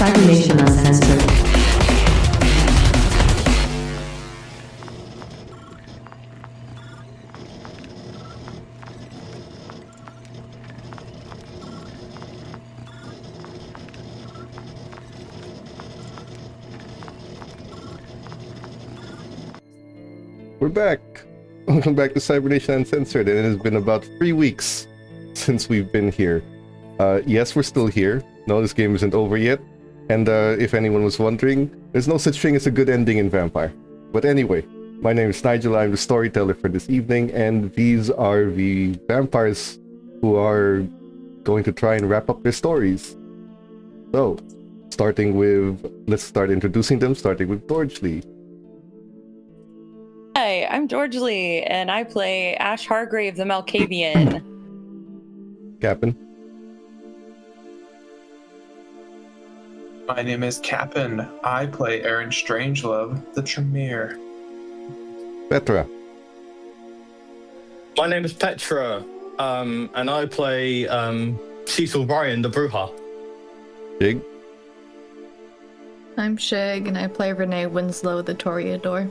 Cybernation Uncensored. We're back. Welcome back to Cybernation Uncensored, and it has been about 3 weeks since we've been here. Yes, we're still here. No, this game isn't over yet. And if anyone was wondering, there's no such thing as a good ending in Vampire. But anyway, my name is Nigel. I'm the storyteller for this evening, and these are the vampires who are going to try and wrap up their stories. So, let's start introducing them, starting with Dorgely. Hi, I'm George Lee, and I play Ash Hargrave the Malkavian. Captain. My name is Cap'n. I play Aaron Strangelove, the Tremere. Petra. My name is Petra, and I play Cecil Ryan, the Bruja. Jig. I'm Shig, and I play Renee Winslow, the Toreador.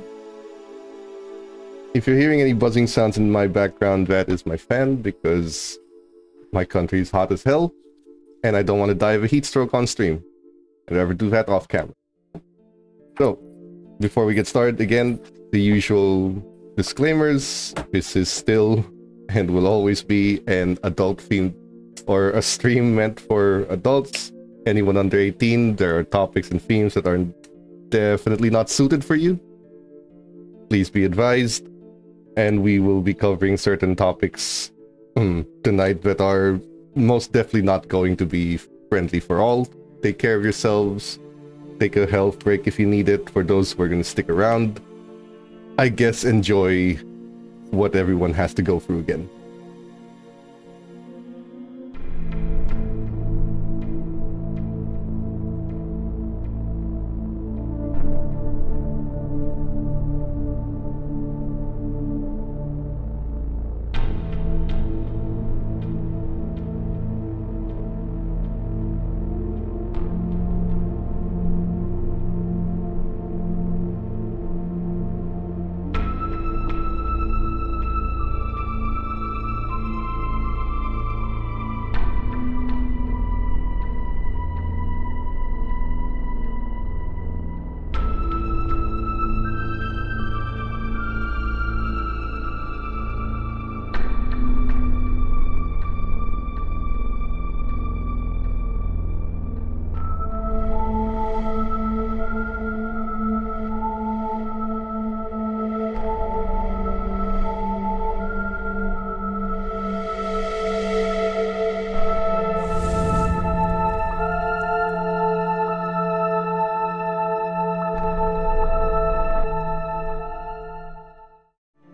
If you're hearing any buzzing sounds in my background, that is my fan, because my country is hot as hell, and I don't want to die of a heat stroke on stream. I'd rather do that off camera. So, before we get started, again, the usual disclaimers. This is still, and will always be, an adult-themed, or a stream meant for adults. Anyone under 18, there are topics and themes that are definitely not suited for you. Please be advised. And we will be covering certain topics tonight that are most definitely not going to be friendly for all. Take care of yourselves. Take a health break if you need it. For those who are going to stick around, I guess enjoy what everyone has to go through again.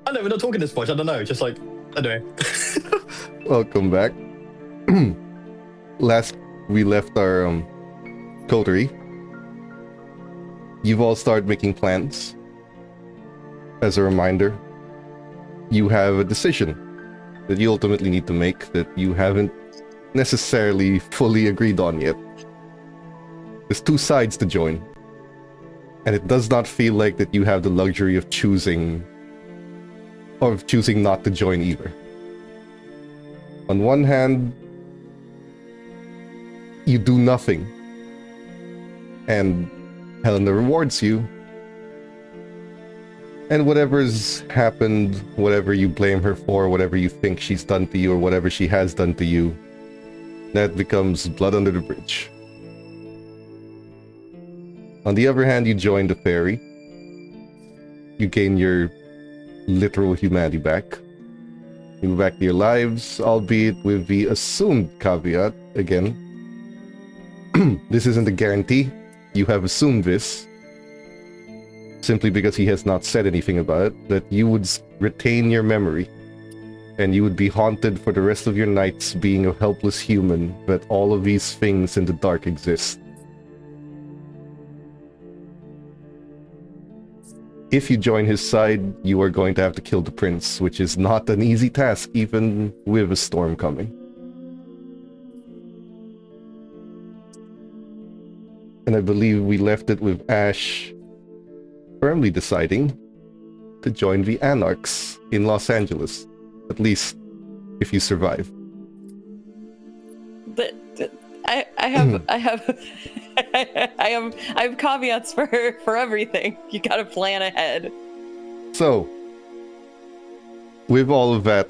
I know, we're not talking this much, I don't know, just like, anyway. Welcome back. Last we left our coterie, you've all started making plans. As a reminder, you have a decision that you ultimately need to make that you haven't necessarily fully agreed on yet. There's two sides to join, and it does not feel like that you have the luxury of choosing not to join either. On one hand, you do nothing, and Helena rewards you, and whatever's happened, whatever you blame her for, whatever you think she's done to you, or whatever she has done to you, that becomes blood under the bridge. On the other hand, you join the Fairy. You gain your literal humanity back. You go back to your lives, albeit with the assumed caveat, again. This isn't a guarantee. You have assumed this, simply because he has not said anything about it, that you would retain your memory, and you would be haunted for the rest of your nights being a helpless human, that all of these things in the dark exist. If you join his side, you are going to have to kill the prince, which is not an easy task, even with a storm coming. And I believe we left it with Ash firmly deciding to join the Anarchs in Los Angeles. At least, if you survive. But I have I have caveats for everything. You gotta plan ahead. So, with all of that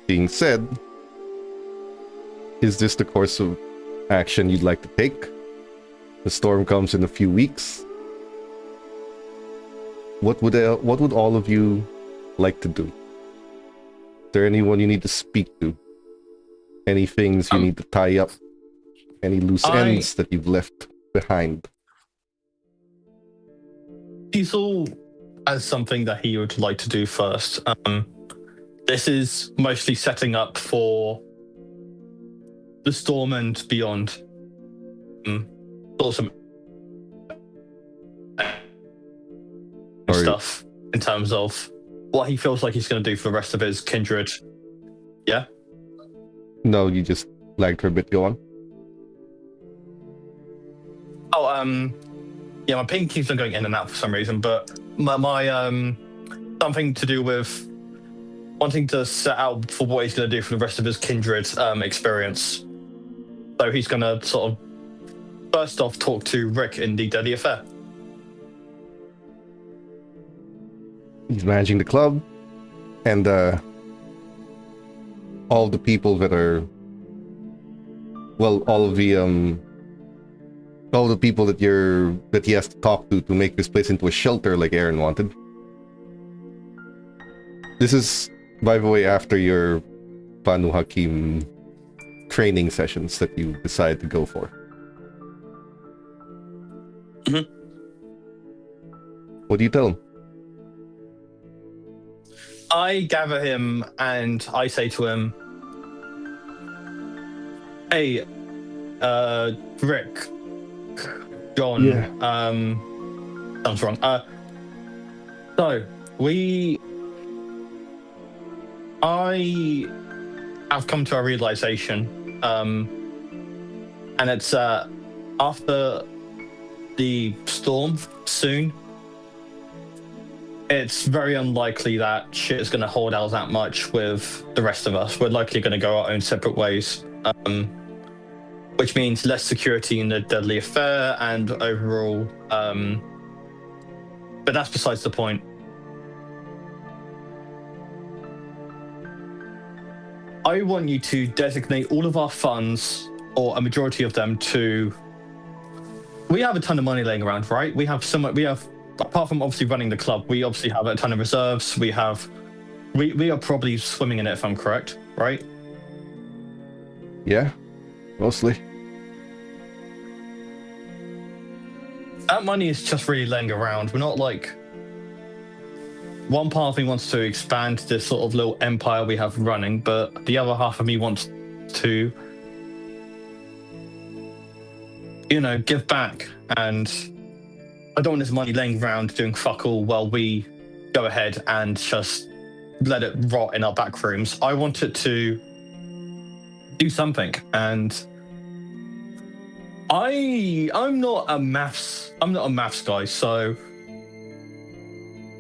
being said, is this the course of action you'd like to take? The storm comes in a few weeks. What would all of you like to do? Is there anyone you need to speak to? Any things you need to tie up? Any loose ends that you've left behind? Diesel as something that he would like to do first. This is mostly setting up for the storm and beyond. Awesome stuff in terms of what he feels like he's going to do for the rest of his kindred. Yeah? No, you just lagged for a bit. Go on. Oh, yeah, my ping keeps on going in and out for some reason, but my something to do with wanting to set out for what he's going to do for the rest of his kindred experience. So he's going to sort of first off talk to Rick in the Deadly Affair. He's managing the club, and all the people that are, well, all the people that he has to talk to make this place into a shelter like Aaron wanted. This is, by the way, after your Banu Hakim training sessions that you decided to go for. Mm-hmm. What do you tell him? I gather him and I say to him, "Hey, Rick, John, Yeah. sounds wrong. So I have come to a realization, and it's after the storm soon. It's very unlikely that shit is going to hold out that much with the rest of us. We're likely going to go our own separate ways, which means less security in the Deadly Affair and overall. But that's besides the point. I want you to designate all of our funds, or a majority of them, to. We have a ton of money laying around, right? We have, apart from obviously running the club, we obviously have a ton of reserves. We are probably swimming in it, if I'm correct, right? Yeah, mostly. That money is just really laying around. We're not like. One part of me wants to expand this sort of little empire we have running, but the other half of me wants to, give back. And I don't want this money laying around doing fuck all while we go ahead and just let it rot in our back rooms. I want it to do something. And I'm not a maths guy, so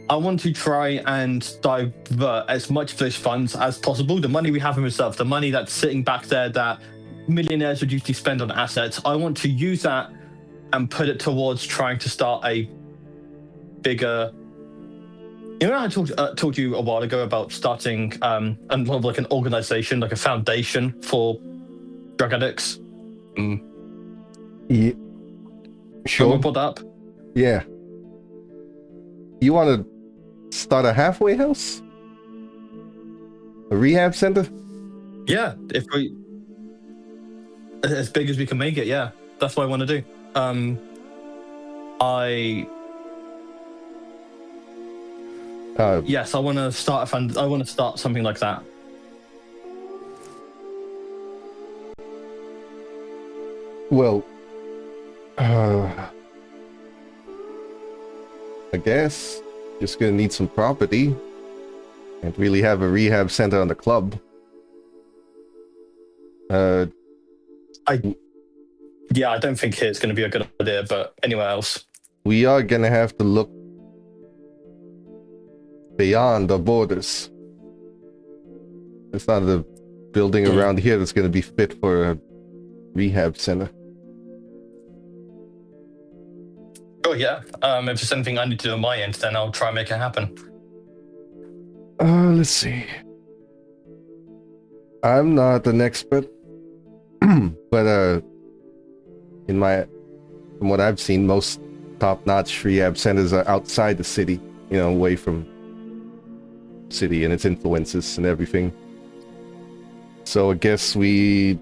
I want to try and divert as much of those funds as possible. The money we have in reserve, the money that's sitting back there that millionaires would usually spend on assets, I want to use that and put it towards trying to start a bigger. I told you a while ago about starting like an organization, like a foundation for drug addicts. Yeah. Sure. Someone brought that up. Yeah. You want to start a halfway house? A rehab center? Yeah, if we as big as we can make it, yeah. That's what I want to do. Yes, I want to start I want to start something like that. Well, I guess just gonna need some property and really have a rehab center on the club. Yeah, I don't think here's going to be a good idea, but anywhere else. We are gonna have to look beyond our borders. It's not a building around here that's gonna be fit for a rehab center. Oh yeah. If there's anything I need to do on my end, then I'll try and make it happen. Let's see. I'm not an expert, but from what I've seen, most top-notch rehab centers are outside the city, away from city and its influences and everything. So I guess we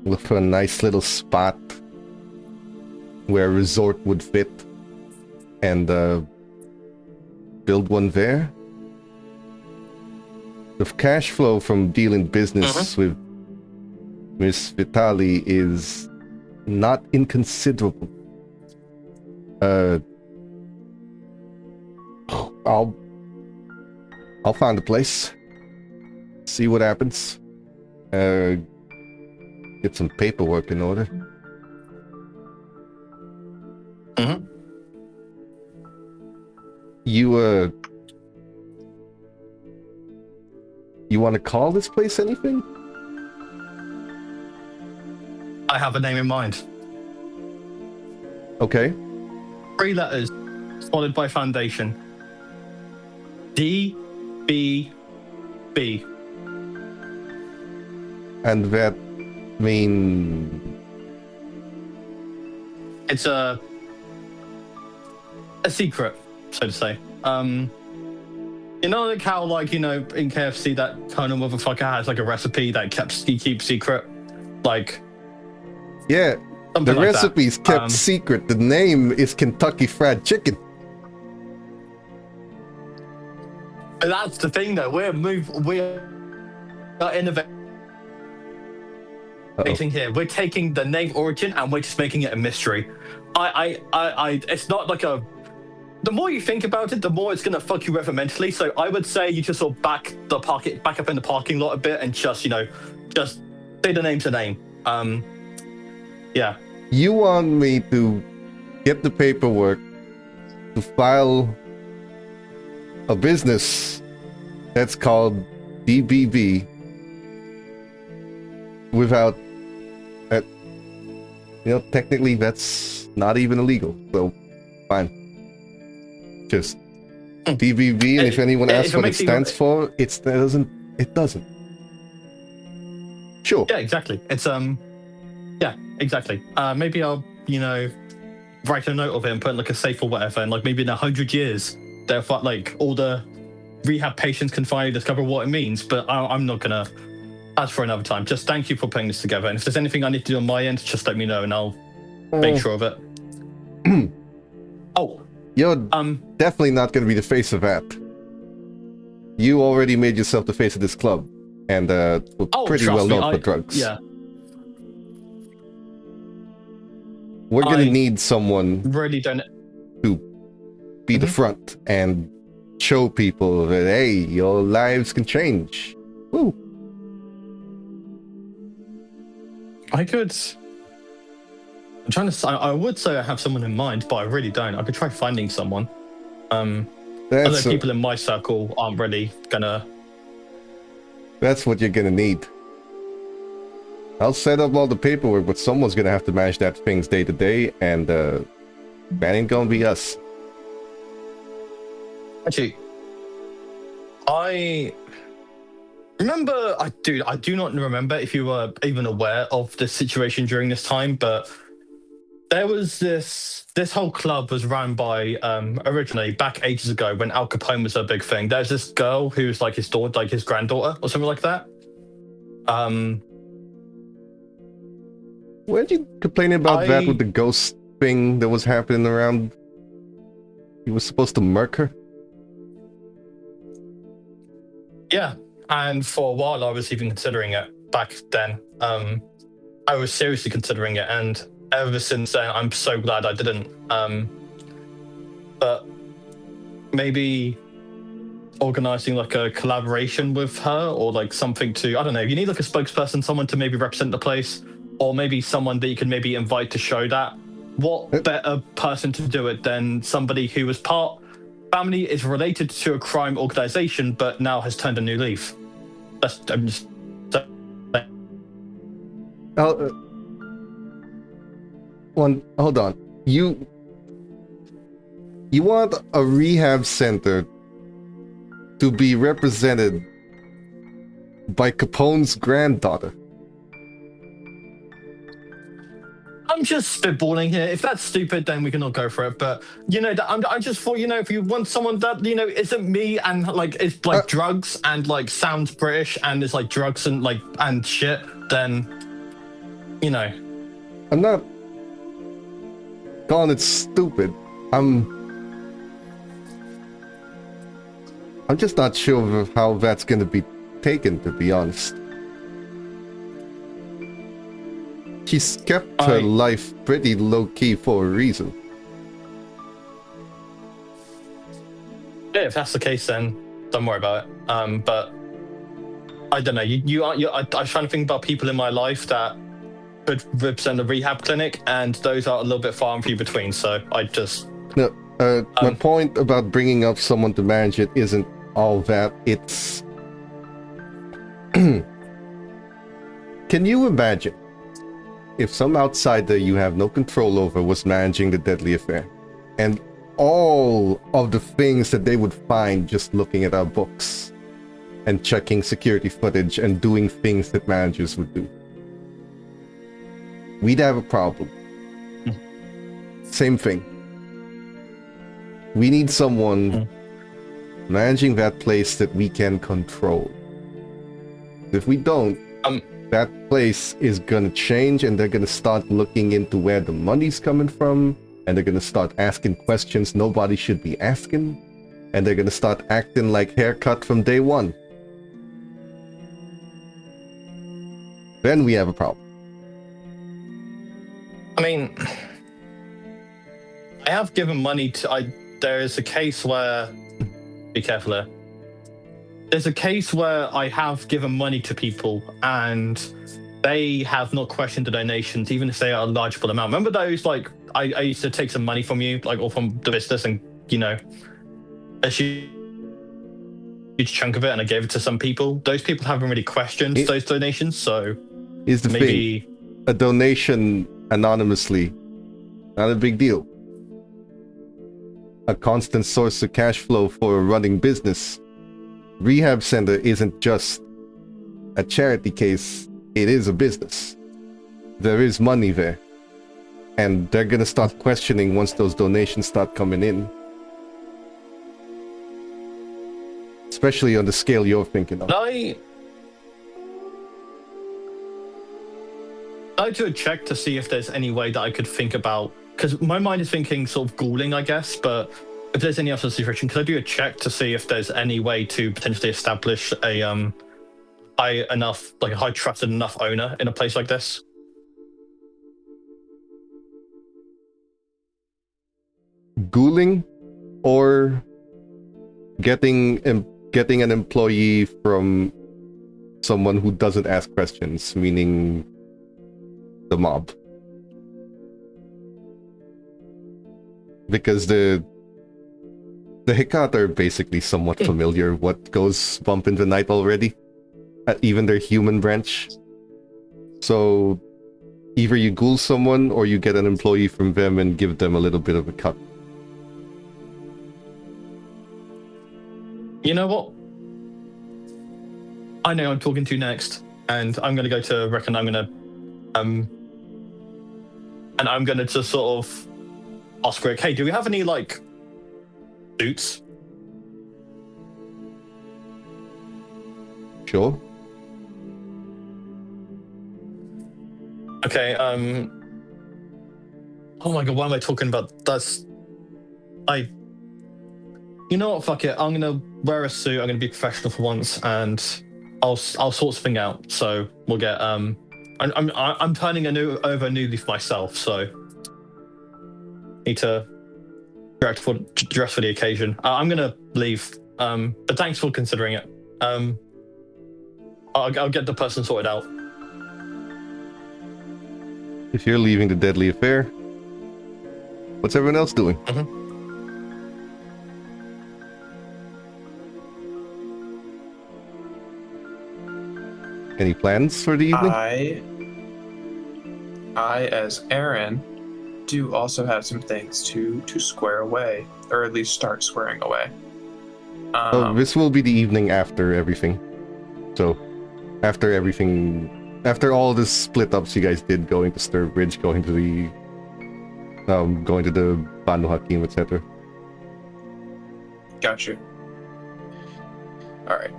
look for a nice little spot where a resort would fit and build one there. The cash flow from dealing business with Miss Vitali is not inconsiderable. I'll find a place, see what happens, get some paperwork in order. You want to call this place anything? I have a name in mind. Okay. 3 letters, followed by foundation. D-B-B. And that mean... It's a secret, so to say. You know, like how, in KFC, that Colonel motherfucker has a recipe that he keeps secret, Yeah, the like recipe's that. kept secret. The name is Kentucky Fried Chicken. And that's the thing, though. We're innovating here. We're taking the name origin and we're just making it a mystery. It's not like a. The more you think about it, the more it's gonna fuck you over mentally. So I would say you just sort of back up in the parking lot a bit and just say the name's a name. Yeah. You want me to get the paperwork to file a business that's called DBB without that? Technically that's not even illegal. So fine. Just DBB, and if anyone asks what it stands for, it doesn't. Sure. Yeah, exactly. It's yeah, exactly. Maybe I'll write a note of it and put in a safe or whatever, and maybe in 100 years, they'll all the rehab patients can finally discover what it means. But I'm not gonna. That's for another time. Just thank you for putting this together. And if there's anything I need to do on my end, just let me know, and I'll make sure of it. You're definitely not going to be the face of that. You already made yourself the face of this club, and we're pretty well known for drugs. Yeah. We're going to need someone really don't to be the front and show people that, hey, your lives can change. Woo. I could. I'm trying to. I would say I have someone in mind, but I really don't. I could try finding someone. Although people in my circle aren't really gonna. That's what you're gonna need. I'll set up all the paperwork, but someone's gonna have to manage that things day to day, and that ain't gonna be us. Actually, I remember. I do not remember if you were even aware of the situation during this time, but. There was this whole club was run by originally back ages ago when Al Capone was a big thing. There's this girl who's his daughter, his granddaughter or something like that. Weren't you complaining about that with the ghost thing that was happening around? He was supposed to murk her? Yeah, and for a while I was even considering it back then. I was seriously considering it, and ever since then, I'm so glad I didn't. But maybe organizing a collaboration with her or something to, I don't know, you need a spokesperson, someone to maybe represent the place. or maybe someone that you can maybe invite to show that. What better person to do it than somebody who was family is related to a crime organization, but now has turned a new leaf. I'm just. Hold on. You want a rehab center to be represented by Capone's granddaughter? I'm just spitballing here. If that's stupid, then we can all go for it. But I just thought, if you want someone that isn't me and like it's like drugs and like sounds British and it's like drugs and like and shit, then I'm not calling it stupid. I'm just not sure of how that's gonna be taken, to be honest. She's kept her life pretty low-key for a reason. Yeah, if that's the case, then don't worry about it. But I don't know. I was trying to think about people in my life that could represent a rehab clinic, and those are a little bit far and few between. So I just my point about bringing up someone to manage it isn't all that. It's can you imagine if some outsider you have no control over was managing the deadly affair, and all of the things that they would find just looking at our books and checking security footage and doing things that managers would do? We'd have a problem. Same thing. We need someone managing that place that we can control. If we don't, that place is gonna change, and they're gonna start looking into where the money's coming from, and they're gonna start asking questions nobody should be asking, and they're gonna start acting like haircut from day one. Then we have a problem. I mean, I have given money to. There is a case where. Be careful here. There's a case where I have given money to people and they have not questioned the donations, even if they are a largeable amount. Remember those, like, I used to take some money from you, like, or from the business, and, a huge chunk of it, and I gave it to some people. Those people haven't really questioned those donations, so is the maybe... thing. A donation anonymously, not a big deal. A constant source of cash flow for a running business. Rehab center isn't just a charity case, it is a business. There is money there. And they're gonna start questioning once those donations start coming in. Especially on the scale you're thinking of. I do a check to see if there's any way that I could think about, because my mind is thinking sort of ghouling, I guess, but if there's any other situation, could I do a check to see if there's any way to potentially establish a high trusted enough owner in a place like this? Ghouling, or getting an employee from someone who doesn't ask questions, meaning the mob. Because the Hecate are basically somewhat familiar what goes bump in the night already, even their human branch. So either you ghoul someone or you get an employee from them and give them a little bit of a cut. You know what? I know I'm talking to next, and I'm going to go to reckon I'm going to and I'm going to just sort of ask Rick, hey, do we have any like suits? Sure. Okay, oh my god, what am I talking about? You know what, fuck it, I'm gonna wear a suit, I'm gonna be professional for once, and I'll sort something out. So we'll get I'm turning over a new leaf myself, so need to dress for the occasion. I'm gonna leave, but thanks for considering it. I'll get the person sorted out. if you're leaving the deadly affair, what's everyone else doing? Any plans for the evening? I, as Aaron, do also have some things to square away, or at least start squaring away. This will be the evening after everything. So, after all the split ups you guys did, going to Sturbridge, going to the Banu Hakim, etc. Got you. All right.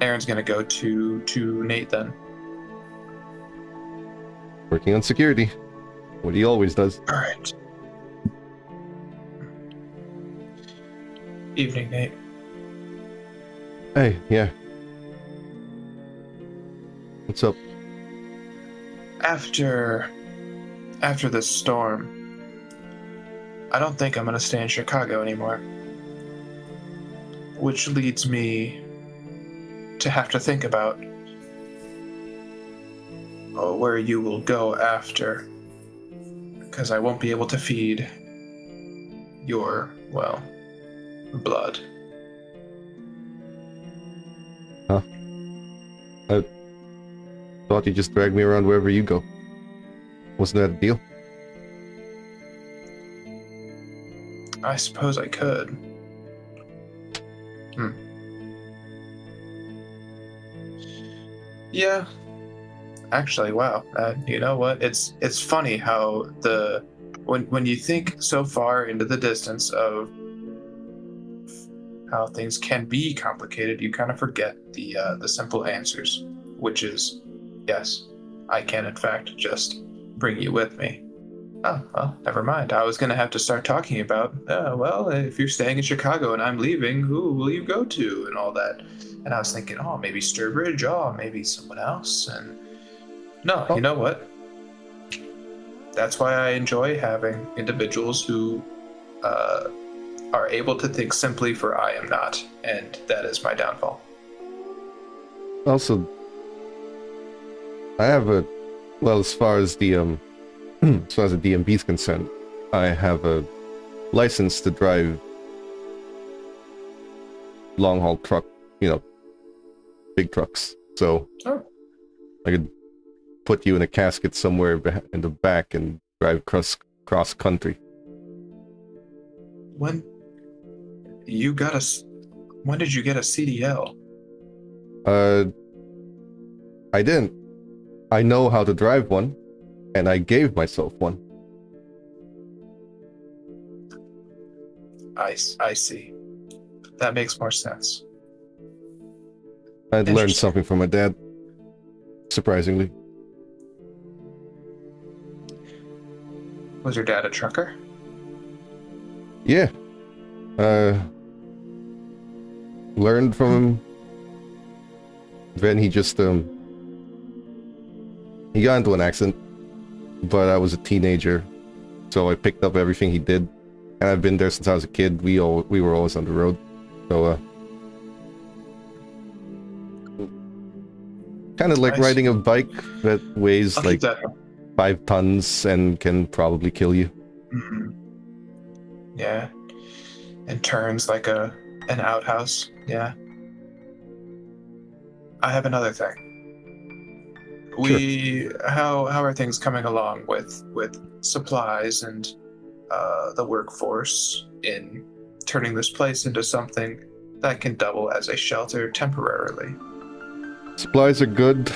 Aaron's gonna go to Nate then. Working on security, what he always does. All right. Evening, Nate. Hey, yeah. What's up? After this storm, I don't think I'm gonna stay in Chicago anymore. Which leads me to have to think about where you will go after, because I won't be able to feed your, well, blood. Huh? I thought you just dragged me around wherever you go. Wasn't that a deal? I suppose I could. Yeah. Actually, wow. You know what? It's funny how when you think so far into the distance of how things can be complicated, you kind of forget the simple answers, which is yes, I can in fact just bring you with me. Oh, well, never mind. I was going to have to start talking about, well, if you're staying in Chicago and I'm leaving, who will you go to and all that. And I was thinking, oh, maybe Sturbridge, oh, maybe someone else. And no, You know what? That's why I enjoy having individuals who are able to think simply, for I am not. And that is my downfall. Also, I have as far as the as far as the DMV is concerned, I have a license to drive long haul truck, big trucks. So I could put you in a casket somewhere in the back and drive cross country. When did you get a CDL? I didn't. I know how to drive one, and I gave myself one. I see. That makes more sense. I'd learned something from my dad, surprisingly. Was your dad a trucker? Yeah. Learned from him. Then he just he got into an accident, but I was a teenager, so I picked up everything he did, and I've been there since I was a kid. We were always on the road, so kind of like riding a bike that weighs like 5 tons and can probably kill you. Mm-hmm. Yeah, and turns like an outhouse. Yeah. I have another thing. How are things coming along with supplies and the workforce in turning this place into something that can double as a shelter temporarily? Supplies are good,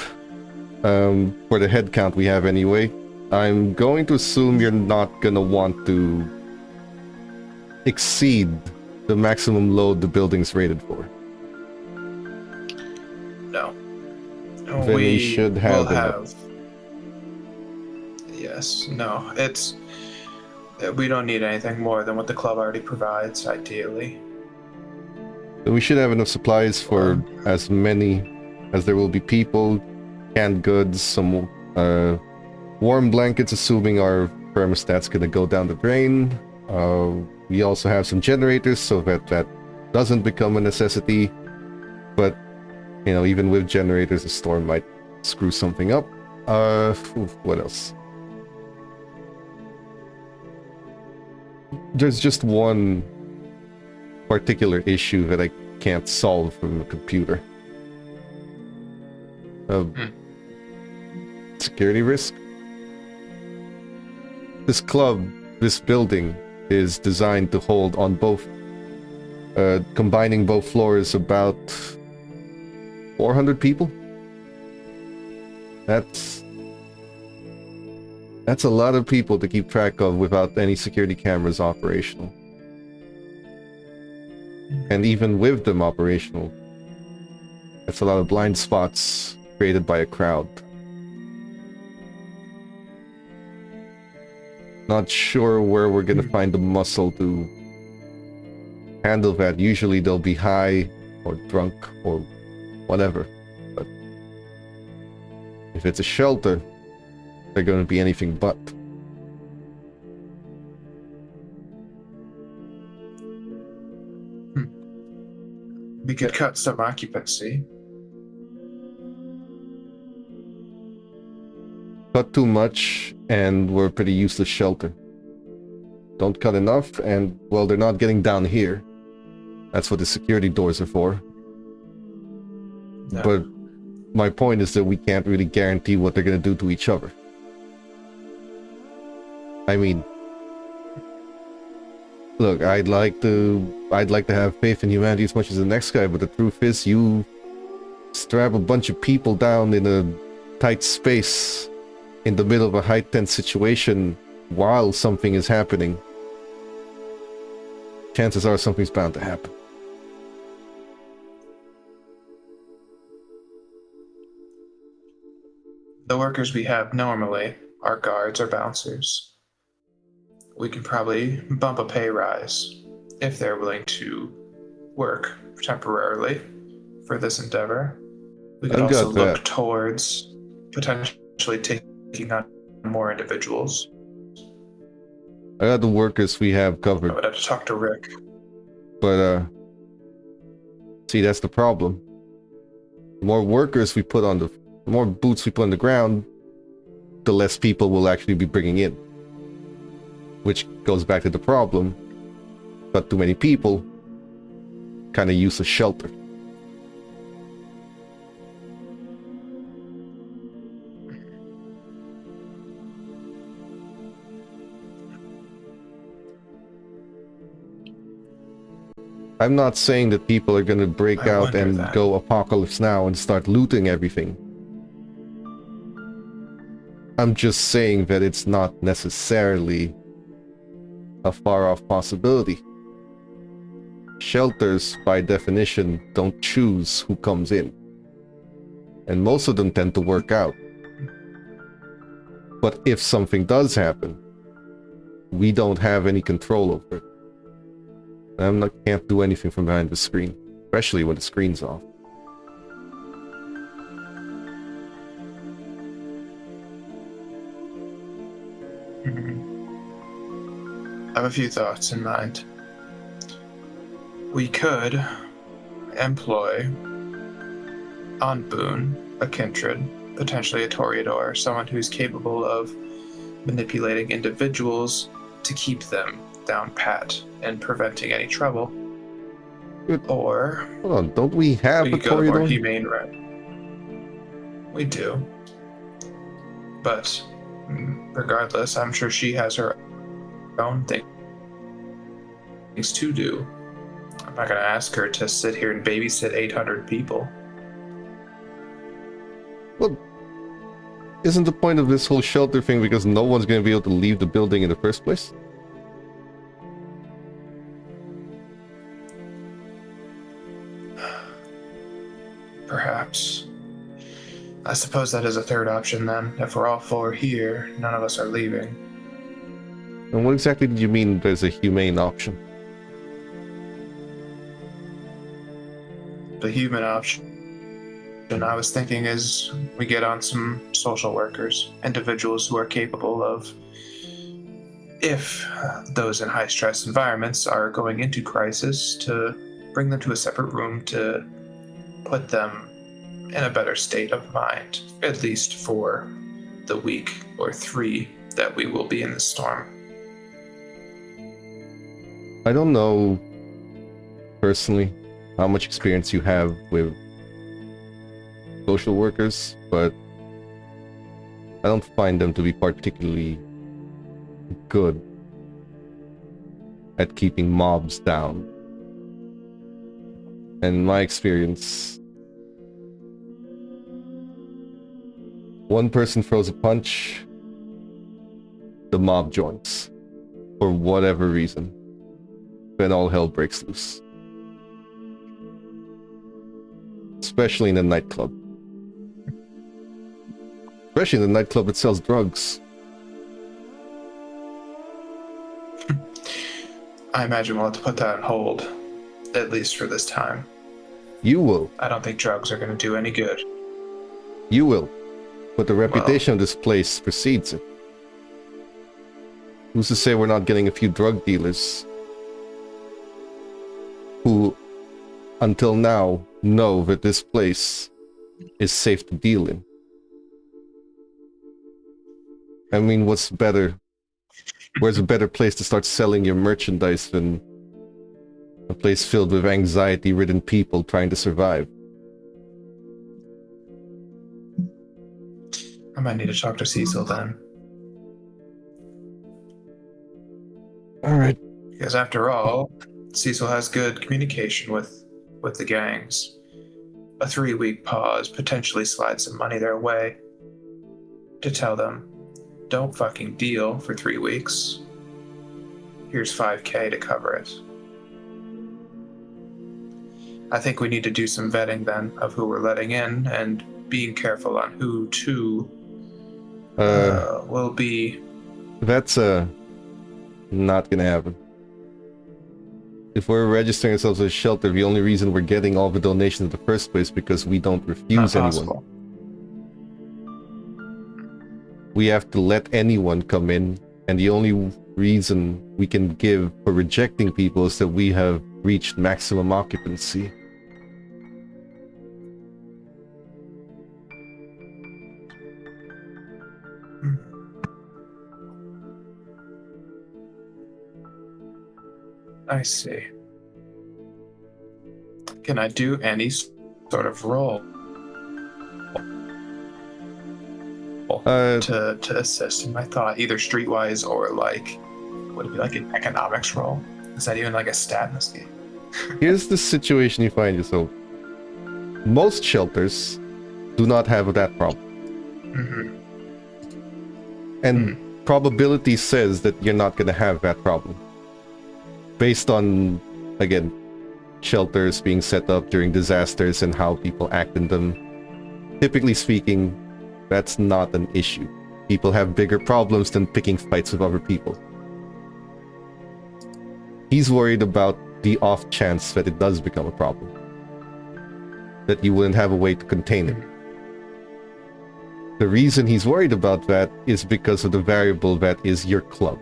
for the head count we have anyway. I'm going to assume you're not gonna want to exceed the maximum load the building's rated for. No. Then we should have enough. Yes. No. We don't need anything more than what the club already provides, ideally. Then we should have enough supplies for as many as there will be people, canned goods, some warm blankets, assuming our thermostat's gonna go down the drain. We also have some generators so that doesn't become a necessity, but even with generators, the storm might screw something up. What else? There's just one particular issue that I can't solve from the computer. Security risk. This club, this building, is designed to hold on both, combining both floors, about 400 people. That's a lot of people to keep track of without any security cameras operational. And even with them operational, that's a lot of blind spots created by a crowd. Not sure where we're gonna find the muscle to handle that. Usually they'll be high or drunk or whatever. But if it's a shelter, they're gonna be anything but. We could cut some occupancy. Cut too much, and we're a pretty useless shelter. Don't cut enough, and, well, they're not getting down here. That's what the security doors are for. No. But my point is that we can't really guarantee what they're gonna do to each other. I mean, look, I'd like to have faith in humanity as much as the next guy, but the truth is, you strap a bunch of people down in a tight space in the middle of a high-tense situation while something is happening, chances are something's bound to happen. The workers we have normally are guards or bouncers. We can probably bump a pay rise if they're willing to work temporarily for this endeavor. We could also look towards potentially taking on more individuals. I got the workers we have I covered, would have to talk to Rick. but see, that's the problem. The more workers we put on the more boots we put on the ground, the less people we'll actually be bringing in. Which goes back to the problem. But too many people, kind of use a shelter. I'm not saying that people are gonna break out and go apocalypse now and start looting everything. I'm just saying that it's not necessarily a far-off possibility. Shelters, by definition, don't choose who comes in. And most of them tend to work out. But if something does happen, we don't have any control over it. Can't do anything from behind the screen, especially when the screen's off. I have a few thoughts in mind. We could employ on Boone a kindred, potentially a toreador, someone who's capable of manipulating individuals to keep them down pat and preventing any trouble. Good. Or hold on, don't we have we a could go the more toreador? humane route. We do. But regardless, I'm sure she has her own things to do. I'm not going to ask her to sit here and babysit 800 people. Well, isn't the point of this whole shelter thing because no one's going to be able to leave the building in the first place? Perhaps. I suppose that is a third option then. If we're all four here, none of us are leaving. And what exactly did you mean there's a humane option? The human option I was thinking is we get on some social workers, individuals who are capable of, if those in high stress environments are going into crisis, to bring them to a separate room to put them in a better state of mind, at least for the week or 3 that we will be in the storm. I don't know personally how much experience you have with social workers, but I don't find them to be particularly good at keeping mobs down. And in my experience, one person throws a punch, the mob joins. For whatever reason. Then all hell breaks loose. Especially in a nightclub. Especially in the nightclub that sells drugs. I imagine we'll have to put that on hold, at least for this time. You will. I don't think drugs are going to do any good. You will. But the reputation of this place precedes it. Who's to say we're not getting a few drug dealers who, until now, know that this place is safe to deal in? I mean, what's better? Where's a better place to start selling your merchandise than a place filled with anxiety-ridden people trying to survive? I might need to talk to Cecil then. Alright. Because after all, Cecil has good communication with the gangs. A 3-week pause potentially slides some money their way to tell them, don't fucking deal for 3 weeks. Here's $5,000 to cover it. I think we need to do some vetting then of who we're letting in and being careful on who to will be. That's not gonna happen. If we're registering ourselves as a shelter, the only reason we're getting all the donations in the first place because we don't refuse anyone. We have to let anyone come in, and the only reason we can give for rejecting people is that we have reached maximum occupancy. I see. Can I do any sort of roll to assist in my thought, either streetwise or like, would it be like an economics roll? Is that even like a stat in this game? Here's the situation you find yourself. Most shelters do not have that problem. Mm-hmm. And probability says that you're not going to have that problem. Based on, again, shelters being set up during disasters and how people act in them. Typically speaking, that's not an issue. People have bigger problems than picking fights with other people. He's worried about the off chance that it does become a problem. That you wouldn't have a way to contain it. The reason he's worried about that is because of the variable that is your club.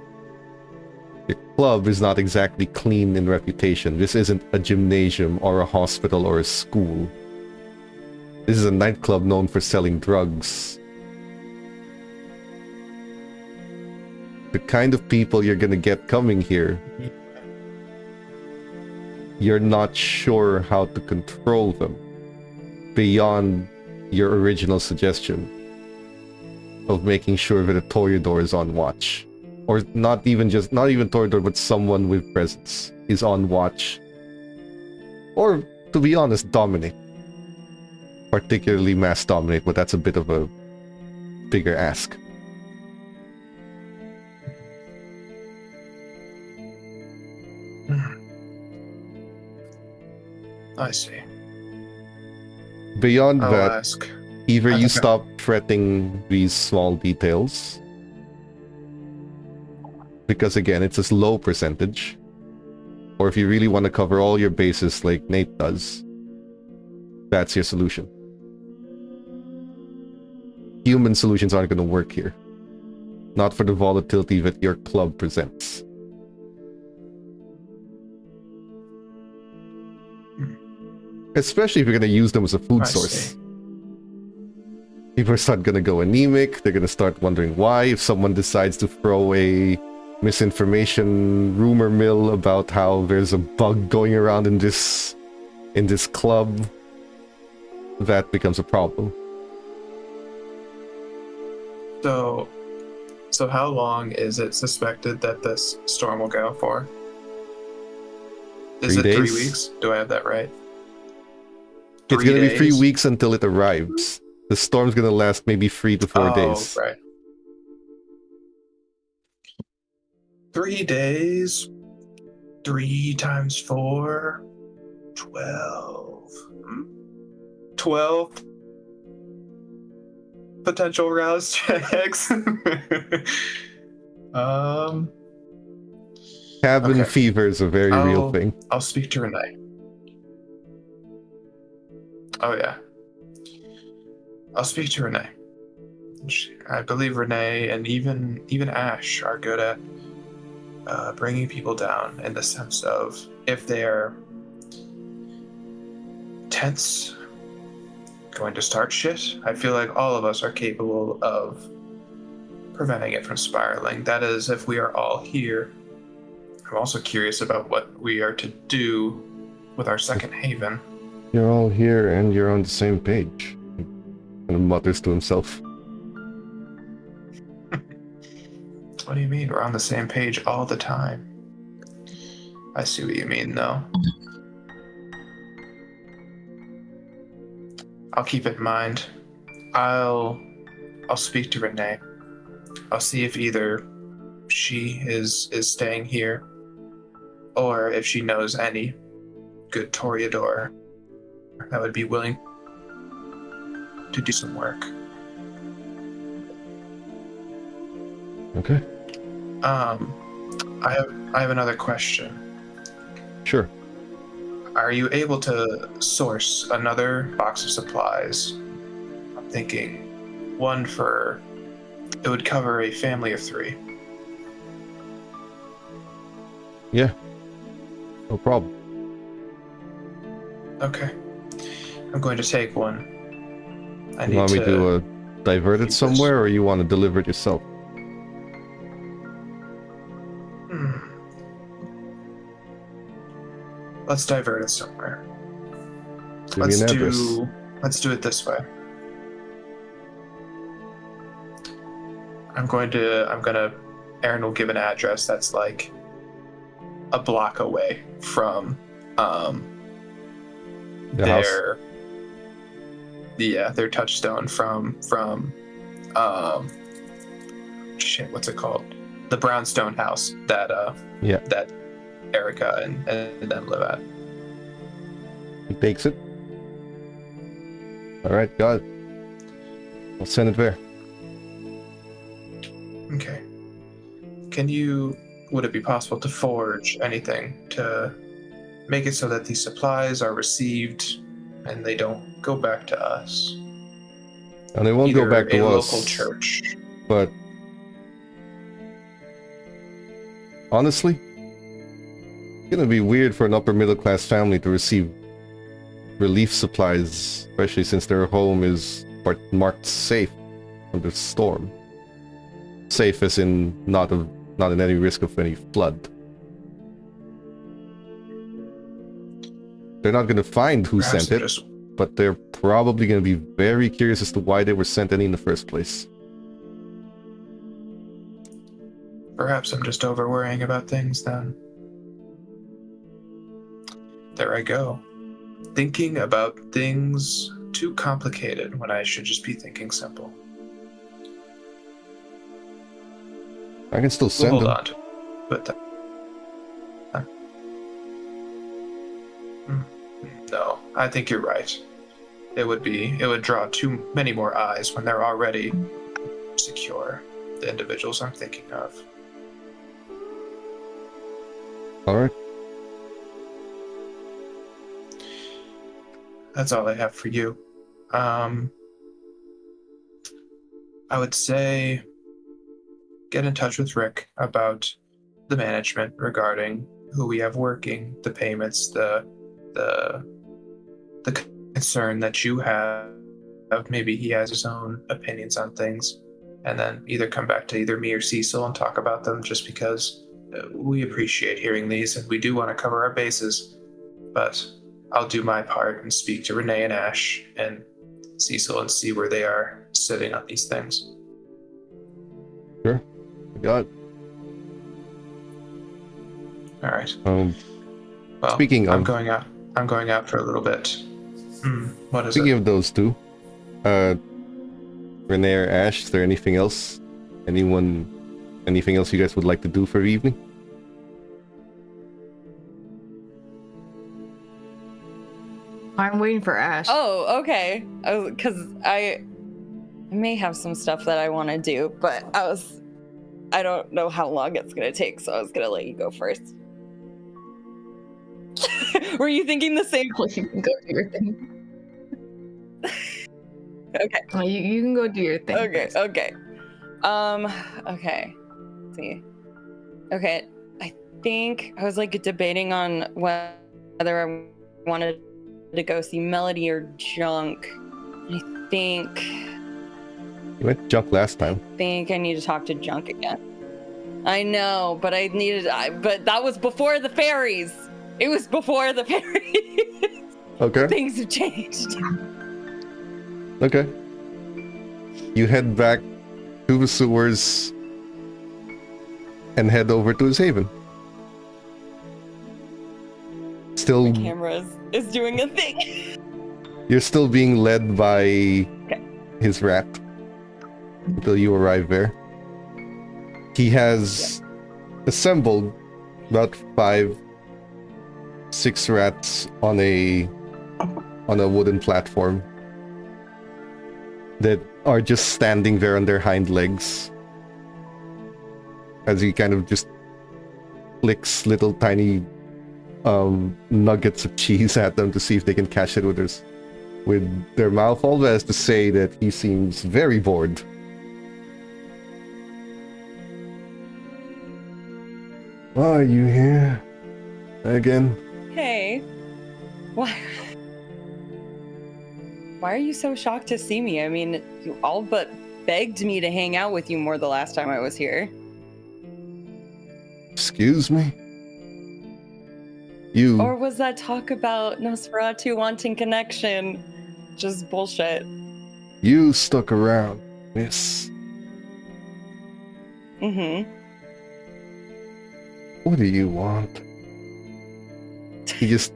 Your club is not exactly clean in reputation. This isn't a gymnasium or a hospital or a school. This is a nightclub known for selling drugs. The kind of people you're gonna get coming here, you're not sure how to control them beyond your original suggestion of making sure that a Toreador is on watch. Or not even Toreador, but someone with presence is on watch. Or, to be honest, dominate. Particularly mass dominate, but that's a bit of a bigger ask. I see. Beyond I'll that, ask. either you stop fretting these small details, because again, it's a low percentage, or if you really want to cover all your bases like Nate does, that's your solution. Human solutions aren't going to work here. Not for the volatility that your club presents. Especially if you're going to use them as a food source. People are gonna go anemic. They're gonna start wondering why. If someone decides to throw a misinformation rumor mill about how there's a bug going around in this club, that becomes a problem. So how long is it suspected that this storm will go for? Is 3 it 3 days? weeks? Do I have that right? It's gonna be 3 days? weeks until it arrives. The storm's gonna last maybe 3 to 4 days. Right. 3 days. 3 times 4. 12. 12 potential rouse checks. Cabin Okay. fever is a very real thing. I'll speak to Renee. Oh yeah. I'll speak to Renee. I believe Renee and even Ash are good at bringing people down in the sense of if they're tense, going to start shit, I feel like all of us are capable of preventing it from spiraling. That is, if we are all here. I'm also curious about what we are to do with our second haven. You're all here and you're on the same page. He kind of mutters to himself. What do you mean? We're on the same page all the time. I see what you mean, though. I'll keep it in mind. I'll speak to Renee. I'll see if either she is staying here, or if she knows any good Toreador that would be willing to do some work. Okay. I have another question. Sure. Are you able to source another box of supplies? I'm thinking one for... It would cover a family of 3. Yeah. No problem. Okay. I'm going to take one. You want me to divert it keep somewhere, or you want to deliver it yourself? Let's divert it somewhere. Give me an address. Let's do it this way. Aaron will give an address that's like a block away from The house. their touchstone from what's it called? The brownstone house that that Erica and them live at. He takes it. Alright, got it. I'll send it there. Okay. Would it be possible to forge anything to make it so that these supplies are received and they don't go back to us? And they won't go back to a us. local church. But honestly, it's gonna be weird for an upper middle class family to receive relief supplies, especially since their home is marked safe from the storm. Safe as in not in any risk of any flood. They're not gonna find who Perhaps sent I'm it, but they're probably gonna be very curious as to why they were sent any in the first place. Perhaps I'm just over worrying about things then. There I go. Thinking about things too complicated when I should just be thinking simple. I can still We'll send hold them. on to it, but no, I think you're right. It would draw too many more eyes when they're already secure, the individuals I'm thinking of. Alright. That's all I have for you. I would say get in touch with Rick about the management regarding who we have working, the payments, the concern that you have maybe he has his own opinions on things, and then either come back to either me or Cecil and talk about them, just because we appreciate hearing these and we do want to cover our bases. But I'll do my part and speak to Renee and Ash and Cecil and see where they are sitting on these things. Sure. Got it. All right. Um, Well, speaking I'm of- going out. I'm going out for a little bit. What is Speaking it? of those two, Renee or Ash, is there anything else? Anything else you guys would like to do for the evening? I'm waiting for Ash. Oh, okay. Because I may have some stuff that I want to do, but I don't know how long it's going to take, so I was going to let you go first. Were you thinking the same? Well, you can go do your thing. Okay. Oh, you can go do your thing. Okay, first. okay. Okay. Let's see. Okay, I think I was like debating on whether I wanted to go see Melody or Junk. I think You went junk last time. I need to talk to Junk again. I know, but but that was before the fairies. It was before the fairies. Okay. Things have changed. Okay. You head back to the sewers and head over to his haven. Still, Camera is doing a thing. you're still being led by his rat until you arrive there. He has assembled about 5-6 rats on a wooden platform that are just standing there on their hind legs as he kind of just flicks little tiny nuggets of cheese at them to see if they can catch it with their mouth, all as to say that he seems very bored. Why are you here again? Hey, why are you so shocked to see me? I mean, you all but begged me to hang out with you more the last time I was here. Excuse me? You... Or was that talk about Nosferatu wanting connection just bullshit? You stuck around, miss. Mm-hmm. What do you want? He just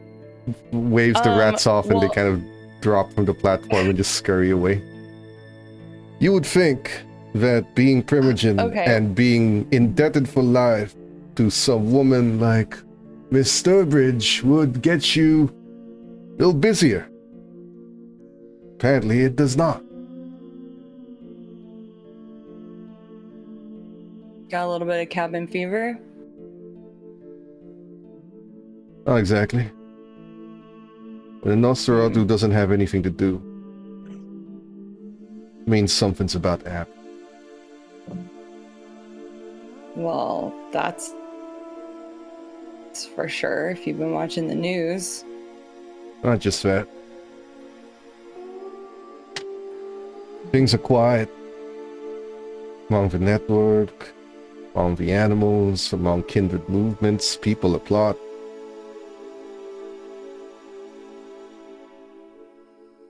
waves the rats off and they kind of drop from the platform and just scurry away. You would think that being Primogen and being indebted for life to some woman like Miss Sturbridge would get you a little busier. Apparently it does not. Got a little bit of cabin fever? Not exactly. When a Nosferatu doesn't have anything to do, it means something's about to happen. Well, that's for sure if you've been watching the news. Not just that. Things are quiet. Among the network, among the animals, among kindred movements, people applaud.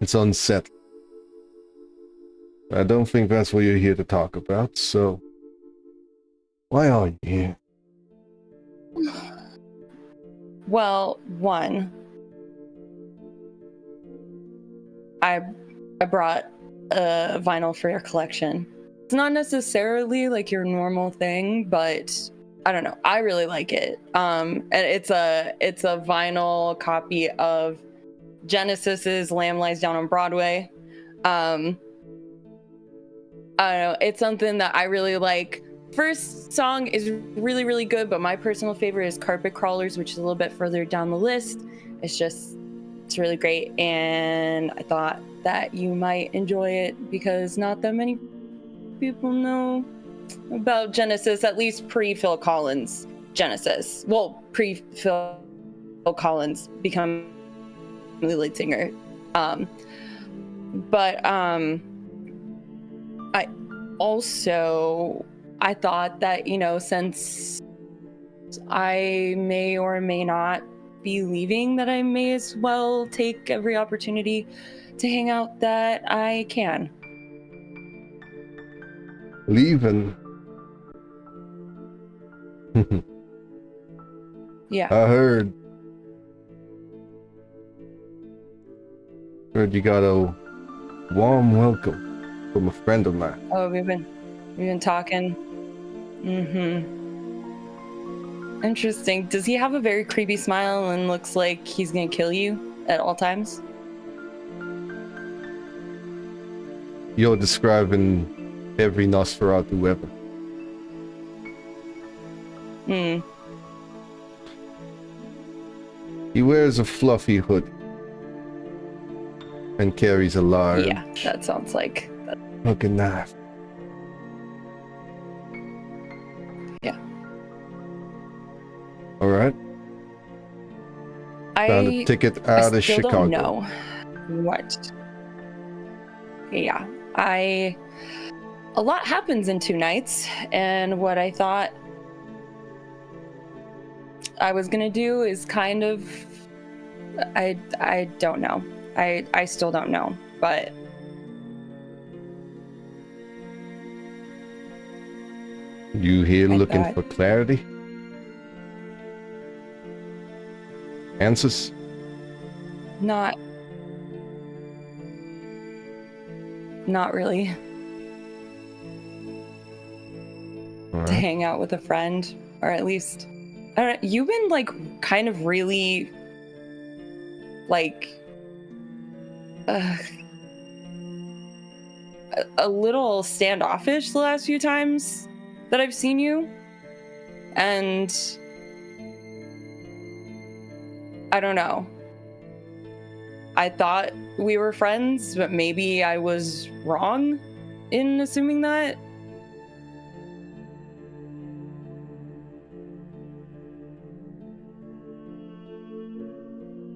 It's unsettling. I don't think that's what you're here to talk about, so why are you here? Well, one, I brought a vinyl for your collection. It's not necessarily like your normal thing, but I don't know. I really like it. And it's a vinyl copy of Genesis's Lamb Lies Down on Broadway. I don't know. It's something that I really like. First song is really, really good, but my personal favorite is Carpet Crawlers, which is a little bit further down the list. It's really great, and I thought that you might enjoy it because not that many people know about Genesis, at least pre-Phil Collins Genesis. Well, pre-Phil Collins become the lead singer. But I thought that, you know, since I may or may not be leaving, that I may as well take every opportunity to hang out that I can. Leaving. Yeah. I heard you got a warm welcome from a friend of mine. Oh, we've been talking. Interesting. Does he have a very creepy smile and looks like he's gonna kill you at all times? You're describing every Nosferatu ever. He wears a fluffy hood and carries a large Yeah, that sounds like that. looking knife. Yeah. All right. Found a ticket out I of still Chicago. don't know what. Yeah, a lot happens in 2 nights, and what I thought I was gonna do is kind of, I don't know. I still don't know, but You here I looking thought- for clarity? Answers? not really. All To right. hang out with a friend, or at least, I don't know, you've been like kind of really like a little standoffish the last few times that I've seen you, and I don't know. I thought we were friends, but maybe I was wrong in assuming that.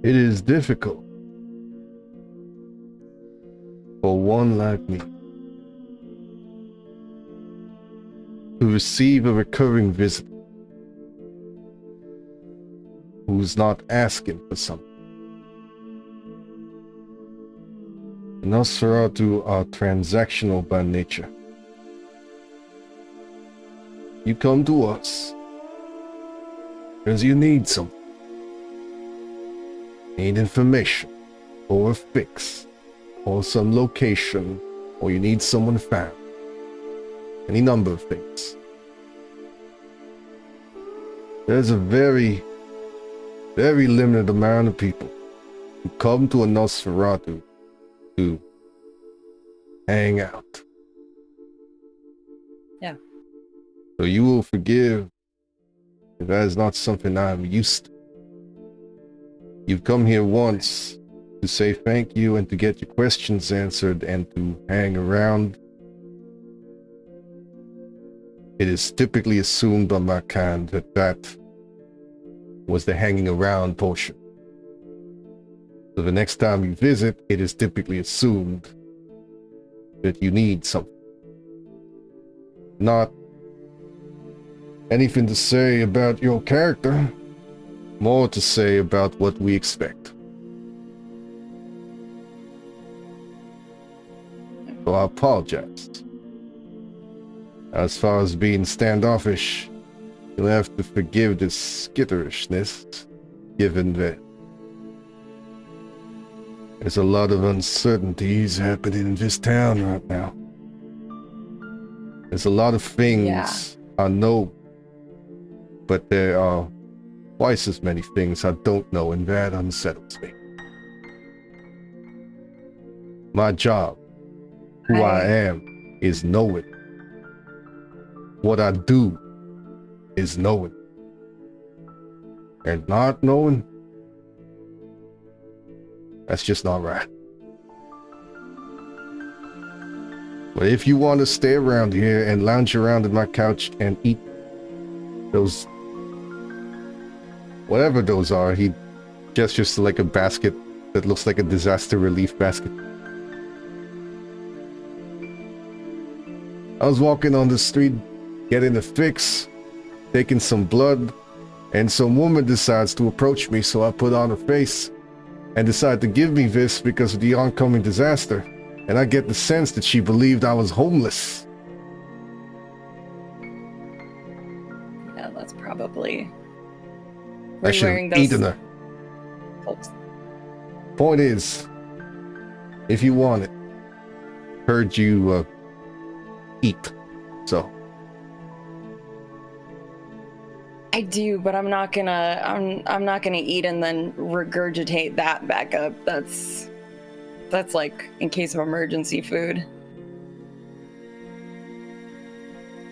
It is difficult for one like me to receive a recurring visitor who's not asking for something. Nosferatu are transactional by nature. You come to us because you need something. Need information, or a fix, or some location, or you need someone found. Any number of things. There's a very, very limited amount of people who come to a Nosferatu to hang out. Yeah. So you will forgive if that is not something I'm used to. You've come here once to say thank you and to get your questions answered and to hang around. It is typically assumed on my kind that that was the hanging around portion. So the next time you visit, it is typically assumed that you need something. Not anything to say about your character. More to say about what we expect. So I apologize. As far as being standoffish, you'll have to forgive this skitterishness, given that there's a lot of uncertainties happening in this town right now. There's a lot of things I know, but there are twice as many things I don't know, and that unsettles me. My job, who I am, is knowing. What I do is knowing. And not knowing, that's just not right. But if you want to stay around here and lounge around in my couch and eat those whatever those are, he gestures to like a basket that looks like a disaster relief basket. I was walking on the street, getting a fix, taking some blood, and some woman decides to approach me, so I put on a face and decide to give me this because of the oncoming disaster. And I get the sense that she believed I was homeless. Yeah, that's probably. I should have eaten her. Folks. Point is, if you want it, heard you eat, so. I do, but I'm not gonna eat and then regurgitate that back up. That's like in case of emergency food.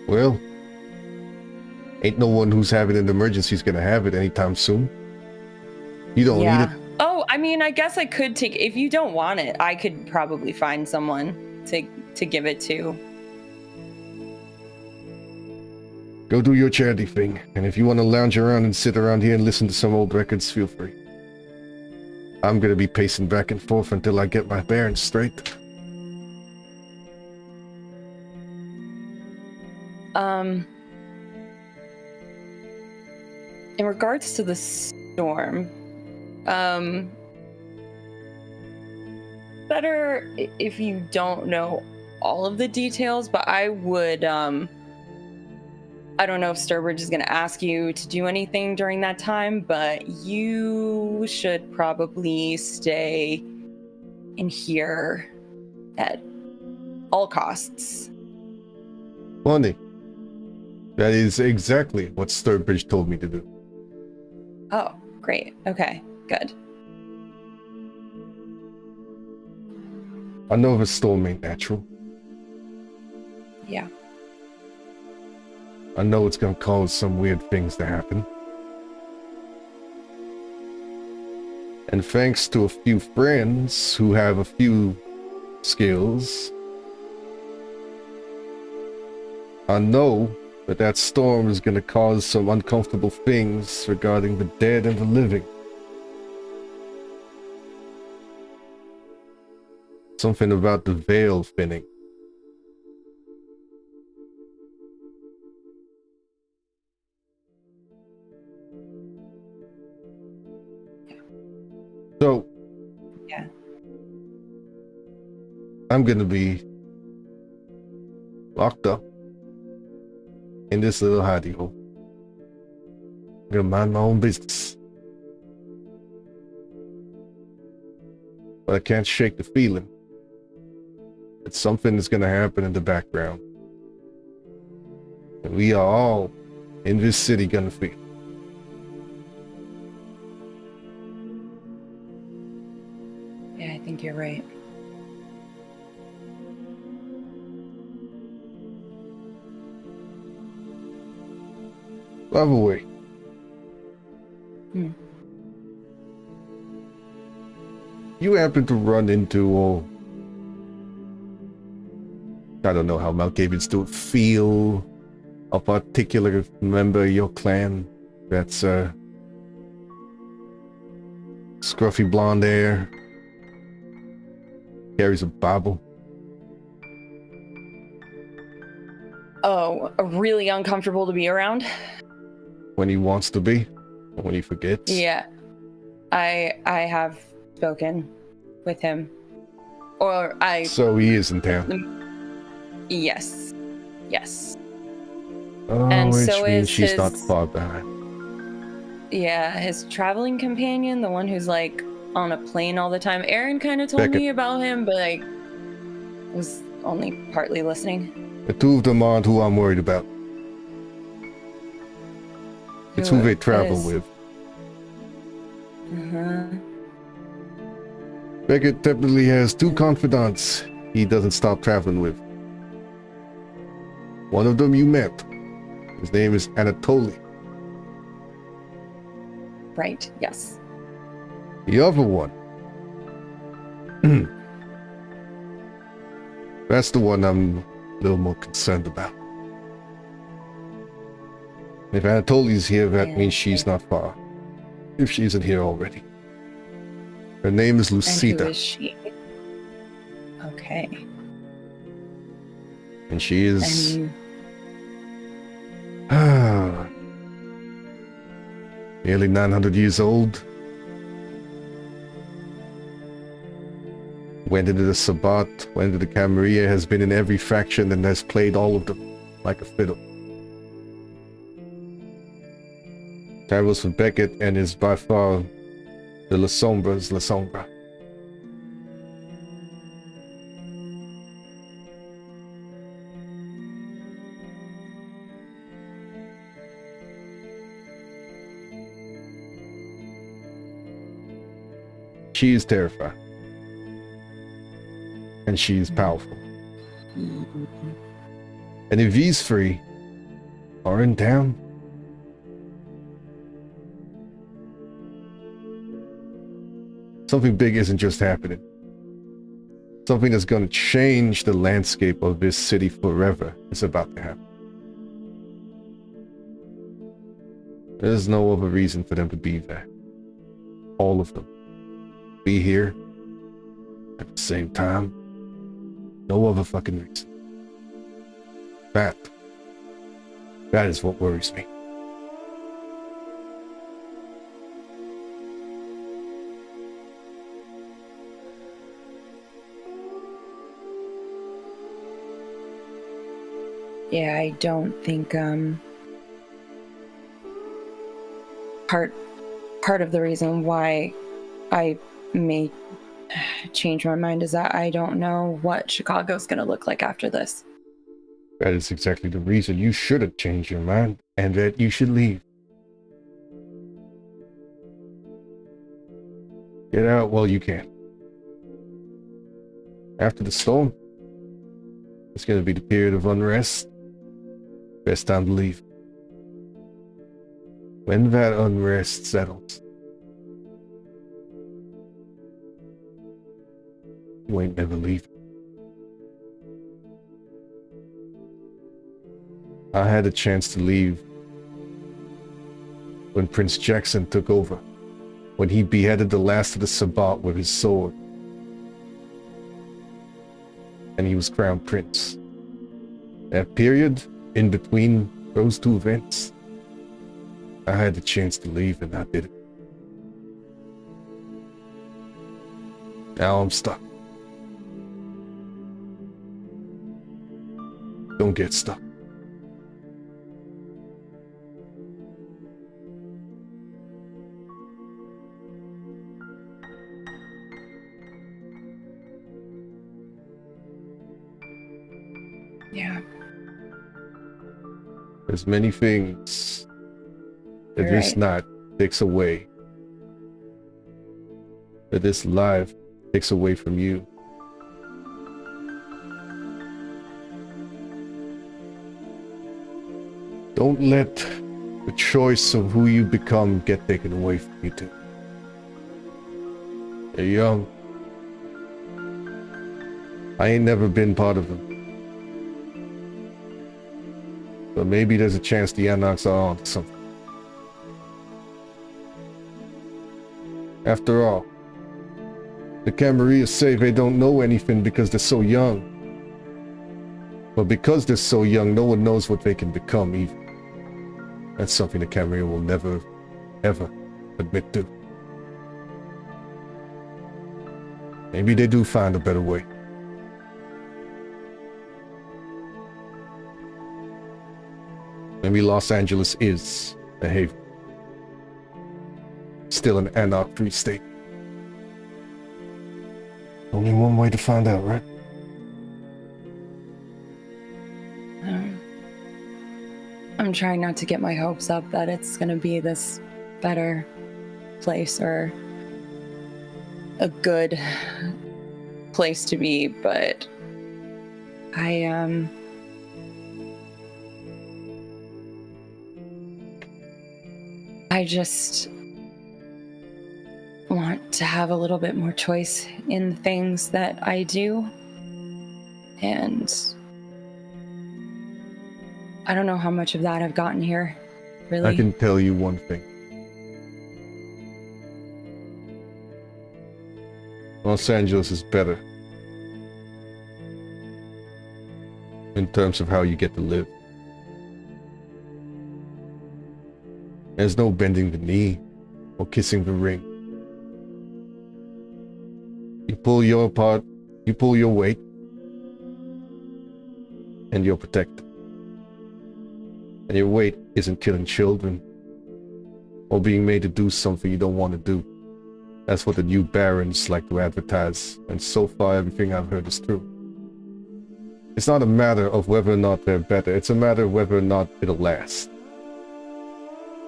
Well, ain't no one who's having an emergency is gonna have it anytime soon. You don't need it. Oh, I mean, I guess I could take, if you don't want it, I could probably find someone to give it to. Go do your charity thing, and if you want to lounge around and sit around here and listen to some old records, feel free. I'm gonna be pacing back and forth until I get my bearings straight. In regards to the storm, better if you don't know all of the details, but I would, I don't know if Sturbridge is going to ask you to do anything during that time, but you should probably stay in here at all costs. Funny. That is exactly what Sturbridge told me to do. Oh, great. Okay, good. I know the storm ain't natural. Yeah. I know it's gonna cause some weird things to happen. And thanks to a few friends who have a few skills, I know that that storm is gonna cause some uncomfortable things regarding the dead and the living. Something about the veil thinning. So, yeah, I'm gonna be locked up in this little hidey hole. I'm gonna mind my own business. But I can't shake the feeling that something is gonna happen in the background. And we are all in this city gonna feel. yeah, I think you're right. By the way, you happen to run into, or I don't know how Malkavians do it, feel a particular member of your clan that's scruffy blonde hair, carries a Bible? Oh, really uncomfortable to be around? When he wants to be, or when he forgets? Yeah. I have spoken with him. Or I... So he is in town. Yes. Yes. Oh, And which so means is she's his... not far behind. Yeah, his traveling companion, the one who's like on a plane all the time. Aaron kind of told me about him, but like was only partly listening. The two of them aren't who I'm worried about. It's who they travel with. Beckett typically has two confidants he doesn't stop traveling with. One of them you met. His name is Anatoly. Right, yes. The other one. That's the one I'm a little more concerned about. If Anatoly's here, that means she's not far. If she isn't here already. Her name is Lucita. And who is she? Okay. And she is And nearly 900 years old. Went into the Sabbat, went into the Camarilla, has been in every faction and has played all of them like a fiddle. Travels for Beckett and is by far the La Sombra's La Sombra. She is terrified. And she is powerful. And if these three are in town, something big isn't just happening. Something that's going to change the landscape of this city forever is about to happen. There's no other reason for them to be there. All of them. Be here at the same time. No other fucking reason. That is what worries me. yeah, I don't think part of the reason why I may change my mind is that I don't know what Chicago's going to look like after this. That is exactly the reason you should have changed your mind and that you should leave. Get out while you can. After the storm, it's going to be the period of unrest. Best time to leave. When that unrest settles, you ain't never leaving. I had a chance to leave when Prince Jackson took over, when he beheaded the last of the Sabbat with his sword, and he was crowned prince. That period in between those two events, I had the chance to leave and I did it. Now I'm stuck. Don't get stuck. Yeah. There's many things that You're this right. night takes away. That this life takes away from you. Don't let the choice of who you become get taken away from you too. You're young. I ain't never been part of them. But maybe there's a chance the Anarchs are on to something. After all, the Camarilla say they don't know anything because they're so young. But because they're so young, no one knows what they can become either. That's something the Camarilla will never, ever admit to. Maybe they do find a better way. Maybe Los Angeles is a haven. Still an anarch-free state. Only one way to find out, right? I'm trying not to get my hopes up that it's going to be this better place or a good place to be, but I just want to have a little bit more choice in the things that I do. And I don't know how much of that I've gotten here, really. I can tell you one thing. Los Angeles is better. in terms of how you get to live. There's no bending the knee or kissing the ring. You pull your part, you pull your weight, and you're protected. And your weight isn't killing children or being made to do something you don't want to do. That's what the new barons like to advertise, and so far everything I've heard is true. It's not a matter of whether or not they're better, it's a matter of whether or not it'll last.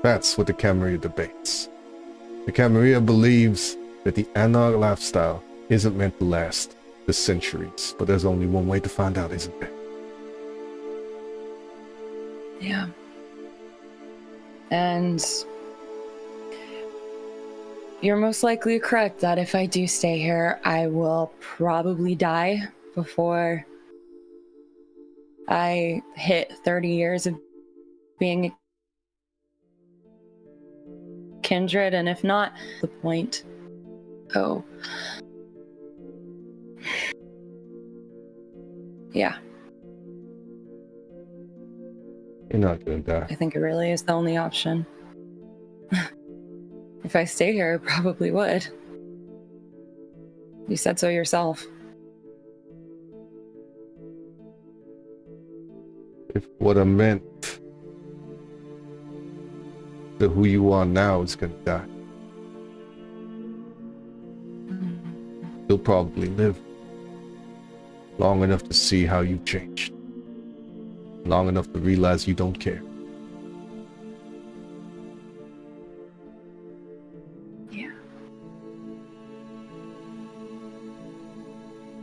That's what the Camarilla debates. The Camarilla believes that the anarch lifestyle isn't meant to last for centuries, but there's only one way to find out, isn't there? Yeah. And you're most likely correct that if I do stay here, I will probably die before I hit 30 years of being a kindred, and if not, the point. Oh. Yeah. You're not gonna die. I think it really is the only option. If I stay here, I probably would. You said so yourself. If what I meant, that who you are now is gonna die. You'll probably live long enough to see how you've changed. Long enough to realize you don't care. Yeah.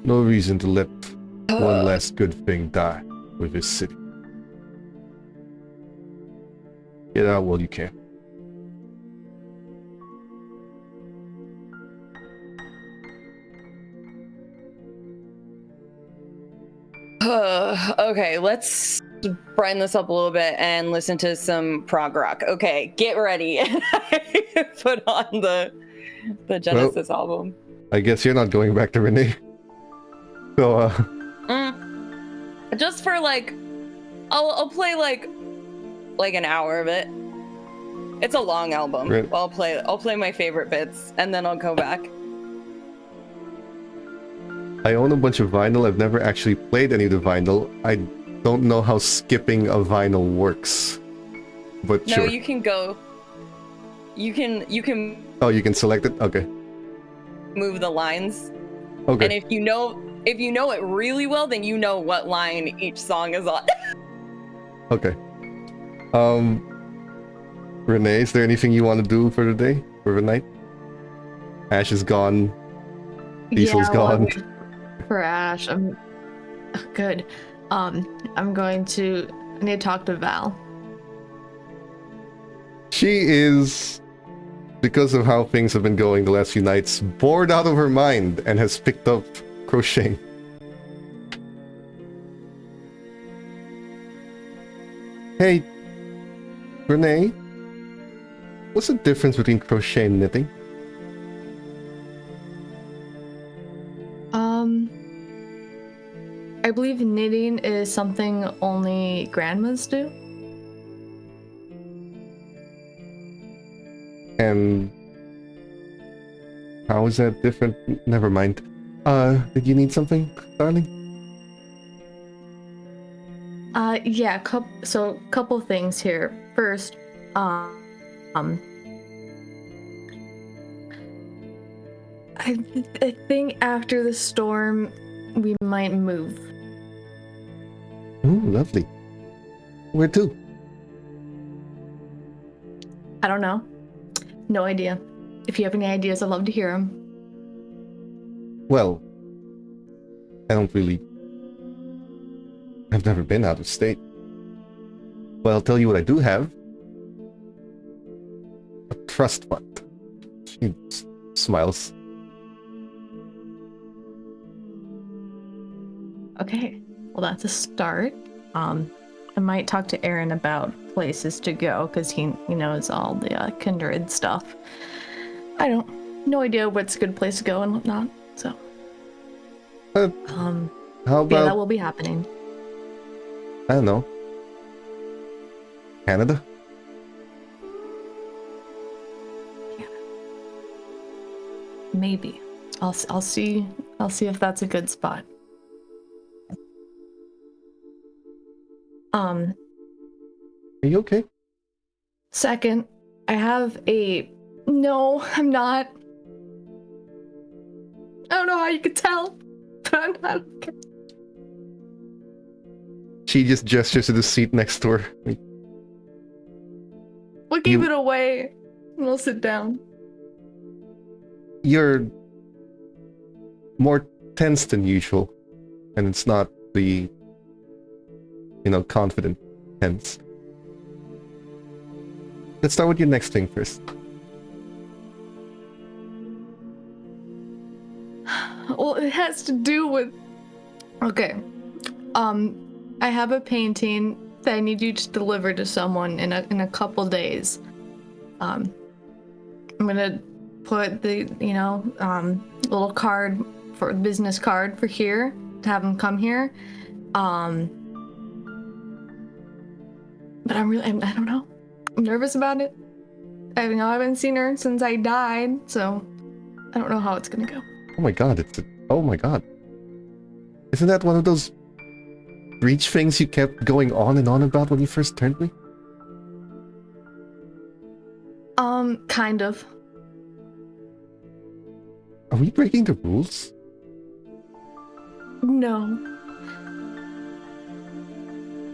No reason to let one last good thing die with this city. Get out while you can. Okay, let's brighten this up a little bit and listen to some prog rock. Okay, get ready. I put on the Genesis album. I guess you're not going back to Renee. So, Just for like, I'll play like an hour of it. It's a long album. Right. I'll play my favorite bits and then I'll go back. I own a bunch of vinyl. I've never actually played any of the vinyl. I don't know how skipping a vinyl works. But No, sure. you can go. You can Oh, you can select it? Okay. move the lines. Okay. And if you know it really well, then you know what line each song is on. Okay. Renee, is there anything you want to do for the day? For the night? Ash is gone. Diesel's gone. For Ash, I'm good. I need to talk to Val. She is, because of how things have been going the last few nights, bored out of her mind and has picked up crocheting. Hey, Renee, what's the difference between crochet and knitting? I believe knitting is something only grandmas do. And how is that different? Never mind. Did you need something, darling? Yeah, couple things here. First, I think after the storm, we might move. Ooh, lovely. Where to? I don't know. No idea. If you have any ideas, I'd love to hear them. Well, I've never been out of state. But I'll tell you what I do have. A trust fund. She smiles. Okay, well that's a start. I might talk to Aaron about places to go because he knows all the kindred stuff. No idea what's a good place to go and whatnot. So, How yeah, about that will be happening. I don't know. Canada? Maybe. I'll see if that's a good spot. Are you okay? Second, I have a... No, I'm not. I don't know how you could tell, but I'm not okay. She just gestures to the seat next to her. Like, We'll keep it away, and we'll sit down. you're more tense than usual, and it's not the, confident tense. Let's start with your next thing first. Well, it has to do with... Okay. I have a painting that I need you to deliver to someone in a couple days. I'm gonna put the, little card for business card for here to have them come here. But I don't know. I'm nervous about it. I haven't seen her since I died, so I don't know how it's gonna go. Oh my god, oh my god. Isn't that one of those breach things you kept going on and on about when you first turned me? Kind of. Are we breaking the rules? No.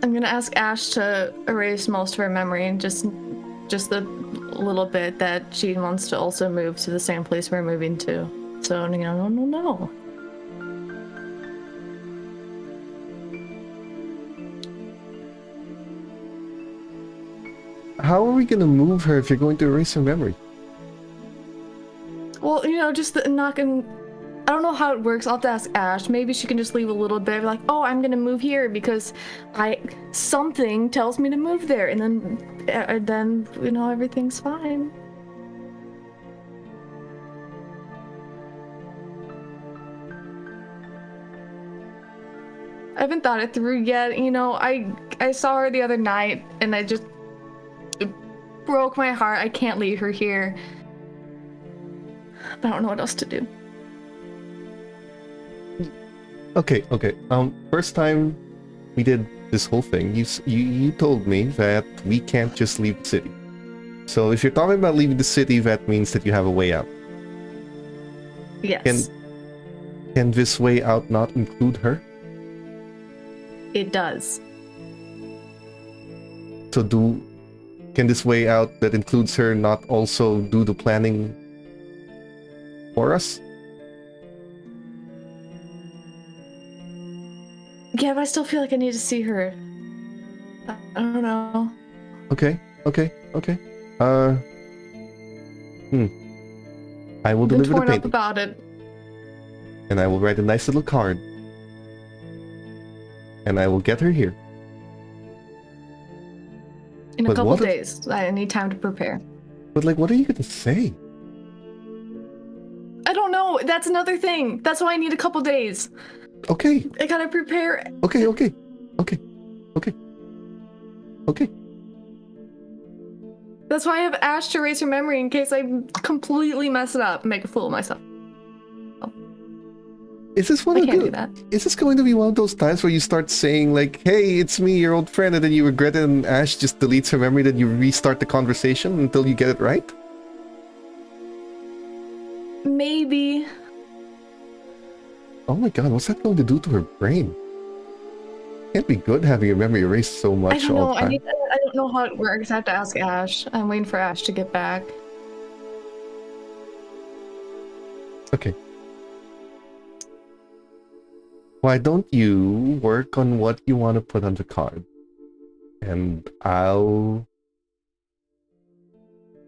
I'm gonna ask Ash to erase most of her memory and just the little bit that she wants to also move to the same place we're moving to. So, no. How are we gonna move her if you're going to erase her memory? Well, just not gonna... I don't know how it works. I'll have to ask Ash. Maybe she can just leave a little bit, like, oh, I'm gonna move here because something tells me to move there, and then everything's fine. I haven't thought it through yet. I saw her the other night, and it broke my heart. I can't leave her here. But I don't know what else to do. Okay. First time we did this whole thing, you told me that we can't just leave the city. So if you're talking about leaving the city, that means that you have a way out. Yes. Can this way out not include her? It does. So can this way out that includes her not also do the planning for us? Yeah, but I still feel like I need to see her. I don't know. Okay. I will deliver the torn up painting. about it. And I will write a nice little card. And I will get her here. In a But couple what if- days. I need time to prepare. But what are you gonna say? I don't know. That's another thing. That's why I need a couple days. Okay. I gotta prepare. Okay. That's why I have Ash to erase her memory in case I completely mess it up and make a fool of myself. Is this I can't do that. Is this going to be one of those times where you start saying like, "Hey, it's me, your old friend," and then you regret it, and Ash just deletes her memory, then you restart the conversation until you get it right? Maybe. Oh my god, what's that going to do to her brain? Can't be good having your memory erased so much I don't know. all the time. I don't know how it works. I have to ask Ash. I'm waiting for Ash to get back. Okay. Why don't you work on what you want to put on the card? And I'll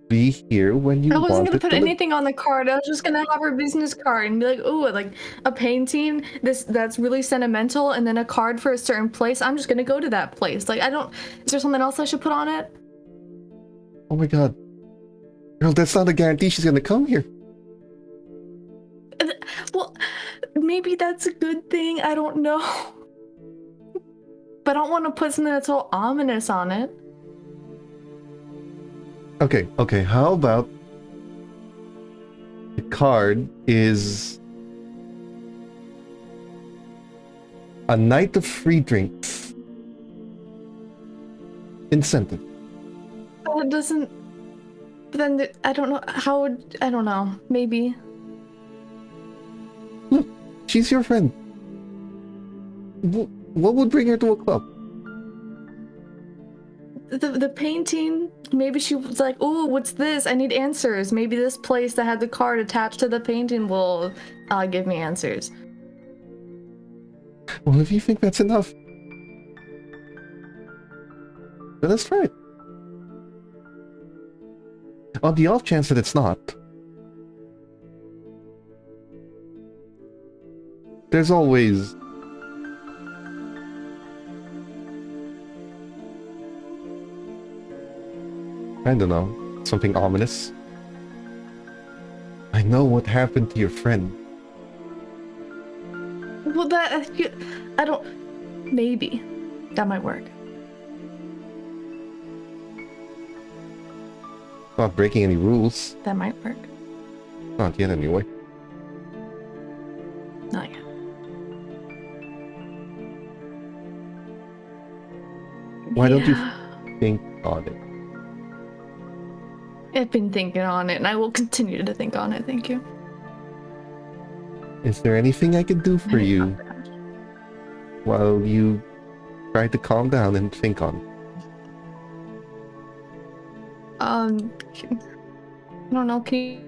be here when you I want wasn't gonna it put to anything on the card. I was just gonna have her business card and be like, "Ooh, like a painting. That's really sentimental." And then a card for a certain place. I'm just gonna go to that place. Like, I don't. Is there something else I should put on it? Oh my god. Girl, that's not a guarantee she's gonna come here. Well, maybe that's a good thing. I don't know. But I don't want to put something that's so ominous on it. Okay, how about the card is a night of free drinks. Incentive. It doesn't... But then, I don't know, how would... I don't know, maybe. Look, she's your friend. What would bring her to a club? The painting, maybe she was like, oh, what's this? I need answers. Maybe this place that had the card attached to the painting will give me answers. Well, if you think that's enough, then let's try it. On the off chance that it's not, there's always... I don't know, something ominous. I know what happened to your friend. Well, I don't... Maybe. That might work. Not breaking any rules. That might work. Not yet, anyway. Not yet. Why don't you think on it? I've been thinking on it, and I will continue to think on it, thank you. Is there anything I can do for you while you try to calm down and think on it? I don't know, can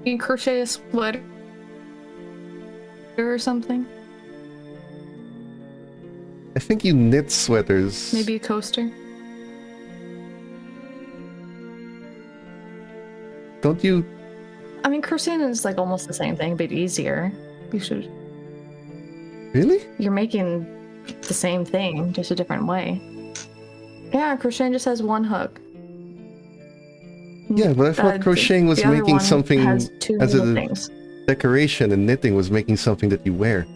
you crochet a sweater or something? I think you knit sweaters. Maybe a coaster? Don't you? I mean, crocheting is like almost the same thing, but easier. You should... Really? You're making the same thing, just a different way. Yeah, crocheting just has one hook. Yeah, but I thought crocheting was the other making one something has two as little a things. decoration, and knitting was making something that you wear.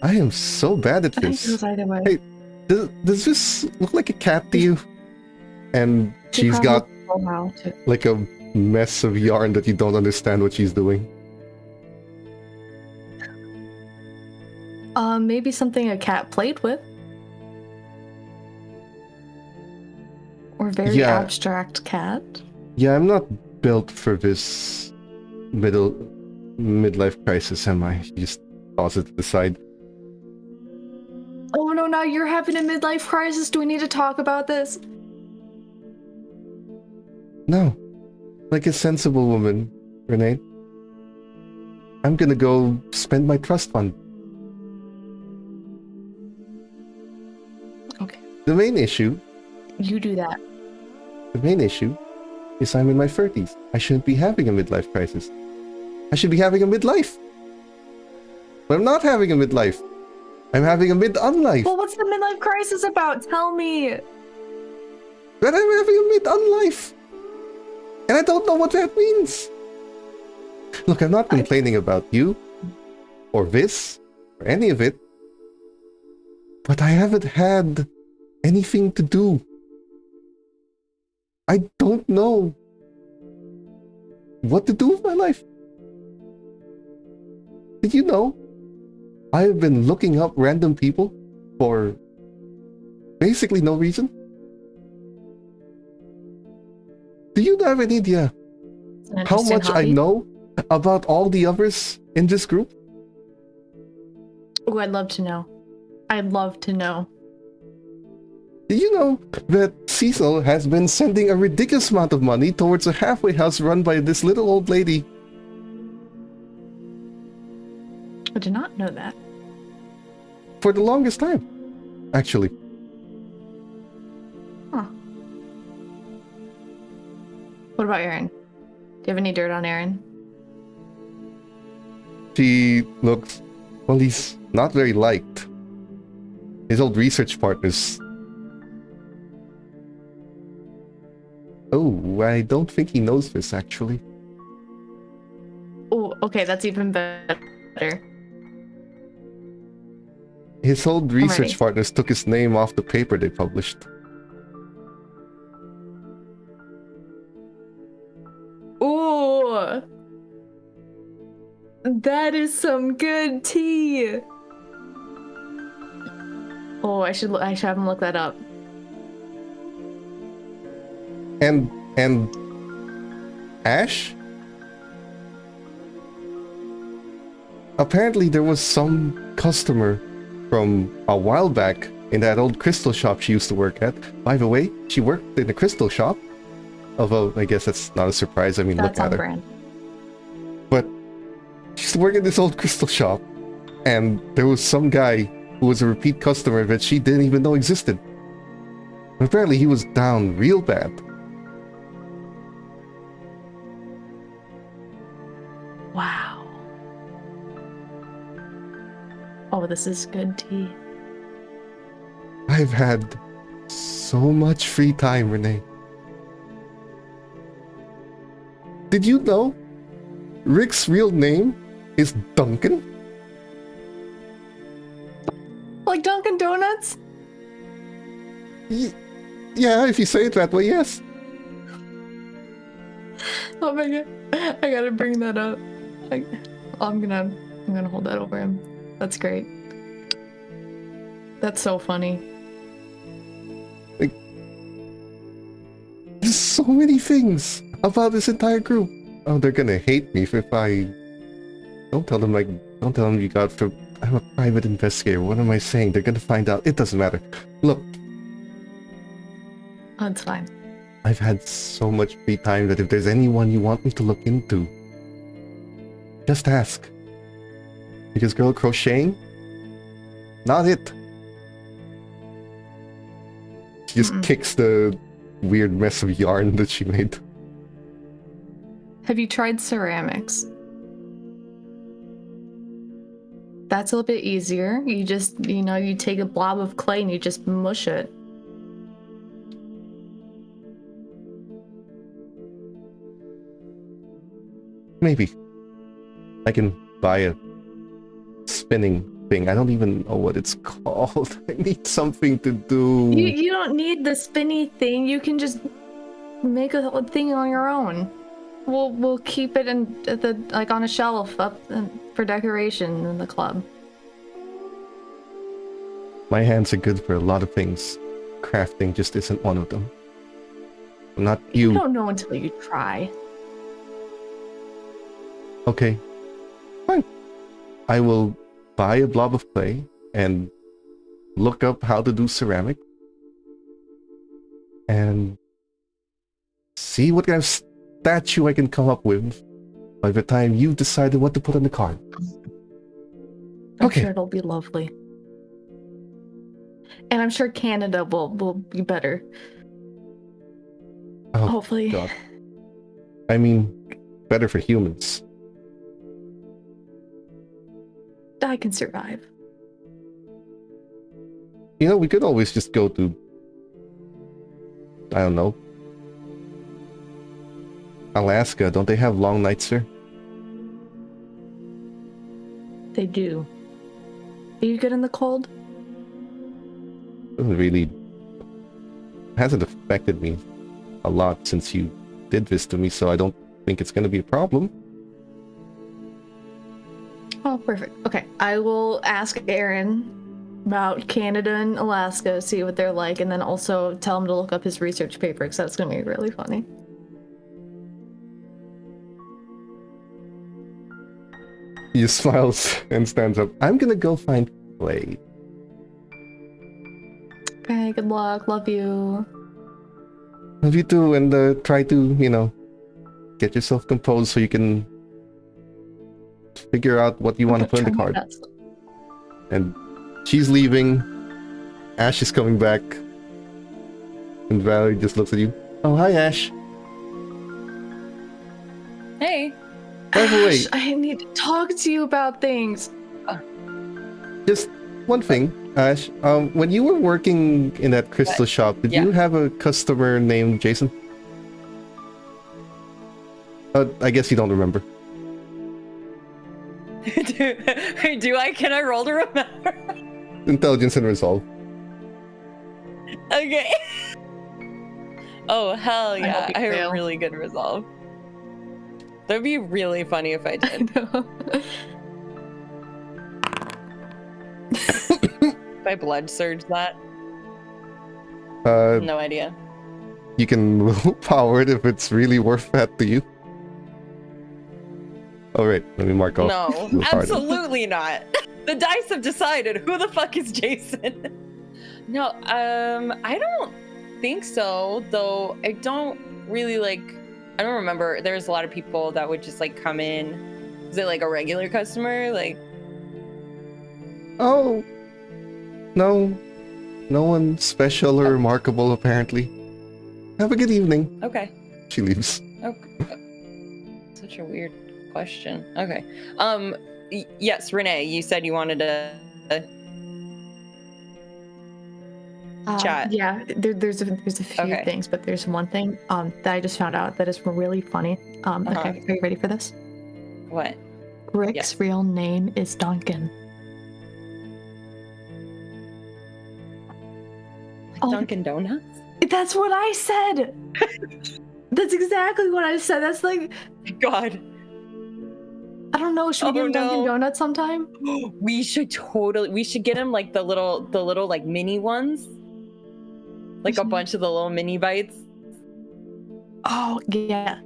I am so bad at I think it this. goes either way. Hey, does this look like a cat to you? And She she's got probably will now, too. like a mess of yarn that you don't understand what she's doing. Maybe something a cat played with. Or very Yeah. abstract cat. Yeah, I'm not built for this midlife crisis, am I? You just toss it to the side. Oh no, now you're having a midlife crisis. Do we need to talk about this? No. Like a sensible woman, Renee. I'm gonna go spend my trust fund. Okay. The main issue You do that. is I'm in my 30s. I shouldn't be having a midlife crisis. I should be having a midlife. But I'm not having a midlife. I'm having a mid-unlife. Well, what's the midlife crisis about? Tell me. But I'm having a mid-unlife. And I don't know what that means. Look, I'm not complaining about you, or this, or any of it. But I haven't had anything to do. I don't know what to do with my life. Did you know? I have been looking up random people for basically no reason. Do you have any idea It's an how interesting much I hobby. know about all the others in this group? Oh, I'd love to know. I'd love to know. Did you know that Cecil has been sending a ridiculous amount of money towards a halfway house run by this little old lady? I did not know that. For the longest time, actually. Huh. What about Aaron? Do you have any dirt on Aaron? She looks... Well, he's not very liked. His old research partners... Oh, I don't think he knows this, actually. Oh, okay, that's even better. His old ready. research partners took his name off the paper they published. Ooh, that is some good tea. Oh, I should have him look that up. And Ash? Apparently there was some customer from a while back in that old crystal shop she used to work at. By the way, she worked in a crystal shop. Although, I guess that's not a surprise. I mean, That's look on at her. brand. But she used to work in this old crystal shop, and there was some guy who was a repeat customer that she didn't even know existed. Apparently, he was down real bad. Wow. Oh, this is good tea. I've had so much free time, Renee. Did you know Rick's real name is Duncan? Like Dunkin' Donuts? Yeah, if you say it that way, yes. Oh my god, I gotta bring that up. I'm gonna hold that over him. That's great. That's so funny. There's so many things about this entire group. Oh, they're gonna hate me if I... Don't tell them you got for... I'm a private investigator. What am I saying? They're gonna find out. It doesn't matter. Look, That's fine. I've had so much free time that if there's anyone you want me to look into, just ask. Because girl crocheting? Not it. She just kicks the weird mess of yarn that she made. Have you tried ceramics? That's a little bit easier. You just, you take a blob of clay and you just mush it. Maybe. I can buy a spinning thing. I don't even know what it's called. I need something to do. You don't need the spinny thing. You can just make a whole thing on your own. We'll keep it on a shelf up for decoration in the club. My hands are good for a lot of things. Crafting just isn't one of them. Not you. You don't know until you try. Okay. Fine. I will buy a blob of clay and look up how to do ceramic and see what kind of statue I can come up with by the time you've decided what to put on the card. I'm Okay. sure it'll be lovely. And I'm sure Canada will be better. Oh, Hopefully. God. I mean, better for humans. I can survive. You know, we could always just go to, I don't know, Alaska. Don't they have long nights there? They do. Are you good in the cold? Doesn't really, hasn't affected me a lot since you did this to me, so I don't think it's going to be a problem. Oh, perfect. Okay, I will ask Aaron about Canada and Alaska, see what they're like, and then also tell him to look up his research paper, because that's going to be really funny. He smiles and stands up. I'm going to go find clay. Okay, good luck. Love you. Love you too, and try to, get yourself composed so you can figure out what you want to put in the card. And she's leaving. Ash is coming back. And Valerie just looks at you. Oh, hi, Ash. Hey. By the way, Ash, I need to talk to you about things. just one thing, Ash. When you were working in that crystal shop, did you have a customer named Jason? I guess you don't remember. Do I? Can I roll to remember? Intelligence and resolve. Okay. Oh, hell I yeah. hope you I have fail. really good resolve. That'd be really funny if I did. If I blood surge that, no idea. You can willpower it if it's really worth that to you. Alright, let me mark off. No, willpower. absolutely not. The dice have decided who the fuck is Jason. No, I don't think so, though. I don't really like. I don't remember. There's a lot of people that would just like come in. Is it like a regular customer? Like, Oh, no. No one special or remarkable, apparently. Have a good evening. okay. She leaves. Okay. Such a weird question. Okay. Yes, Renee, you said you wanted to chat. Yeah, there's a few Okay. things, but there's one thing that I just found out that is really funny. Okay, are you ready for this? What? Rick's Yes. real name is Duncan. Like Dunkin' Donuts? That's what I said. That's exactly what I said. That's like, God. I don't know. Should we Oh, get him Dunkin' no. Donuts sometime? We should get him like the little like mini ones. Like a bunch of the little mini bites. Oh yeah.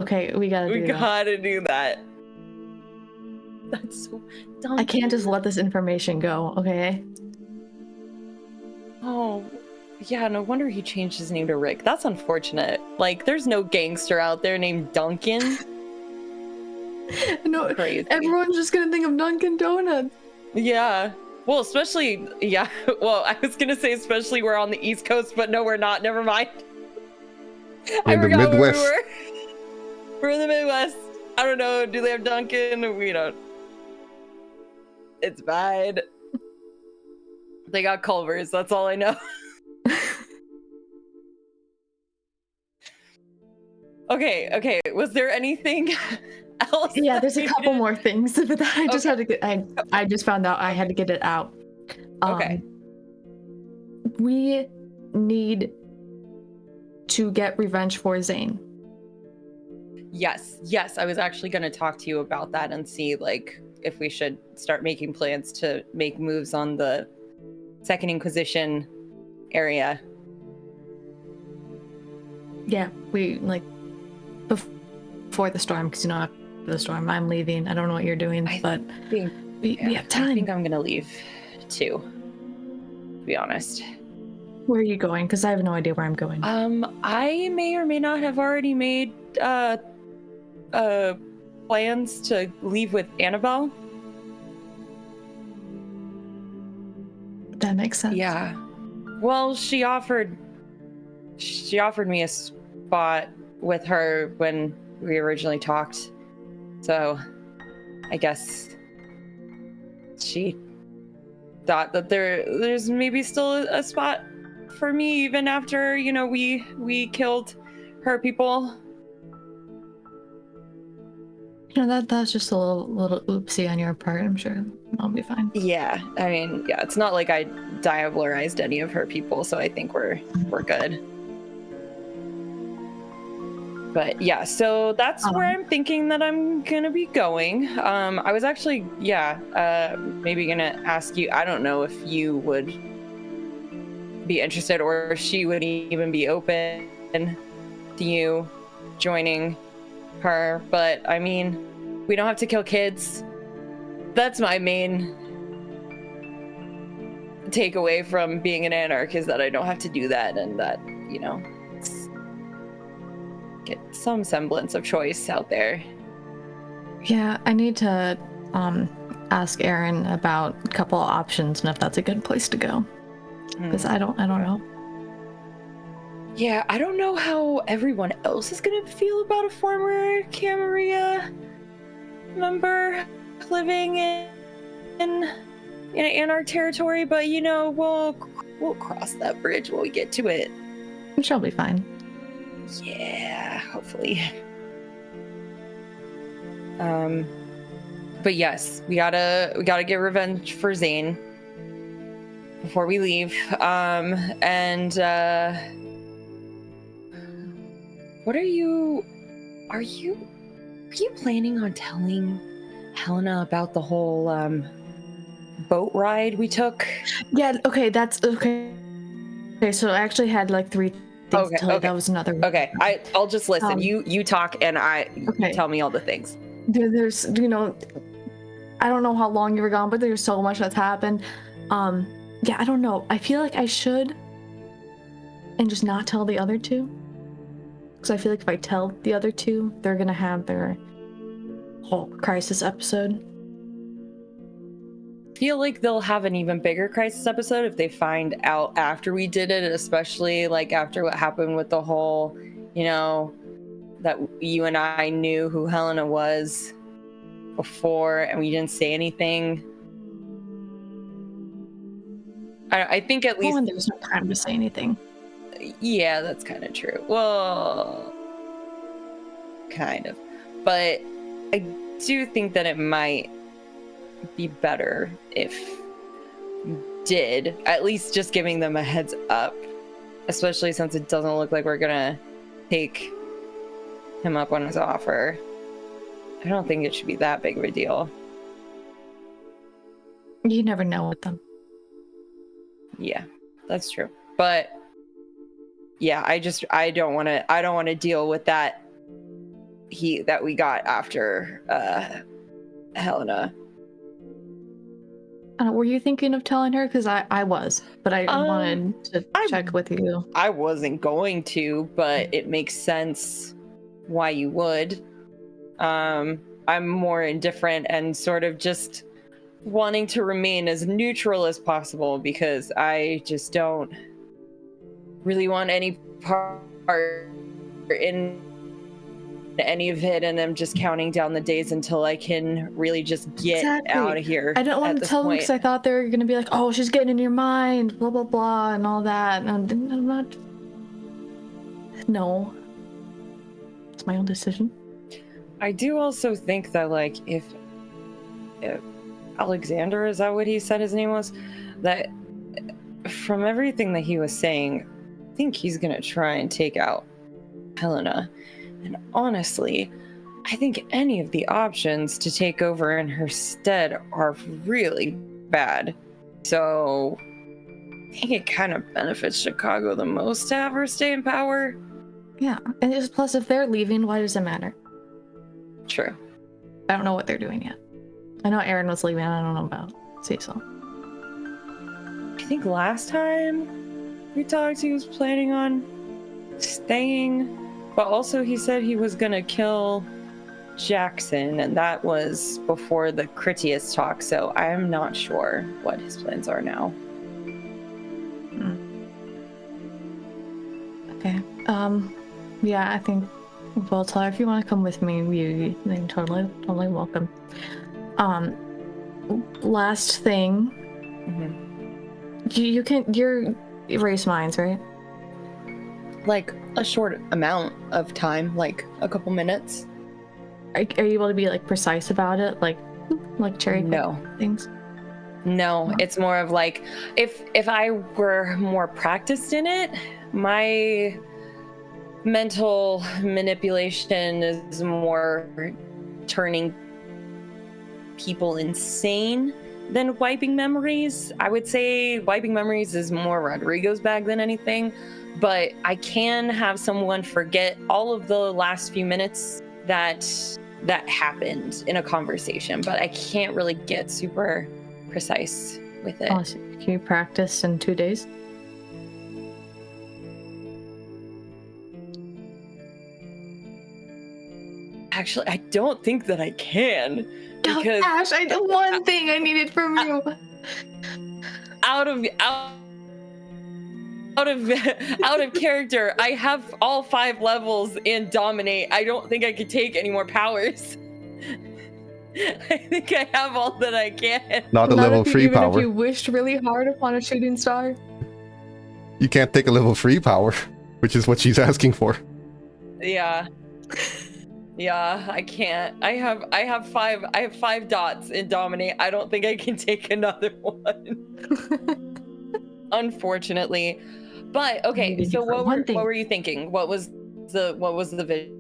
Okay, we gotta We do that. gotta do that. That's so dumb. I can't just let this information go, okay? Oh, yeah, no wonder he changed his name to Rick. That's unfortunate. Like, there's no gangster out there named Duncan. No, Crazy. everyone's just gonna think of Dunkin' Donuts. Yeah. Well, especially, yeah. Well, I was gonna say especially we're on the East Coast, but no, we're not. Never mind. In the forgot where Midwest. we were. We're in the Midwest. I don't know. Do they have Dunkin'? We don't. It's fine. They got Culver's. That's all I know. Okay. Was there anything else? Yeah, there's a that couple we more things, but that I just had to get. I just found out I had to get it out. Okay. We need to get revenge for Zane. Yes. I was actually going to talk to you about that and see like if we should start making plans to make moves on the Second Inquisition area. Yeah, we like before the storm, because after the storm, I'm leaving. I don't know what you're doing, but we have time. I think I'm going to leave too, to be honest. Where are you going? Because I have no idea where I'm going. I may or may not have already made plans to leave with Annabelle. That makes sense. Yeah. Well, she offered me a spot with her when we originally talked. So I guess she thought that there's maybe still a spot for me even after, we killed her people. That's just a little oopsie on your part. I'm sure I'll be fine. Yeah, I mean, yeah, it's not like I diablerized any of her people, so I think we're good. But yeah, so that's where I'm thinking that I'm gonna be going. I was actually, maybe gonna ask you. I don't know if you would be interested or if she would even be open to you joining her, but I mean, we don't have to kill kids. That's my main takeaway from being an anarch, is that I don't have to do that, and that, get some semblance of choice out there. Yeah, I need to ask Aaron about a couple of options and if that's a good place to go, because I don't know. Yeah, I don't know how everyone else is gonna feel about a former Camarilla member living in our territory, but we'll cross that bridge when we get to it. She'll be fine. Yeah, hopefully. But yes, we gotta get revenge for Zane. before we leave. And what are you planning on telling Helena about the whole boat ride we took? Yeah, okay, that's okay. Okay, so I actually had like 3 things to tell you. That was another one. Okay, I'll just listen. You talk and you tell me all the things. There's I don't know how long you were gone, but there's so much that's happened. Yeah, I don't know. I feel like I should and just not tell the other 2. Because I feel like if I tell the other 2, they're gonna have their whole crisis episode. I feel like they'll have an even bigger crisis episode if they find out after we did it, especially like after what happened with the whole, that you and I knew who Helena was before and we didn't say anything. I think at least there's no time to say anything. Yeah, that's kind of true. Well, kind of. But I do think that it might be better if you did, at least just giving them a heads up, especially since it doesn't look like we're gonna take him up on his offer. I don't think it should be that big of a deal. You never know with them. Yeah, that's true. But yeah, I don't want to deal with that that we got after Helena. Were you thinking of telling her? Because I was, but I wanted to check with you. I wasn't going to, but it makes sense why you would. I'm more indifferent and sort of just wanting to remain as neutral as possible because I just don't really want any part in any of it, and I'm just counting down the days until I can really just get out of here. I don't want to tell them because I thought they were going to be like, oh, she's getting in your mind, blah, blah, blah, and all that. And I'm not. No. It's my own decision. I do also think that, like, if Alexander, is that what he said his name was? That from everything that he was saying, I think he's going to try and take out Helena. And honestly, I think any of the options to take over in her stead are really bad. So I think it kind of benefits Chicago the most to have her stay in power. Yeah, and just plus if they're leaving, why does it matter? True. I don't know what they're doing yet. I know Aaron was leaving, I don't know about Cecil. I think last time we talked, he was planning on staying. But also he said he was gonna kill Jackson, and that was before the Critias talk, so I'm not sure what his plans are now. Okay. Yeah, I think we'll tell her if you want to come with me, you're totally welcome. Last thing. Mm-hmm. You're erase minds, right? Like a short amount of time, like a couple minutes. Are you able to be like precise about it, like cherry pick things? No, it's more of like if I were more practiced in it, my mental manipulation is more turning people insane than wiping memories. I would say wiping memories is more Rodrigo's bag than anything. But I can have someone forget all of the last few minutes that happened in a conversation, but I can't really get super precise with it. Oh, so can you practice in 2 days? Actually, I don't think that I can. Because Ash, I did one thing I needed from you. Out of character, I have all 5 levels in Dominate. I don't think I could take any more powers. I think I have all that I can. Not a level 3 even power. If you wished really hard upon a shooting star. You can't take a level 3 power, which is what she's asking for. Yeah. Yeah, I can't. I have 5 dots in Dominate. I don't think I can take another one. unfortunately. But okay, Maybe so for one thing. what were you thinking? What was the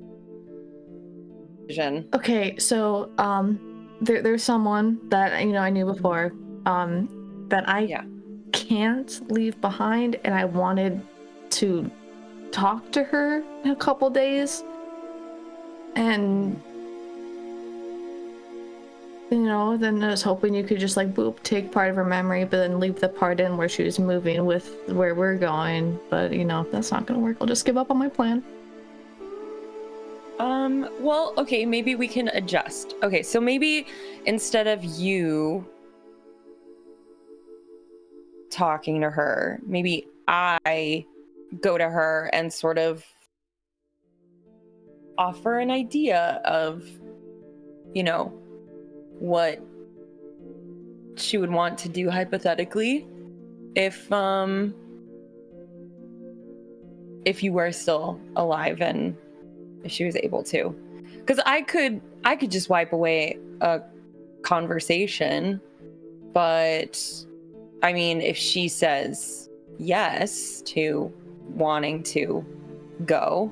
vision? Okay, so there's someone that I knew before that I can't leave behind, and I wanted to talk to her in a couple days, and then I was hoping you could just like boop, take part of her memory, but then leave the part in where she was moving with where we're going. But if that's not gonna work, I'll just give up on my plan. Well, okay, maybe we can adjust. Okay, so maybe instead of you talking to her, maybe I go to her and sort of offer an idea of, what she would want to do hypothetically if you were still alive and if she was able to. Because I could just wipe away a conversation, but I mean, if she says yes to wanting to go,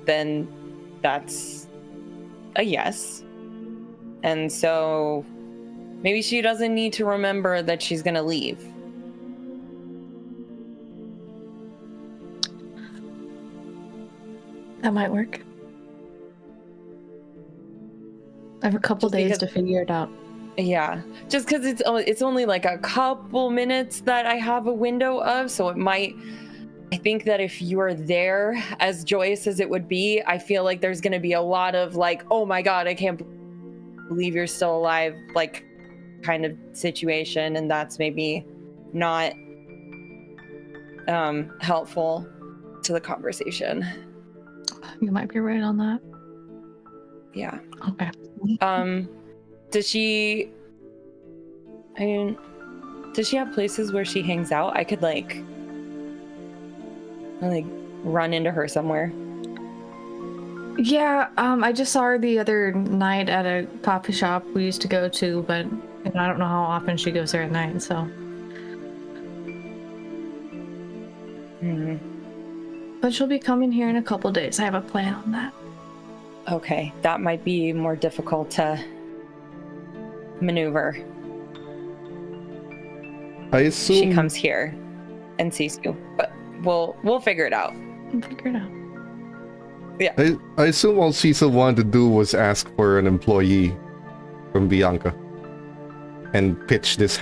then that's a yes. And so maybe she doesn't need to remember that she's gonna leave. That might work. I have a couple days to figure it out. Yeah, just because it's only like a couple minutes that I have a window of, so it might. I think that if you're there, as joyous as it would be, I feel like there's going to be a lot of like, oh my god, I can't believe you're still alive, like kind of situation, and that's maybe not helpful to the conversation. You might be right on that. Yeah. Okay. Does she have places where she hangs out? I could like run into her somewhere. Yeah, I just saw her the other night at a coffee shop we used to go to, but I don't know how often she goes there at night, so. Mm-hmm. But she'll be coming here in a couple days. I have a plan on that. Okay, that might be more difficult to maneuver. I assume She comes here and sees you, but we'll figure it out. We'll figure it out. Yeah. I assume all Cecil wanted to do was ask for an employee from Bianca and pitch this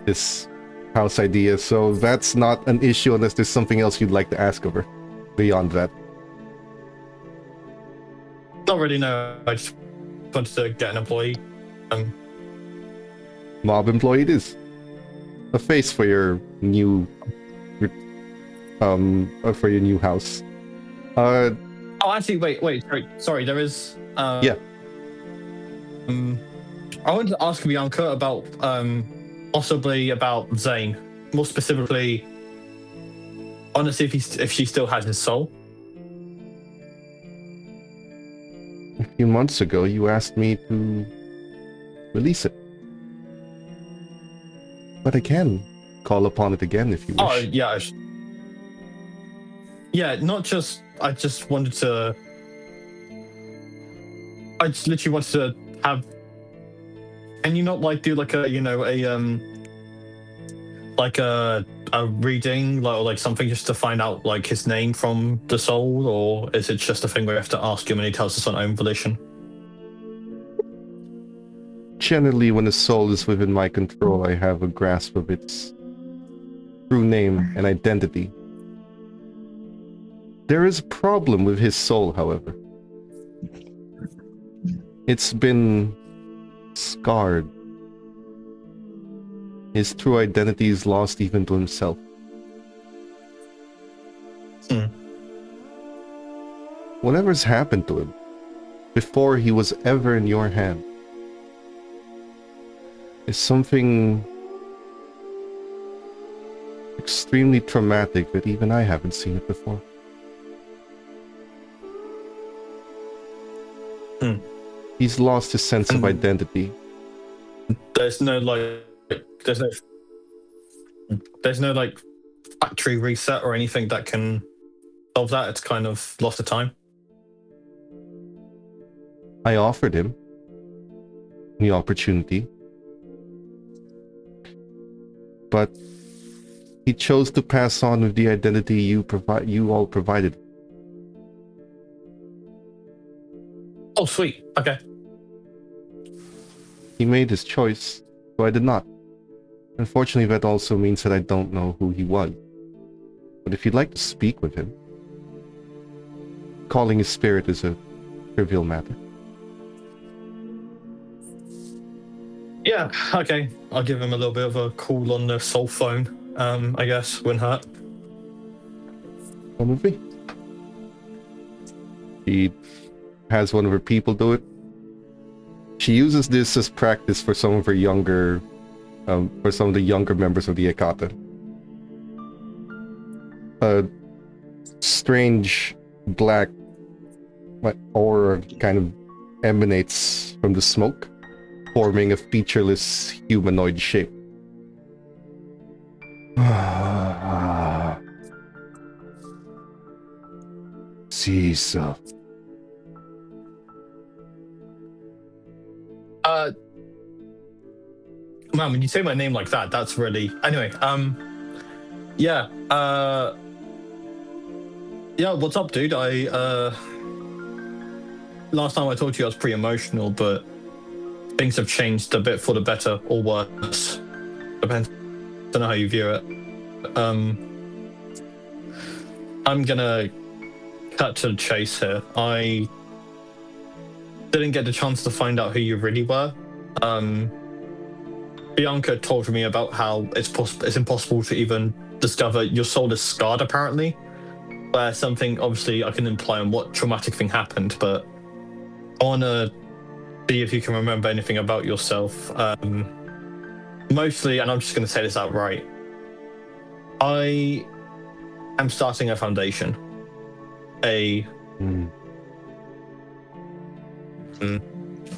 this house idea. So that's not an issue unless there's something else you'd like to ask of her beyond that. Not really, no. I just wanted to get an employee. Mob employee it is. A face for your new house. Oh, actually, wait, sorry. There is. Yeah. I wanted to ask Bianca about, possibly about Zane. More specifically, honestly, if she still has his soul. A few months ago, you asked me to release it. But I can call upon it again if you wish. Oh, yeah. Yeah, not just... I just wanted to... I just literally wanted to have... Can you not, like, do, like, a reading, or, like, something just to find out, like, his name from the soul? Or is it just a thing where we have to ask him and he tells us on own volition? Generally, when a soul is within my control, I have a grasp of its true name and identity. There is a problem with his soul, however. It's been scarred. His true identity is lost even to himself. Whatever's happened to him before he was ever in your hand is something extremely traumatic that even I haven't seen it before. He's lost his sense of identity. There's no factory reset or anything that can solve that? It's kind of lost of time. I offered him the opportunity, but he chose to pass on with the identity you all provided. Oh, sweet. Okay. He made his choice, so I did not. Unfortunately, that also means that I don't know who he was. But if you'd like to speak with him, calling his spirit is a trivial matter. Yeah, okay. I'll give him a little bit of a call on the soul phone, I guess, wouldn't hurt. Come with me. She has one of her people do it. She uses this as practice for some of her younger, for some of the younger members of the Ekata. A strange black aura kind of emanates from the smoke, forming a featureless humanoid shape. Caesar. Man, when you say my name like that, that's really... Anyway, yeah, yeah, what's up, dude? Last time I talked to you, I was pretty emotional, but things have changed a bit for the better or worse. Depends on how you view it. I'm gonna cut to the chase here. I didn't get the chance to find out who you really were. Bianca told me about how it's impossible to even discover your soul is scarred, apparently. Where something, obviously, I can imply on what traumatic thing happened, but I want to see if you can remember anything about yourself. Mostly, and I'm just going to say this outright, I am starting a foundation. A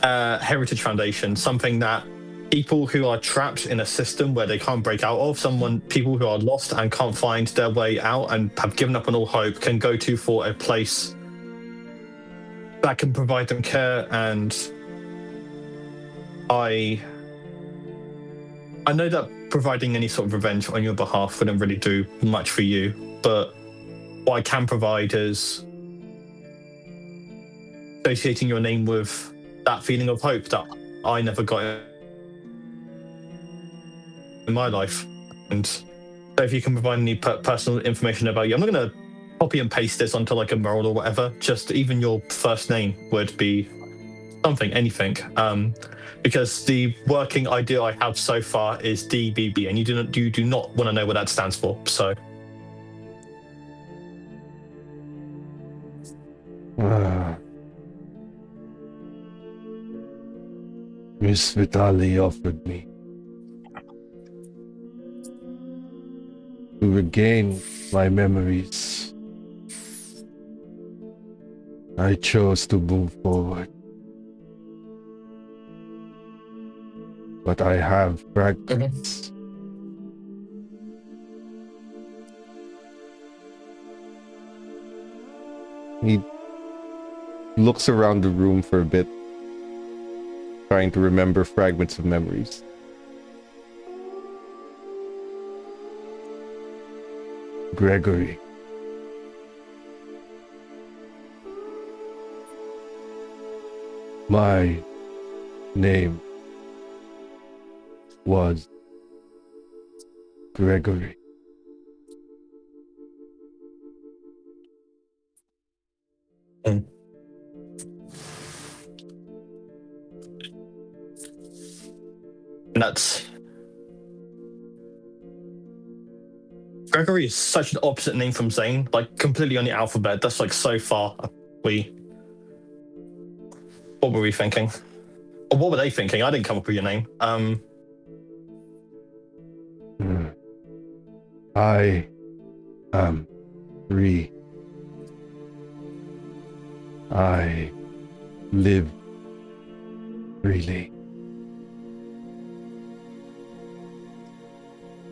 heritage foundation, something that people who are trapped in a system where they can't break out of, people who are lost and can't find their way out and have given up on all hope, can go to for a place that can provide them care. And I know that providing any sort of revenge on your behalf wouldn't really do much for you, but what I can provide is associating your name with that feeling of hope that I never got in my life. And so if you can provide any personal information about you, I'm not going to copy and paste this onto like a mural or whatever, just even your first name would be something, anything. Because the working idea I have so far is DBB, and you do not want to know what that stands for, so. Miss Vitali offered me to regain my memories. I chose to move forward. But I have fragments. He looks around the room for a bit, trying to remember fragments of memories. Gregory. My name was Gregory. And that's... Gregory is such an opposite name from Zane, like completely on the alphabet. That's like so far. What were we thinking? Or what were they thinking? I didn't come up with your name. I am free. I live freely.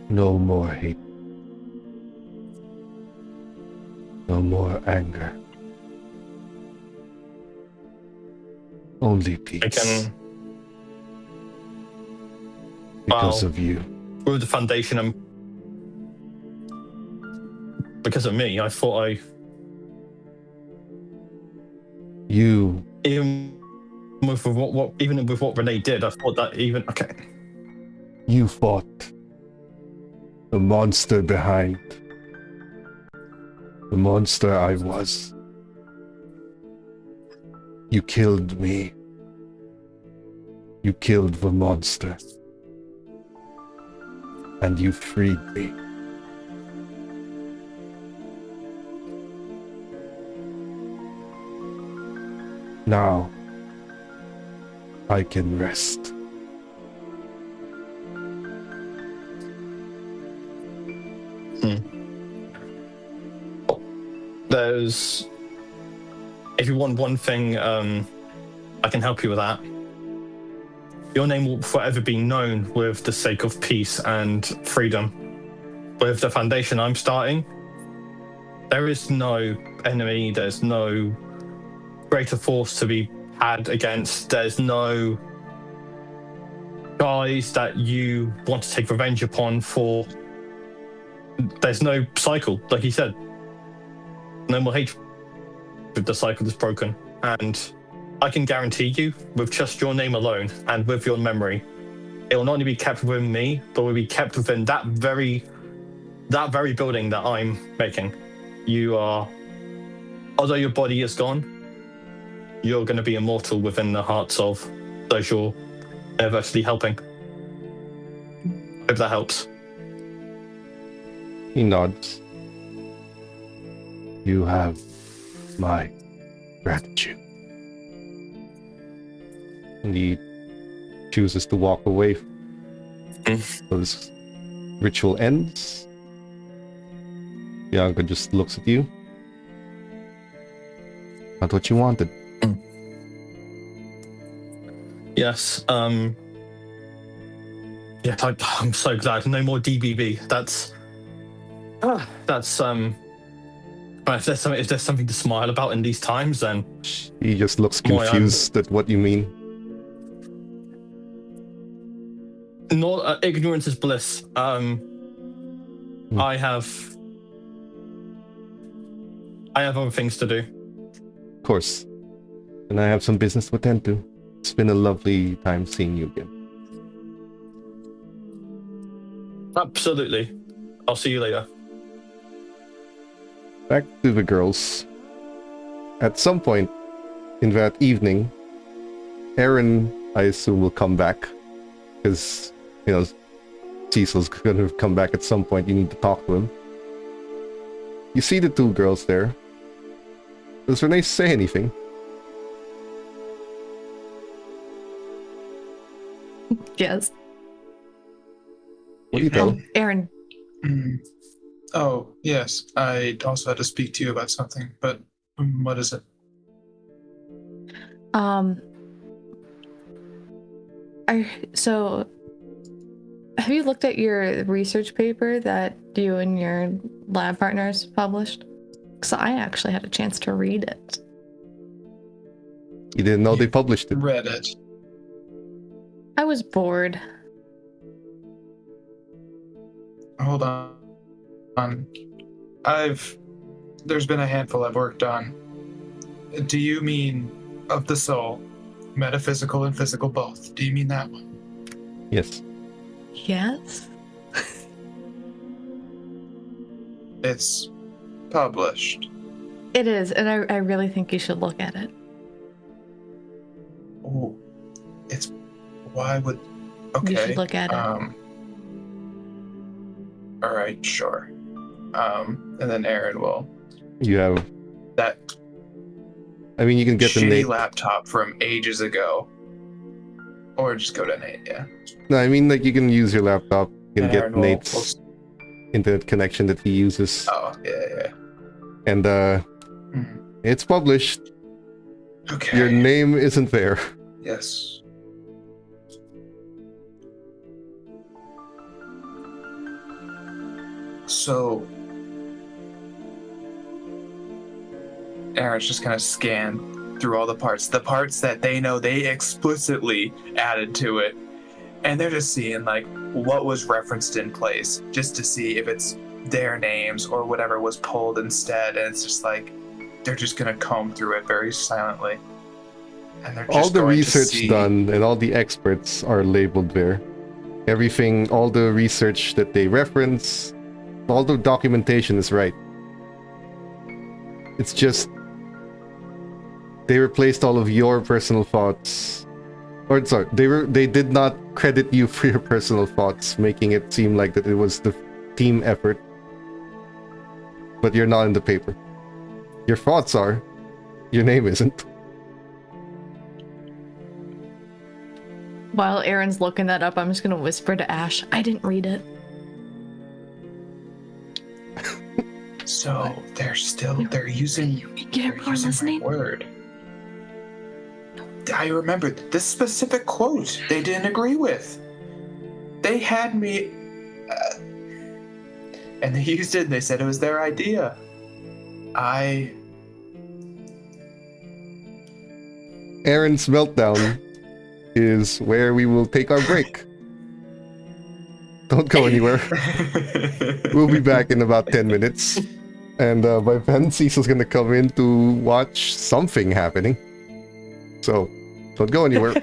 No more hate. No more anger. Only peace. I can. Because Well, of you. With the foundation and because of me, I thought You. even with what Renee did, I thought that even okay. You fought the monster behind. The monster I was. You killed me. You killed the monster. And you freed me. Now, I can rest. There's, if you want one thing, I can help you with that. Your name will forever be known with the sake of peace and freedom. With the foundation I'm starting, there is no enemy, there's no greater force to be had against, there's no guys that you want to take revenge upon for. There's no cycle, like he said. No more hatred. The cycle is broken. And I can guarantee you, with just your name alone and with your memory, it will not only be kept within me, but will be kept within that very building that I'm making. You are, although your body is gone, you're going to be immortal within the hearts of those you're virtually helping. Hope that helps. He nods. You have my gratitude. And he chooses to walk away. So this ritual ends. Bianca just looks at you. Not what you wanted. Yes, yeah, I'm so glad. No more DBB. That's if there's something to smile about in these times, then He just looks confused at what you mean. not ignorance is bliss. I have other things to do. Of course. And I have some business to attend to. It's been a lovely time seeing you again. Absolutely. I'll see you later. Back to the girls. At some point in that evening, Aaron, I assume, will come back. Because, you know, Cecil's gonna come back at some point. You need to talk to him. You see the two girls there. Does Renee say anything? Yes. What do you tell him? Aaron. Oh, yes. I also had to speak to you about something, but what is it? So have you looked at your research paper that you and your lab partners published? Because I actually had a chance to read it. You didn't know they published it. Read it. I was bored. Hold on. There's been a handful I've worked on. Do you mean of the soul? Metaphysical and physical both. Do you mean that one? Yes. Yes? It's published. It is, and I really think you should look at it. Oh, why would... Okay. You should look at it. All right, sure. And then Aaron will... You have... That I mean, you can get the shitty name. laptop from ages ago. Or just go to Nate, yeah. No, I mean, like, you can use your laptop. You can get Aaron will- Nate's internet connection that he uses. Oh, yeah. And, it's published. Okay. Your name isn't there. Yes. So, Aaron's just gonna scan through all the parts that they know they explicitly added to it, and they're just seeing like what was referenced in place, just to see if it's their names or whatever was pulled instead. And it's just like they're just gonna comb through it very silently, and they're just All the going to research see... done and all the experts are labeled there. Everything, all the research that they reference, all the documentation is right. It's just they replaced all of your personal thoughts, or sorry, they did not credit you for your personal thoughts, making it seem like that it was the team effort. But you're not in the paper. Your thoughts are, your name isn't. While Aaron's looking that up, I'm just gonna whisper to Ash, I didn't read it. So they're using my word. I remember this specific quote they didn't agree with. They had me, and they used it and they said it was their idea. Aaron's meltdown is where we will take our break. Don't go anywhere. We'll be back in about 10 minutes. And my friend Cecil's gonna come in to watch something happening. So, don't go anywhere.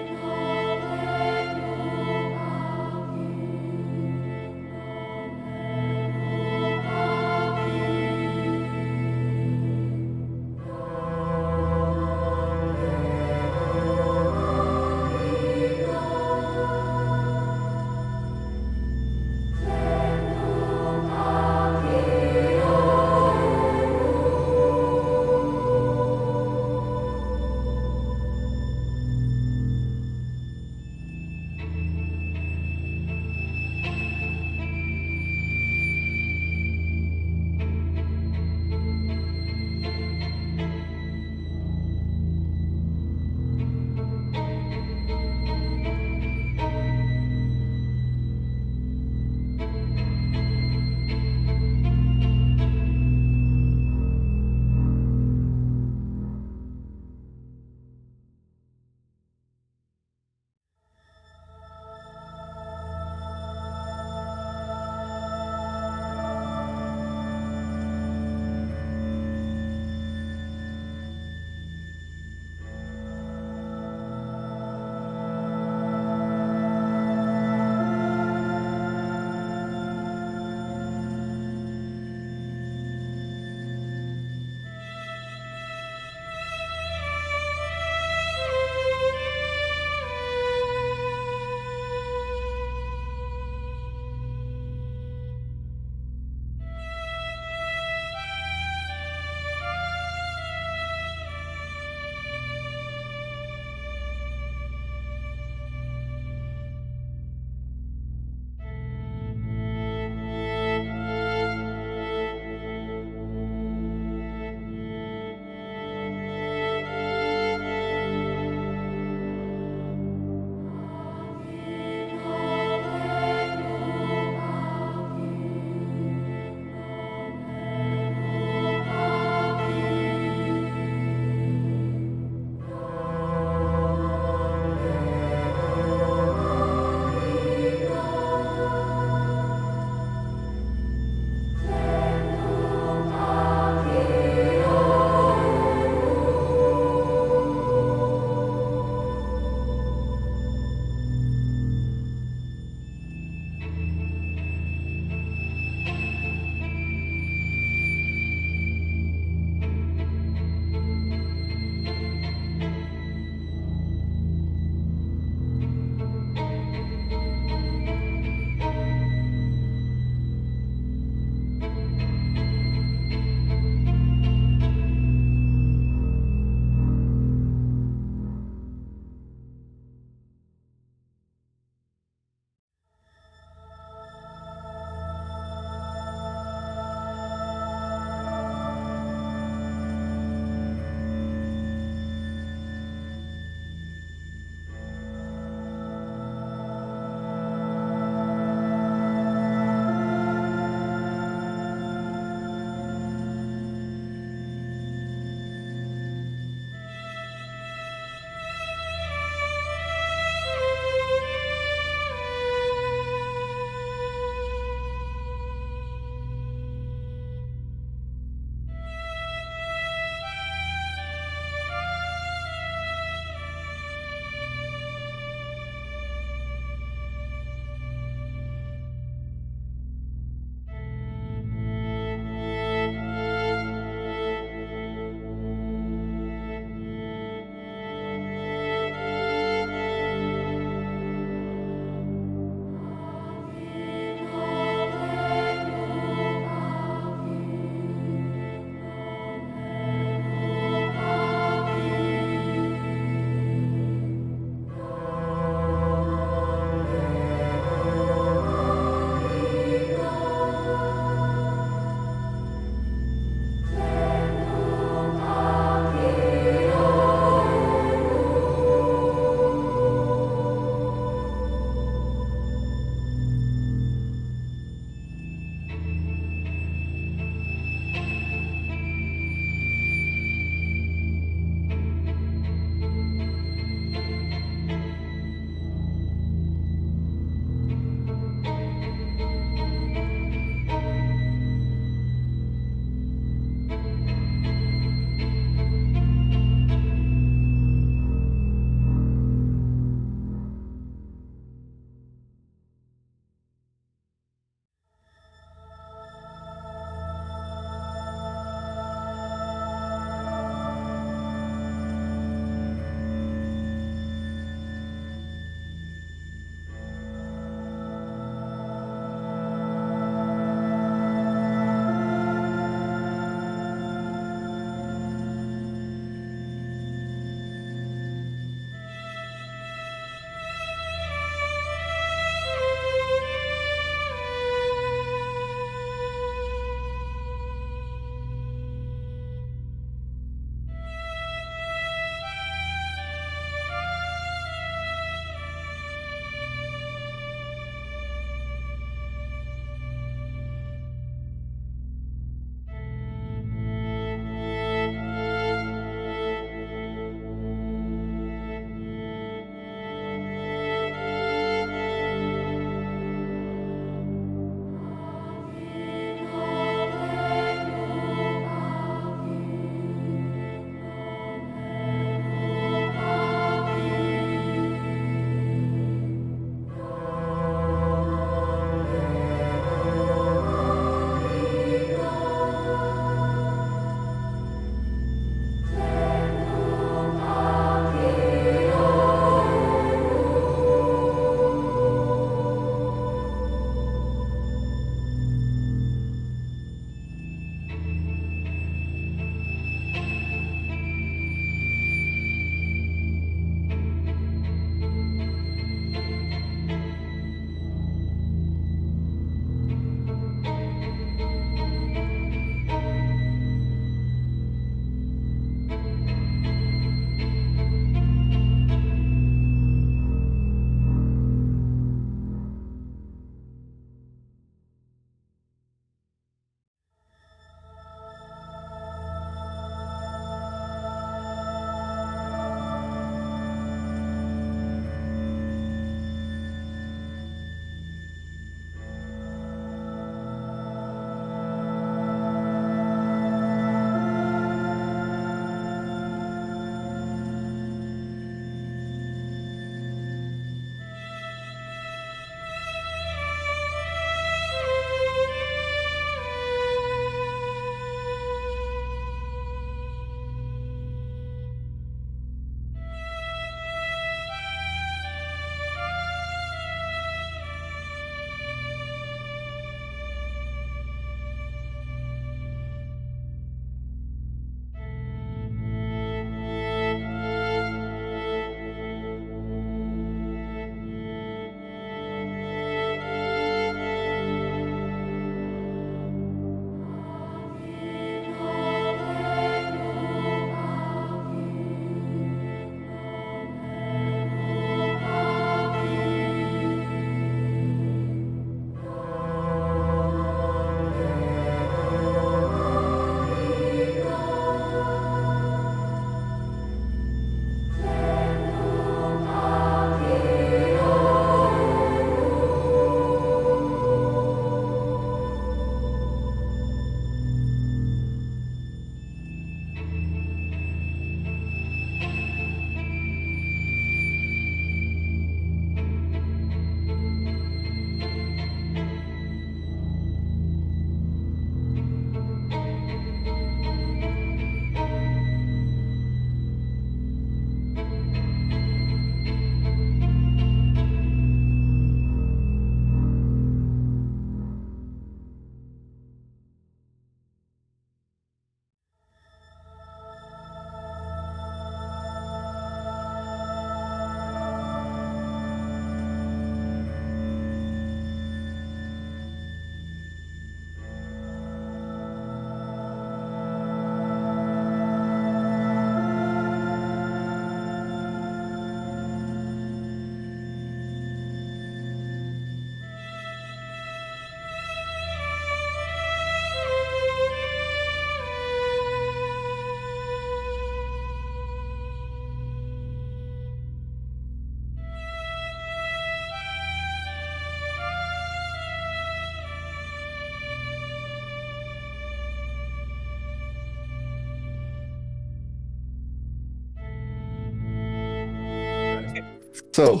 So,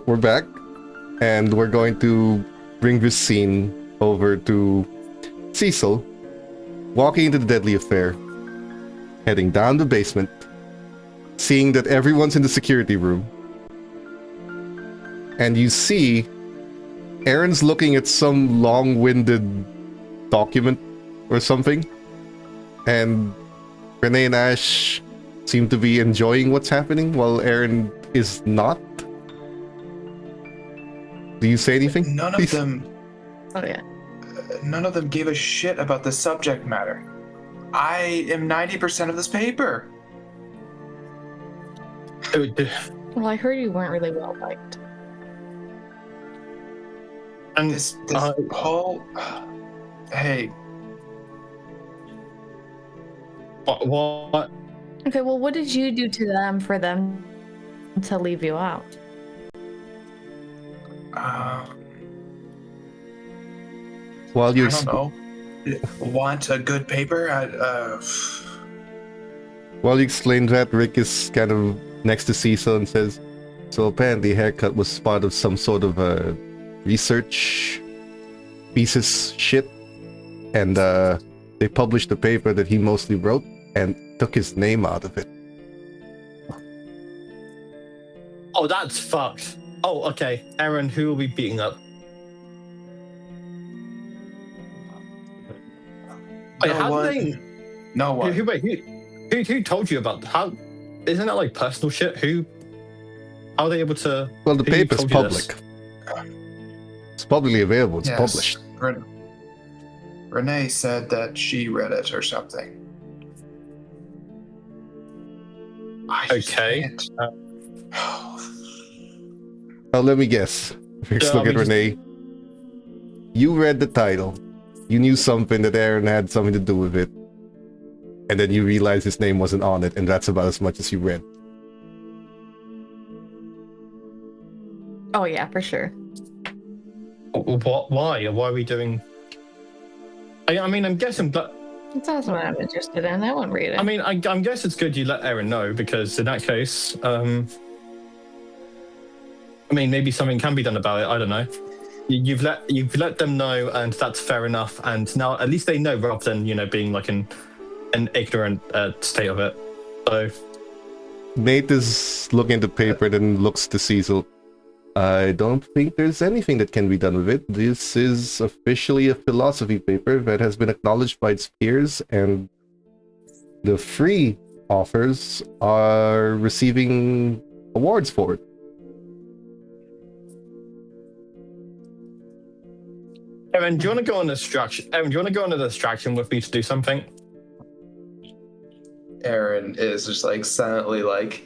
we're back, and we're going to bring this scene over to Cecil, walking into the deadly affair, heading down the basement, seeing that everyone's in the security room, and you see Aaron's looking at some long-winded document or something, and Renee and Ash seem to be enjoying what's happening while Aaron is not. Do you say anything? None please? of them. Oh yeah. None of them gave a shit about the subject matter. I am 90% of this paper. Well, I heard you weren't really well liked. And This whole. Hey, what? Okay, well, what did you do to them for them to leave you out? While you I don't know. Want a good paper? While you explain that, Rick is kind of next to Cecil and says, "So apparently, haircut was part of some sort of a research thesis shit, and they published a paper that he mostly wrote and took his name out of it." Oh, that's fucked. Oh, okay. Aaron, who are we beating up? Wait, how one. did they... No one. Who told you about how? Isn't that like personal shit? How are they able to? Well, the who paper's told you this? public. It's publicly available. It's Yes. published. Renee said that she read it or something. I just Okay. can't. Now let me guess. Rick's Yeah, look I at mean, Renee. You read the title. You knew something that Aaron had something to do with it. And then you realized his name wasn't on it, and that's about as much as you read. Oh yeah, for sure. What? Why? Why are we doing? I mean, I'm guessing, but That's what I'm interested in. I won't read it. I mean, I'm guess it's good you let Aaron know, because in that case, I mean, maybe something can be done about it. I don't know. You've let them know, and that's fair enough. And now at least they know, rather than being like an ignorant state of it. So Nate is looking at the paper, then looks to Cecil. I don't think there's anything that can be done with it. This is officially a philosophy paper that has been acknowledged by its peers, and the free authors are receiving awards for it. Aaron, do you want to go on a distraction? Aaron, do you want to go on a distraction with me to do something? Aaron is just like silently like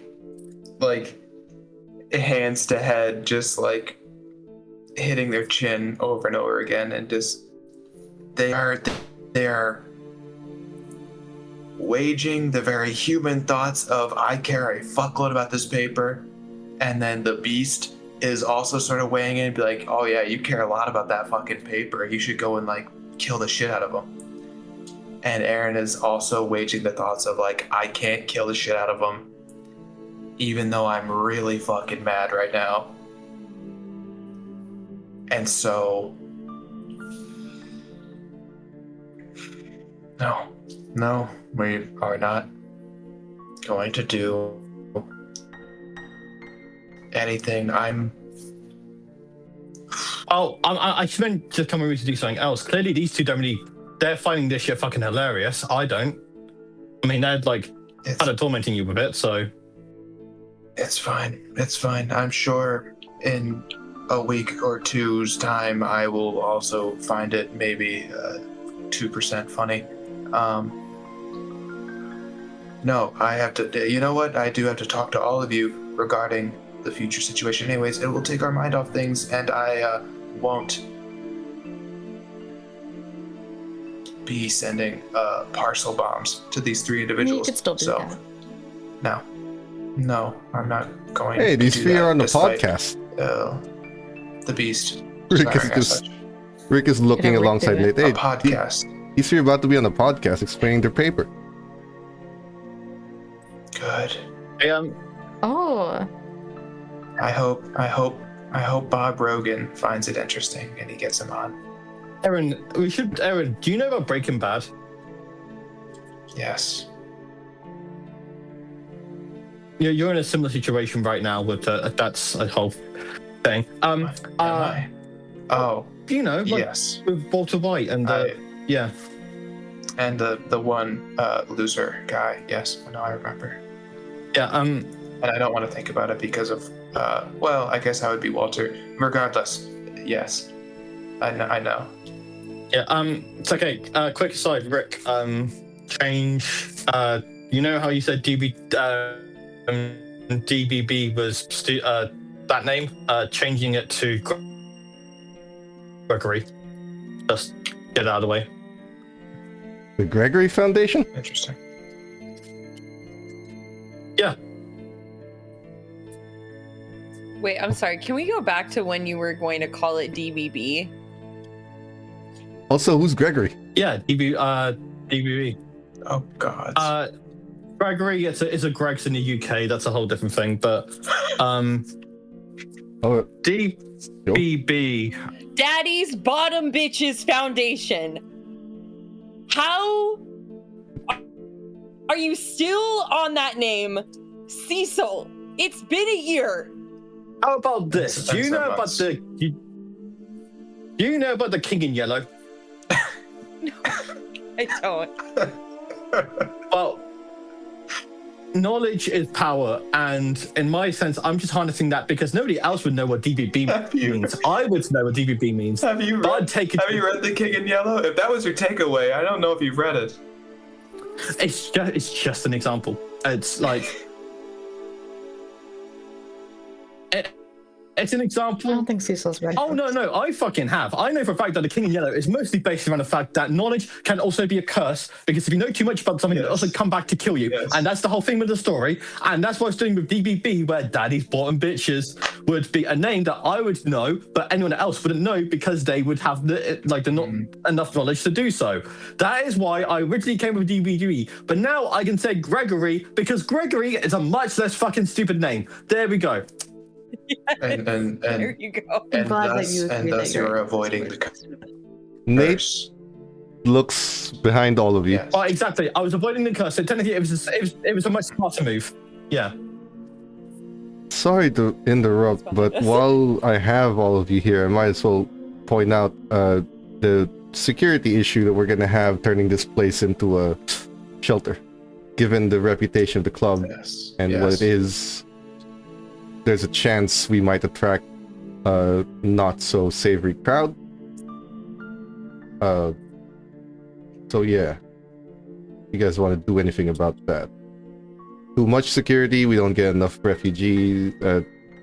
hands to head, just like hitting their chin over and over again, and just they are waging the very human thoughts of I care a fuckload about this paper, and then the beast is also sort of weighing in and be like, oh yeah, you care a lot about that fucking paper, you should go and like kill the shit out of them. And Aaron is also waging the thoughts of like, I can't kill the shit out of them, even though I'm really fucking mad right now. And so, no, we are not going to do anything. I meant to come over to do something else. Clearly, these two don't really. They're finding this shit fucking hilarious. I don't. I mean, they're like kind of tormenting you with it, so. It's fine. It's fine. I'm sure in a week or two's time, I will also find it maybe 2% funny. No, I have to. You know what? I do have to talk to all of you regarding the future situation. Anyways, it will take our mind off things, and I won't be sending parcel bombs to these three individuals. You could still do that. No, I'm not going. Hey, to these do three that are on the despite, podcast. The beast. Rick is looking Rick alongside do it. Nate. Hey, A podcast. these three are about to be on a podcast explaining their paper. Good. Hey, Oh, I hope Bob Rogan finds it interesting and he gets him on. Aaron, do you know about Breaking Bad? Yes. You're in a similar situation right now with that's a whole thing. Am I? Oh. You know, like Yes. with Walter White and yeah. And the one loser guy. Yes, no, I remember. Yeah. And I don't want to think about it because of well, I guess I would be Walter. Regardless, yes, I know. Yeah. It's okay. Quick aside, Rick. Change. You know how you said DBB was that name? Changing it to Gregory. Just get it out of the way. The Gregory Foundation? Interesting. Yeah. Wait, I'm sorry. Can we go back to when you were going to call it DBB? Also, who's Gregory? Yeah. DBB. Oh God. Gregory, it's a Greg's in the UK. That's a whole different thing. But DBB. Daddy's Bottom Bitches Foundation. How are you still on that name, Cecil? It's been a year. How about this? Do you know about the King in Yellow? No, I don't. Well, knowledge is power, and in my sense, I'm just harnessing that because nobody else would know what DBB means. I would know what DBB means. Have you read The King in Yellow? If that was your takeaway, I don't know if you've read it. It's just an example. It's like it's an example. I don't think Cecil's ready. Oh, no, I fucking have. I know for a fact that The King in Yellow is mostly based around the fact that knowledge can also be a curse, because if you know too much about something, it'll also come back to kill you. Yes. And that's the whole thing with the story. And that's what I was doing with DBB, where Daddy's Bottom Bitches would be a name that I would know, but anyone else wouldn't know because they would have not enough knowledge to do so. That is why I originally came with DBB. But now I can say Gregory, because Gregory is a much less fucking stupid name. There we go. Yes. And there you go. I'm glad that you agree that you're you're avoiding the Nate curse. looks behind all of you. Yes. Well, exactly. I was avoiding the curse. So technically, it was a much smarter move. Yeah. Sorry to interrupt, but while I have all of you here, I might as well point out the security issue that we're going to have turning this place into a shelter. Given the reputation of the club and what it is, there's a chance we might attract a not so savory crowd. So yeah, you guys want to do anything about that? Too much security, we don't get enough refugee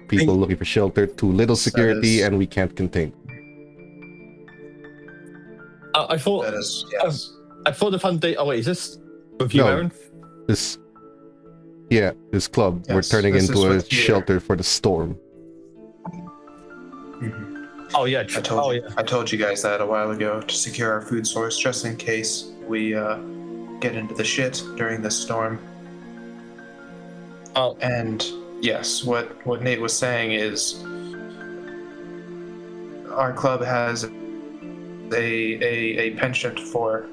people looking for shelter. Too little security, and we can't contain. I thought That is, yes. I thought the fun day. Oh wait, is this with you, No. Aaron? This club, we're Yes, turning this into is a with you. shelter for the storm. Mhm. Oh yeah. I told you guys that a while ago, to secure our food source just in case we get into the shit during this storm. Oh. And yes, what Nate was saying is our club has a penchant for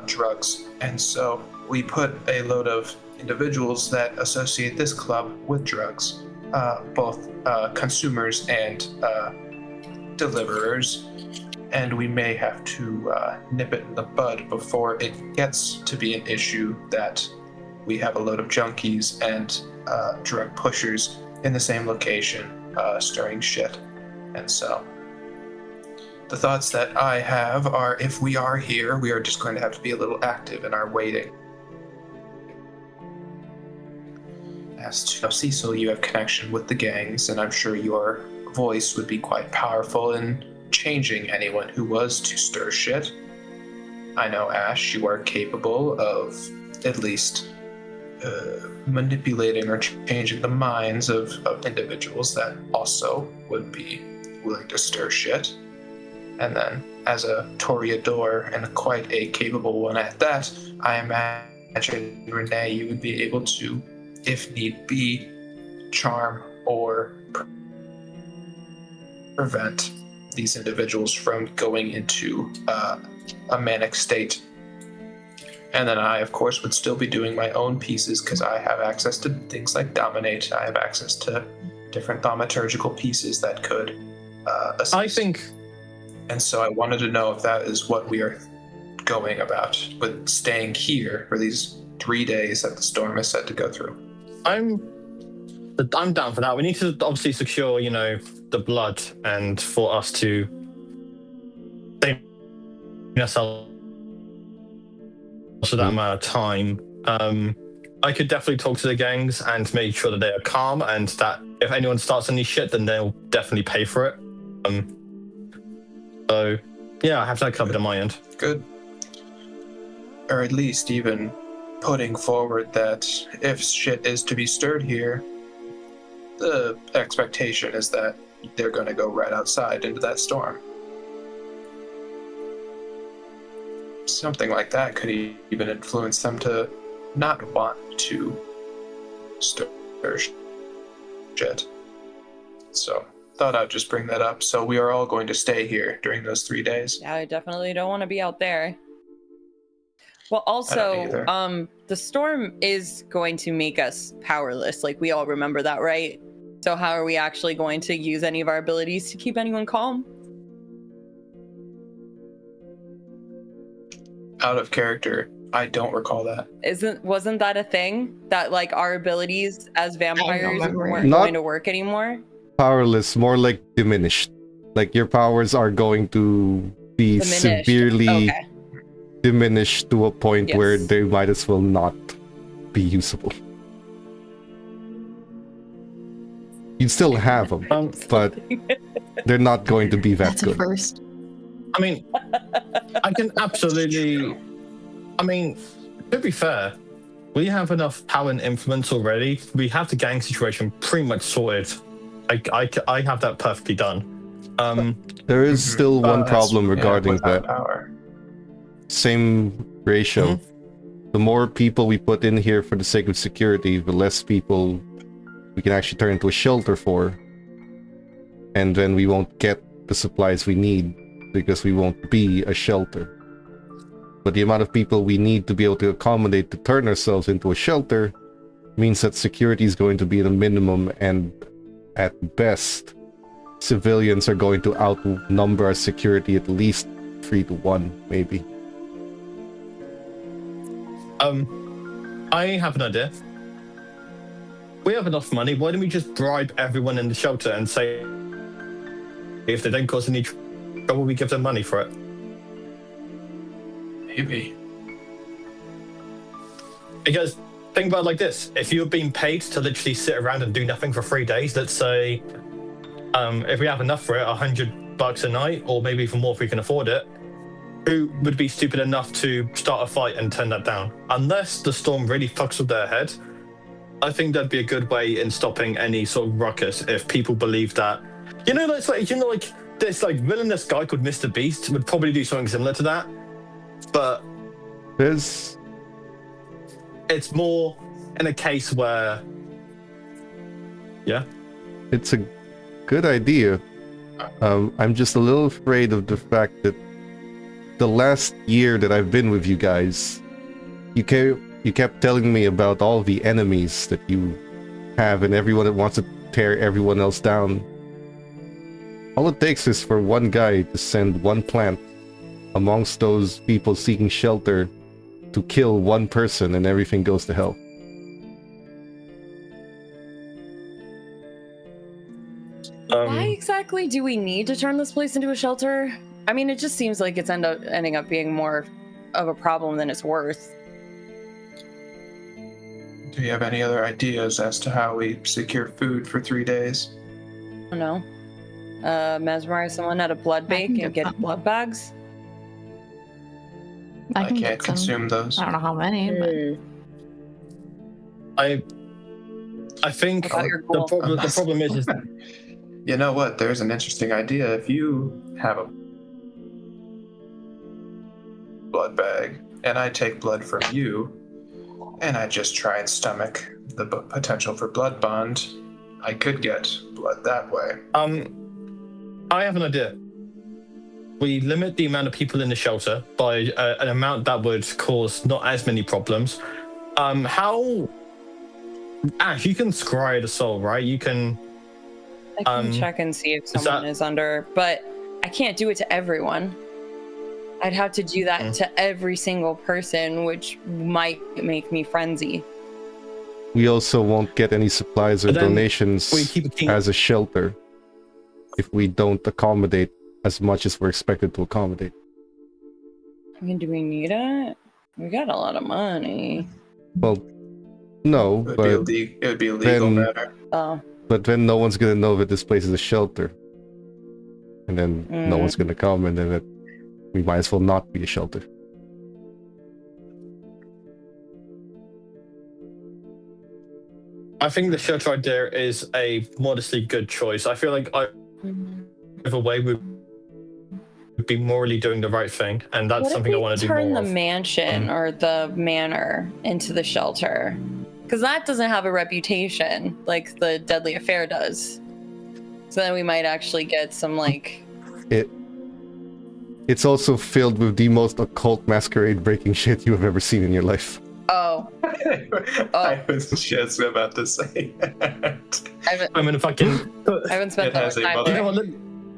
drugs, and so we put a load of individuals that associate this club with drugs, both consumers and deliverers, and we may have to nip it in the bud before it gets to be an issue that we have a load of junkies and drug pushers in the same location stirring shit. And so the thoughts that I have are, if we are here, we are just going to have to be a little active in our waiting. As to Cecil, you have connection with the gangs, and I'm sure your voice would be quite powerful in changing anyone who was to stir shit. I know, Ash, you are capable of at least manipulating or changing the minds of individuals that also would be willing to stir shit. And then, as a Toreador, and quite a capable one at that, I imagine, Renee, you would be able to, if need be, charm or prevent these individuals from going into a manic state. And then I, of course, would still be doing my own pieces because I have access to things like Dominate. I have access to different thaumaturgical pieces that could assist. I think... And so I wanted to know if that is what we are going about with staying here for these 3 days that the storm is set to go through. I'm down for that. We need to obviously secure, the blood, and for us to save ourselves for that amount of time. I could definitely talk to the gangs and make sure that they are calm, and that if anyone starts any shit, then they'll definitely pay for it. So, yeah, I have that covered on my end. Good. Or at least even putting forward that if shit is to be stirred here, the expectation is that they're going to go right outside into that storm. Something like that could even influence them to not want to stir shit. So, thought I'd just bring that up. So we are all going to stay here during those 3 days. Yeah, I definitely don't want to be out there. Well, I don't also, either. the storm is going to make us powerless. Like, we all remember that, right? So how are we actually going to use any of our abilities to keep anyone calm? Out of character, I don't recall that. Wasn't that a thing? That, like, our abilities as vampires remember. weren't Not- going to work anymore? Powerless, more like diminished. Like your powers are going to be Diminished. severely Okay. diminished to a point where Yes. they might as well not be usable. You'd still have them, but they're not going to be that That's a good. first. I mean, I can absolutely... I mean, to be fair, we have enough power and influence already. We have the gang situation pretty much sorted. I have that perfectly done. There is still one That's- problem regarding without that. power. Same ratio. Mm-hmm. The more people we put in here for the sake of security, the less people we can actually turn into a shelter for. And then we won't get the supplies we need because we won't be a shelter. But the amount of people we need to be able to accommodate to turn ourselves into a shelter means that security is going to be at a minimum, and at best, civilians are going to outnumber our security at least 3-1, maybe. I have an idea. We have enough money. Why don't we just bribe everyone in the shelter and say if they don't cause any trouble, we give them money for it? Maybe. Because think about it like this: if you're being paid to literally sit around and do nothing for 3 days, let's say, if we have enough for it, $100 a night, or maybe even more if we can afford it, who would be stupid enough to start a fight and turn that down? Unless the storm really fucks with their head, I think that'd be a good way in stopping any sort of ruckus. If people believe that, this villainous guy called Mr. Beast would probably do something similar to that, but There's it's more in a case where, yeah. It's a good idea. I'm just a little afraid of the fact that the last year that I've been with you guys, you kept telling me about all the enemies that you have and everyone that wants to tear everyone else down. All it takes is for one guy to send one plant amongst those people seeking shelter to kill one person and everything goes to hell. Why exactly do we need to turn this place into a shelter? I mean, it just seems like it's ending up being more of a problem than it's worth. Do you have any other ideas as to how we secure food for 3 days? I don't know. Mesmerize someone at a blood I can bank and get get some. blood bags? I can can't get some. consume those. I don't know how many, but I think I thought you were the cool. problem is You know what? There's an interesting idea. If you have a blood bag and I take blood from you and I just try and stomach the potential for blood bond, I could get blood that way. I have an idea. We limit the amount of people in the shelter by an amount that would cause not as many problems. How... Ash, you can scry the soul, right? You can... I can check and see if someone is under, but I can't do it to everyone. I'd have to do that to every single person, which might make me frenzy. We also won't get any supplies or donations as a shelter if we don't accommodate as much as we're expected to accommodate. I mean, do we need it? We got a lot of money. Well, no, It but would be a legal matter. Oh. But then no one's gonna know that this place is a shelter. And then no one's gonna come, and then we might as well not be a shelter. I think the shelter idea is a modestly good choice. I feel like either way we would be morally doing the right thing, and that's something I want to do more of. Turn the mansion or the manor into the shelter, because that doesn't have a reputation like the Deadly Affair does. So then we might actually get some like. It's also filled with the most occult masquerade breaking shit you have ever seen in your life. Oh. I was just about to say that. I'm gonna fucking. I haven't spent that much time there.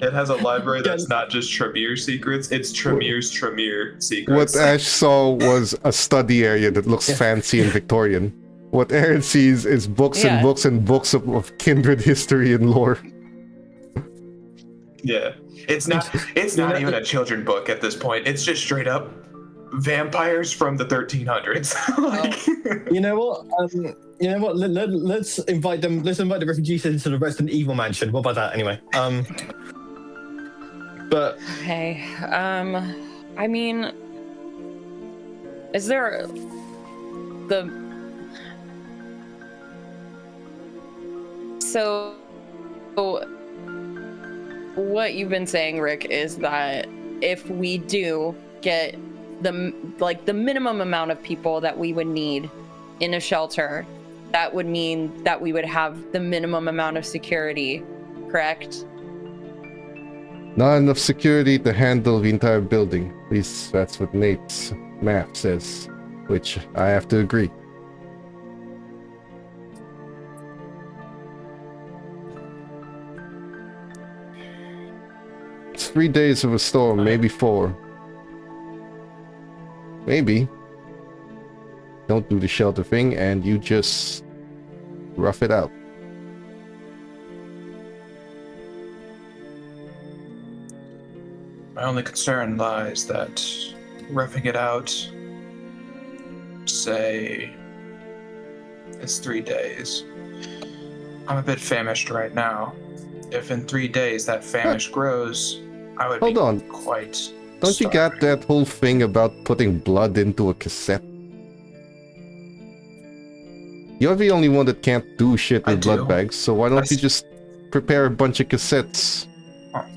It has a library that's not just Tremere secrets, it's Tremere's Tremere secrets. What Ash saw was a study area that looks fancy and Victorian. What Aaron sees is books and books and books of kindred history and lore. Yeah. It's not even a children book at this point. It's just straight up vampires from the 1300s. You know what? Let's invite them. Let's invite the refugees into the Resident Evil mansion. What about that, anyway? But okay. I mean, is there so what you've been saying, Rick, is that if we do get the minimum amount of people that we would need in a shelter, that would mean that we would have the minimum amount of security, correct? Not enough security to handle the entire building. At least that's what Nate's map says, which I have to agree. It's 3 days of a storm, maybe 4. Maybe. Don't do the shelter thing and you just rough it out. My only concern lies that roughing it out, say, it's 3 days. I'm a bit famished right now. If in 3 days that famish grows, I would be quite Don't you got that whole thing about putting blood into a cassette? You're the only one that can't do shit with blood bags, so why don't you just prepare a bunch of cassettes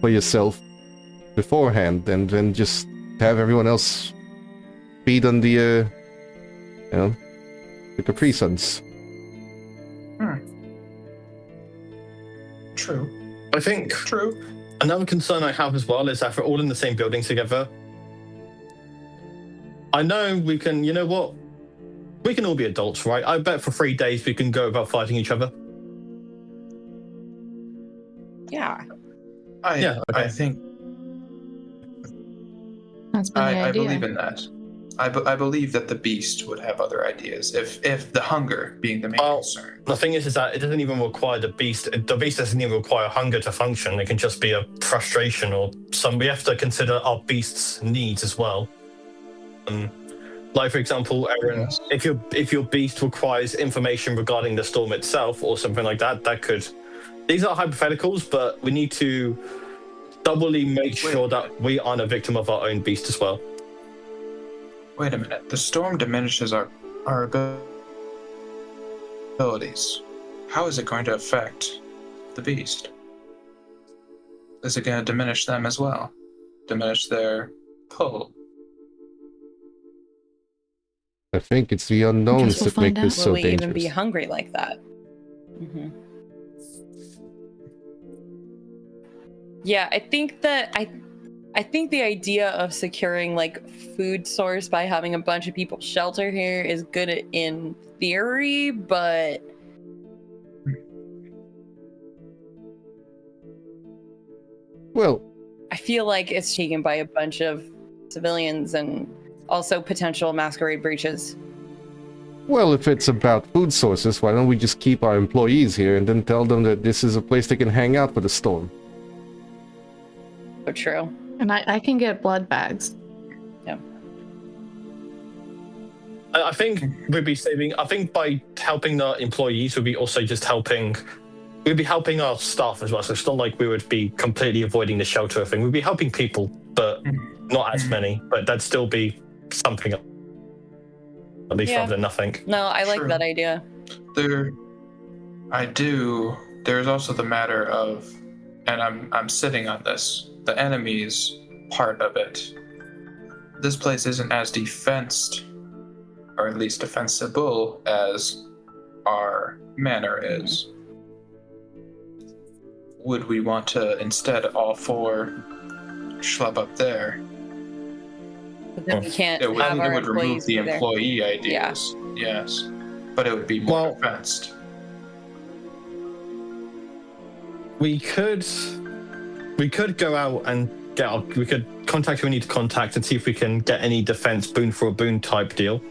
for yourself beforehand, and then just have everyone else feed on the, the Capri Suns. True. I think another concern I have as well is that we're all in the same building together. I know we can, you know what? We can all be adults, right? I bet for 3 days we can go without fighting each other. Yeah. I think that's been the idea. I believe in that. I believe that the beast would have other ideas if the hunger being the main concern. The thing is that it doesn't even require the beast. The beast doesn't even require hunger to function. It can just be a frustration or some. We have to consider our beast's needs as well. Like for example, Aaron, if your beast requires information regarding the storm itself or something like that, that could. These are hypotheticals, but we need to doubly make sure that we aren't a victim of our own beast as well. Wait a minute. The storm diminishes our abilities. How is it going to affect the beast? Is it going to diminish them as well? Diminish their pull? I think it's the unknowns that make this so dangerous. Will we even be hungry like that? Yeah, I think the idea of securing like food source by having a bunch of people shelter here is good in theory, but Well, I feel like it's taken by a bunch of civilians and also potential masquerade breaches. well, if it's about food sources, why don't we just keep our employees here and then tell them that this is a place they can hang out for the storm? So true. And I can get blood bags. Yeah. I think we'd be saving. I think by helping the employees, we'd be also just helping. We'd be helping our staff as well. So it's not like we would be completely avoiding the shelter thing. We'd be helping people, but not as many. But that'd still be something, at least rather than nothing. No, I like True. that idea. There's also the matter of, and I'm sitting on this, the enemies part of it. This place isn't as defensed, or at least defensible, as our manor is. Would we want to instead all four schlub up there? But then we can't It would, have our it would remove employees the be there. employee ideas. Yes. But it would be more defensed. We could go out and we could contact who we need to contact and see if we can get any defense boon for a boon type deal.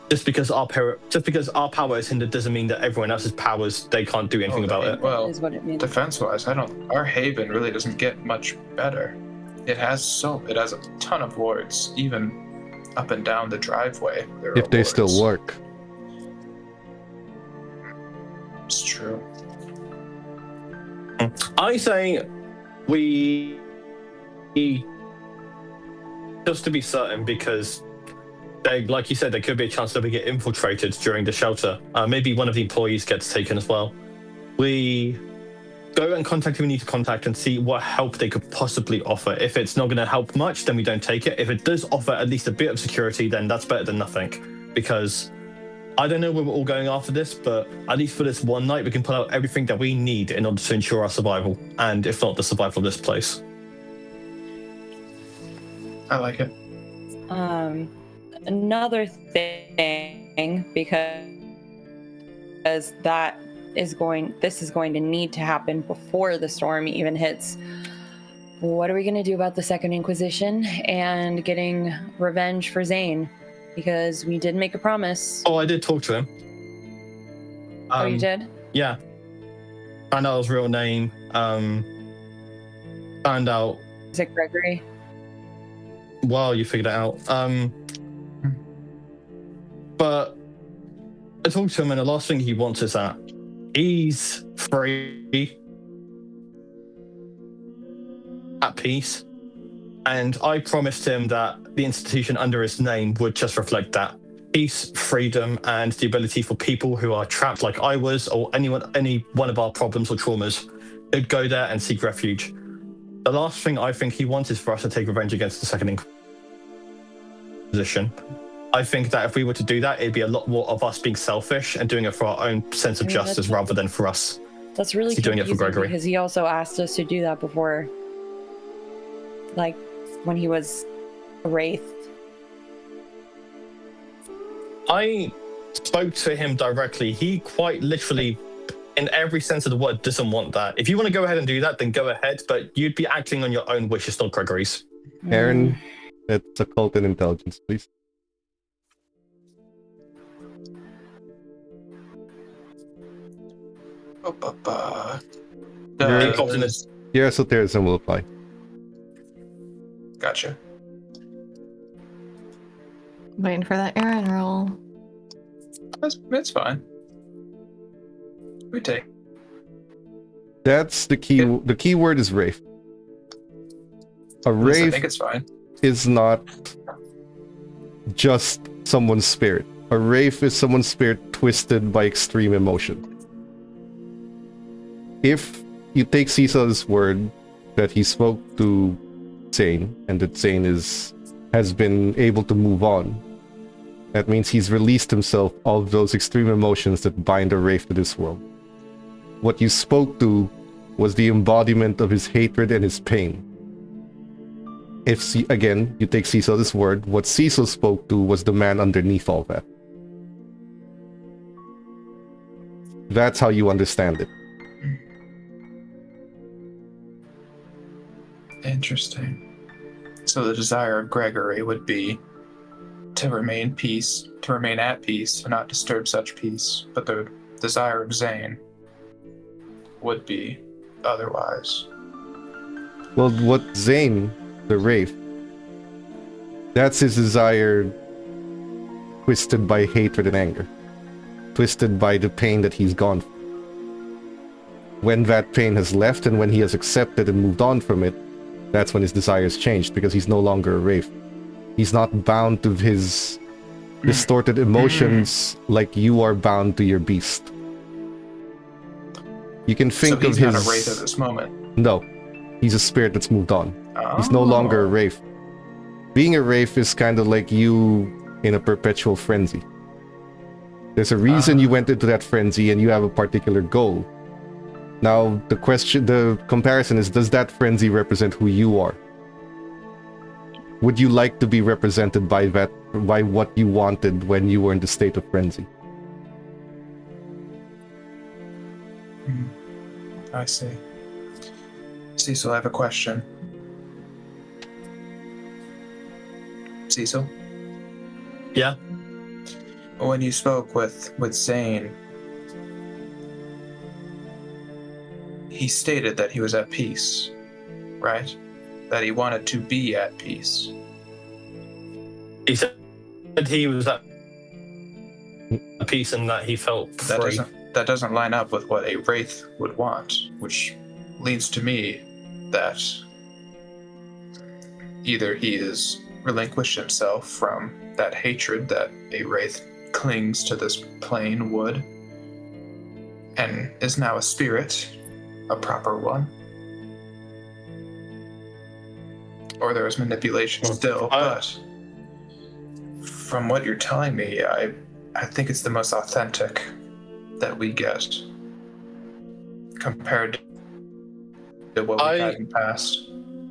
Just because our power is hindered doesn't mean that everyone else's powers, they can't do anything about it. Well, Is what it means. defense-wise, our haven really doesn't get much better. It has a ton of wards, even up and down the driveway. There If are they still wards. work. It's true. I say we, just to be certain, because they, like you said, there could be a chance that we get infiltrated during the shelter. Maybe one of the employees gets taken as well. We go and contact who we need to contact and see what help they could possibly offer. If it's not going to help much, then we don't take it. If it does offer at least a bit of security, then that's better than nothing. Because I don't know where we're all going after this, but at least for this one night, we can pull out everything that we need in order to ensure our survival, and if not, the survival of this place. I like it. Another thing, because this is going to need to happen before the storm even hits. What are we going to do about the Second Inquisition and getting revenge for Zane? Because we did make a promise. Oh, I did talk to him. Oh, you did? Yeah. Found out his real name. Found out. Is it Gregory? Well, you figured it out. But I talked to him, and the last thing he wants is that he's free, at peace, and I promised him that the institution under his name would just reflect that peace, freedom, and the ability for people who are trapped like I was, or any one of our problems or traumas, who'd go there and seek refuge. The last thing I think he wants is for us to take revenge against the Second Inquisition. I think that if we were to do that, it'd be a lot more of us being selfish and doing it for our own sense of justice rather than for us. That's really doing it for confusing Gregory. because he also asked us to do that before, like when he was a wraith. I spoke to him directly. He quite literally, in every sense of the word, doesn't want that. If you want to go ahead and do that, then go ahead, but you'd be acting on your own wishes, not Gregory's. Aaron, it's occult and intelligence, please. Your esotericism will apply. Gotcha. Waiting for that Aaron roll. That's fine. We take. That's the key. The key word is wraith. A I wraith think it's fine. is not just someone's spirit. A wraith is someone's spirit twisted by extreme emotion. If you take Cecil's word that he spoke to Zane, and that Zane has been able to move on, that means he's released himself of those extreme emotions that bind a wraith to this world. What you spoke to was the embodiment of his hatred and his pain. If, again, you take Cecil this word, what Cecil spoke to was the man underneath all that. That's how you understand it. Interesting. So the desire of Gregory would be to remain at peace, to not disturb such peace, but the desire of Zane would be otherwise. Well, what Zane, the Wraith, that's his desire twisted by hatred and anger. Twisted by the pain that he's gone through. When that pain has left and when he has accepted and moved on from it, that's when his desires changed, because he's no longer a Wraith. He's not bound to his distorted emotions like you are bound to your beast. You can think so he's of his... not a Wraith at this moment. No. He's a spirit that's moved on. Oh. He's no longer a Wraith. Being a Wraith is kind of like you in a perpetual frenzy. There's a reason you went into that frenzy and you have a particular goal. Now, the comparison is, does that frenzy represent who you are? Would you like to be represented by what you wanted when you were in the state of frenzy? I see. Cecil, I have a question. Cecil? Yeah? When you spoke with Zane, he stated that he was at peace, right? That he wanted to be at peace. He said he was at peace and that he felt free. That doesn't line up with what a Wraith would want, which leads to me that either he has relinquished himself from that hatred that a Wraith clings to this plane would, and is now a spirit, a proper one. Or there is manipulation still, but from what you're telling me, I think it's the most authentic that we get compared to what we had in the past.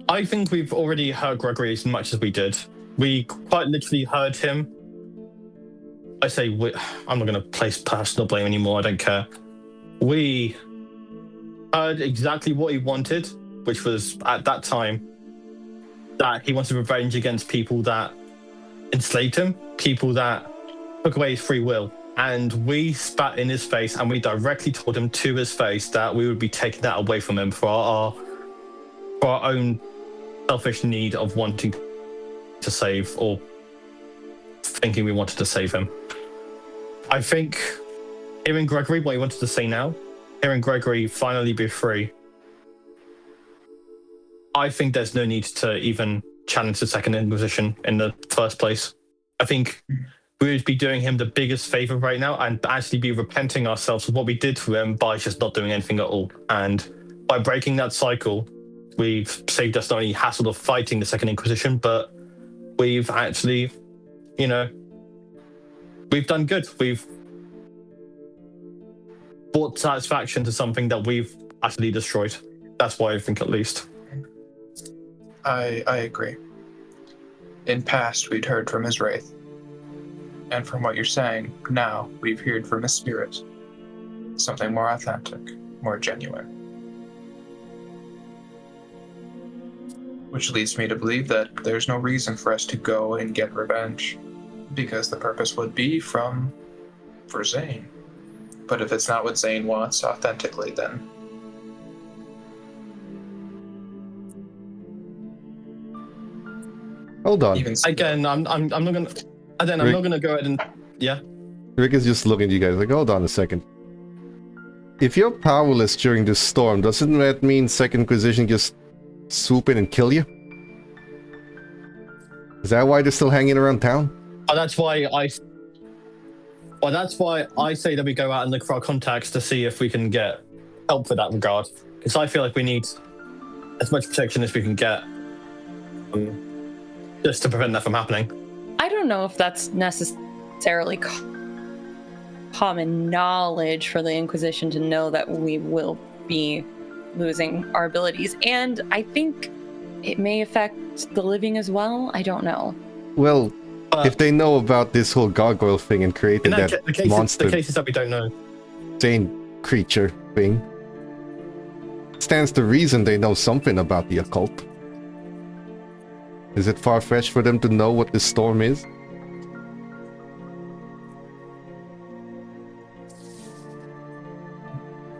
I think we've already heard Gregory as much as we did. We quite literally heard him. I'm not going to place personal blame anymore, I don't care. We heard exactly what he wanted, which was, at that time, that he wanted revenge against people that enslaved him, people that took away his free will. And we spat in his face and we directly told him to his face that we would be taking that away from him for our own selfish need of wanting to save, or thinking we wanted to save him. I think hearing Gregory, what he wanted to say now, hearing Gregory finally be free, I think there's no need to even challenge the Second Inquisition in the first place. I think we would be doing him the biggest favor right now and actually be repenting ourselves for what we did to him by just not doing anything at all. And by breaking that cycle, we've saved us not only hassle of fighting the Second Inquisition, but we've actually, we've done good. We've brought satisfaction to something that we've actually destroyed. That's why I think, at least. I agree. In past, we'd heard from his Wraith. And from what you're saying, now we've heard from his spirit. Something more authentic, more genuine. Which leads me to believe that there's no reason for us to go and get revenge, because the purpose would be for Zane. But if it's not what Zane wants authentically, then hold on. Again, I'm not gonna. And then I'm not gonna go ahead and Rick is just looking at you guys like, hold on a second. If you're powerless during this storm, doesn't that mean Second Inquisition just swoop in and kill you? Is that why they're still hanging around town? That's why I say that we go out and look for our contacts to see if we can get help for that regard. Because I feel like we need as much protection as we can get, just to prevent that from happening. I don't know if that's necessarily common knowledge for the Inquisition to know that we will be losing our abilities. And I think it may affect the living as well. I don't know. Well, if they know about this whole gargoyle thing and created that monster, the cases that we don't know, insane creature thing, stands to reason they know something about the occult. Is it far-fetched for them to know what this storm is?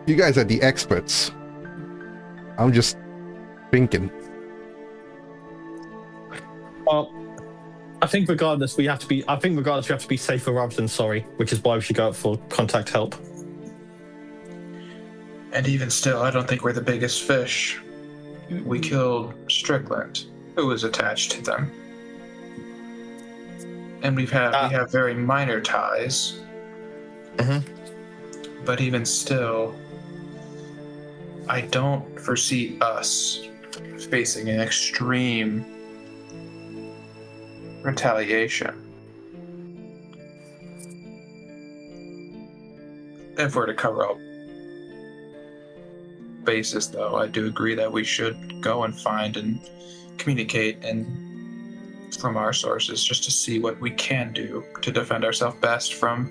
You guys are the experts. I'm just thinking. Well, I think regardless we have to be safer rather than sorry, which is why we should go out for contact help. And even still, I don't think we're the biggest fish. We killed Strickland, who was attached to them. And we have very minor ties. But even still, I don't foresee us facing an extreme retaliation. If we're to cover all bases, though, I do agree that we should go and find and communicate and from our sources just to see what we can do to defend ourselves best from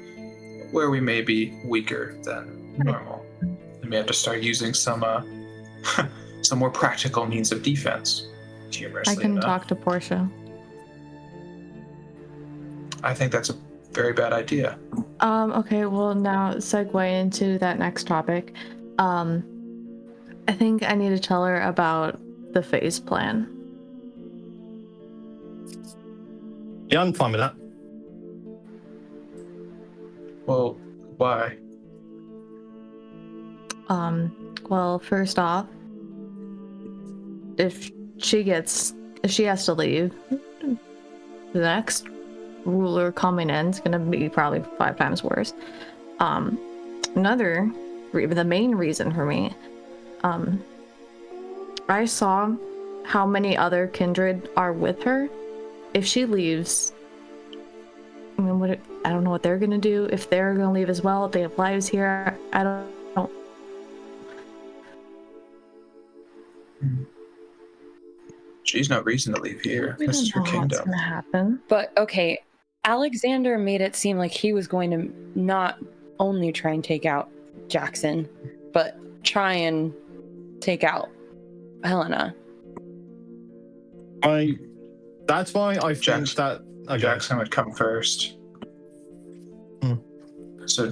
where we may be weaker than normal. We may have to start using some more practical means of defense. Humorously I can enough. talk to Portia. I think that's a very bad idea. Okay, well now segue into that next topic. I think I need to tell her about the phase plan. Yeah, I'm fine with that. Well, why? Well, first off, if she has to leave, the next ruler coming in is gonna be probably 5 times worse. The main reason for me, I saw how many other kindred are with her. If she leaves, I mean, I don't know what they're gonna do. If they're gonna leave as well, if they have lives here, I don't know. She's no reason to leave here. We This is her don't know what's kingdom. gonna happen. But okay, Alexander made it seem like he was going to not only try and take out Jackson, but try and take out Helena. That's why I think that Jackson would come first. So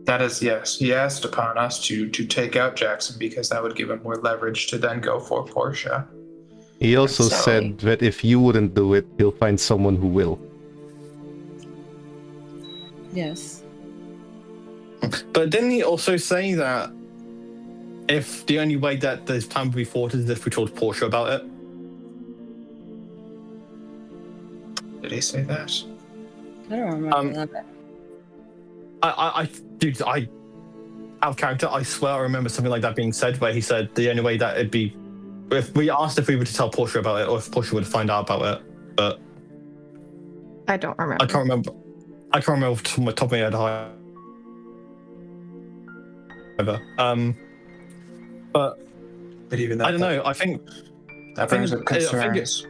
that is, yes, he asked upon us to take out Jackson because that would give him more leverage to then go for Portia. He also Sorry. said that if you wouldn't do it, he'll find someone who will. Yes. But didn't he also say that if the only way that this plan would be fought is if we told Portia about it? Did he say that? I don't remember that. Dude, out of character, I swear I remember something like that being said, where he said the only way that it'd be, if we asked if we were to tell Portia about it, or if Portia would find out about it, but I don't remember. I can't remember from the top of my head either. But even that, I don't know. I think that brings up concerns.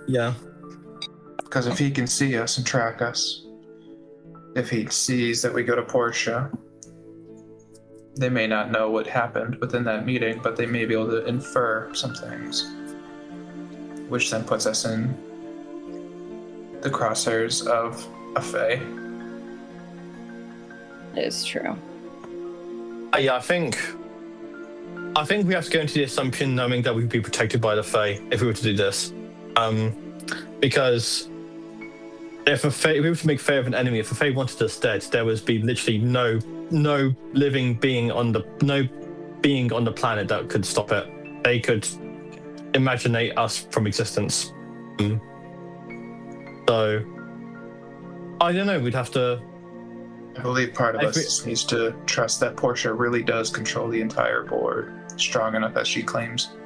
Yeah. Because if he can see us and track us, if he sees that we go to Portia, they may not know what happened within that meeting, but they may be able to infer some things, which then puts us in the crosshairs of a Fae. It is true. Yeah, I think we have to go into the assumption knowing that we'd be protected by the Fae if we were to do this. Because if we were to make Fae of an enemy, if a Fae wanted us dead, there would be literally no living being on the planet that could stop it. They could imaginate us from existence. So I don't know. We'd have to. I believe part of us needs to trust that Portia really does control the entire board, strong enough as she claims.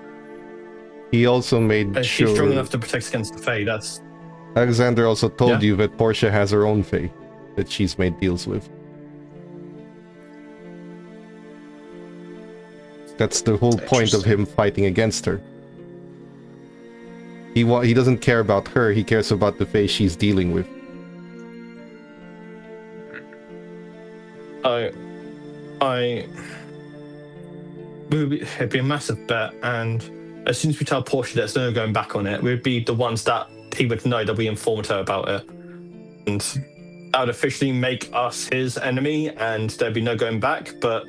He also made If sure... she's strong enough to protect against the Fae, that's... Alexander also told Yeah. you that Portia has her own Fae that she's made deals with. That's the whole point of him fighting against her. He doesn't care about her, he cares about the face she's dealing with. It'd be a massive bet, and as soon as we tell Portia there's no going back on it, we'd be the ones that he would know that we informed her about it. And that would officially make us his enemy, and there'd be no going back, but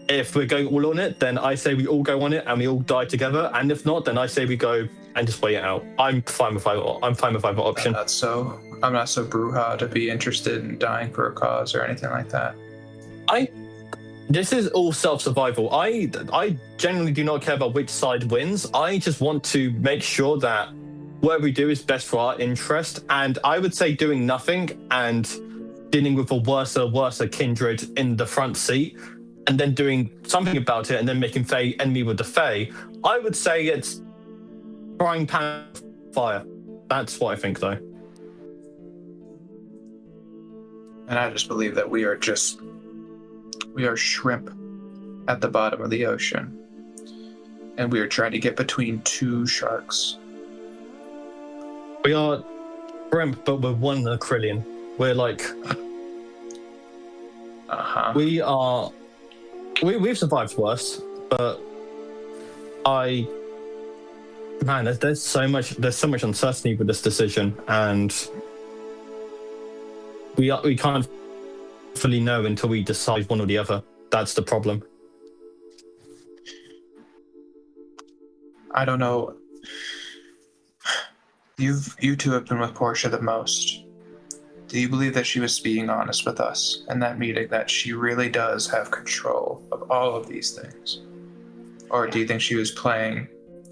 if we're going all on it, then I say we all go on it and we all die together. And if not, then I say we go and just wait it out. I'm fine with either option. I'm not so bruja to be interested in dying for a cause or anything like that. This is all self-survival. I generally do not care about which side wins. I just want to make sure that whatever we do is best for our interest. And I would say doing nothing and dealing with a worse kindred in the front seat, and then doing something about it, and then making Faye enemy with the Fae. I would say it's frying pan fire. That's what I think, though. And I just believe that we are shrimp at the bottom of the ocean, and we are trying to get between two sharks. We are shrimp, but we're one acrylian. We're like, We've survived worse, but there's so much uncertainty with this decision, and we can't fully know until we decide one or the other. That's the problem. I don't know. You two have been with Portia the most. Do you believe that she was being honest with us in that meeting, that she really does have control of all of these things? Or do you think she was playing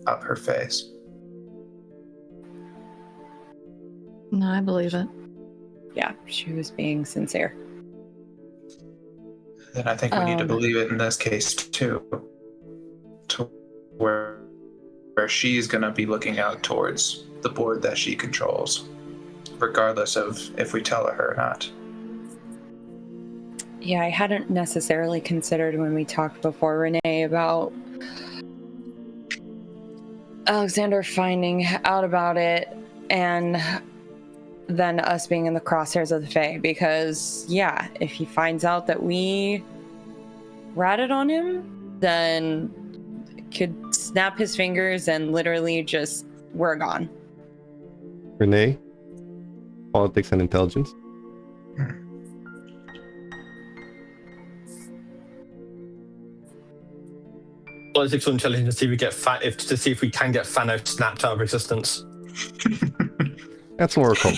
up her face? No, I believe it. Yeah, she was being sincere. Then I think we need to believe it in this case too. To where she's going to be looking out towards the board that she controls, regardless of if we tell her or not. Yeah, I hadn't necessarily considered when we talked before, Renee, about Alexander finding out about it and then us being in the crosshairs of the Fae, because, yeah, if he finds out that we ratted on him, then could snap his fingers and literally just, we're gone. Renee? Politics and intelligence? Politics or intelligence to see if we can get Thanos snapped out of existence. That's more occult.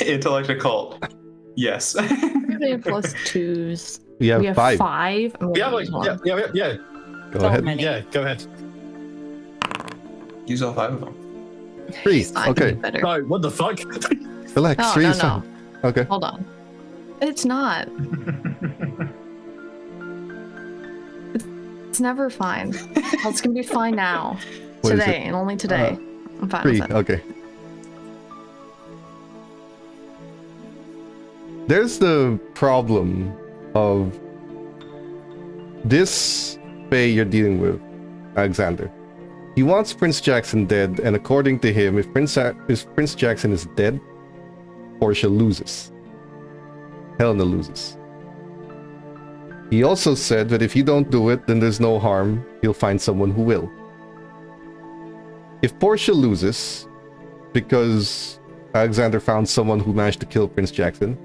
Intellect occult. Yes. We have plus twos. We have five. Yeah. Go ahead. Many. Yeah, go ahead. Use all 5 of them. 3. Okay. No, what the fuck? Relax. No, 3 no, is fine. Okay. Hold on. It's not. It's never fine. Well, it's gonna be fine now. What is Today, it? and only today. I'm fine 3. with it. Okay. There's the problem of this Fae you're dealing with, Alexander. He wants Prince Jackson dead, and according to him, if Prince Jackson is dead, Portia loses. Helena loses. He also said that if you don't do it, then there's no harm. He'll find someone who will. If Portia loses, because Alexander found someone who managed to kill Prince Jackson,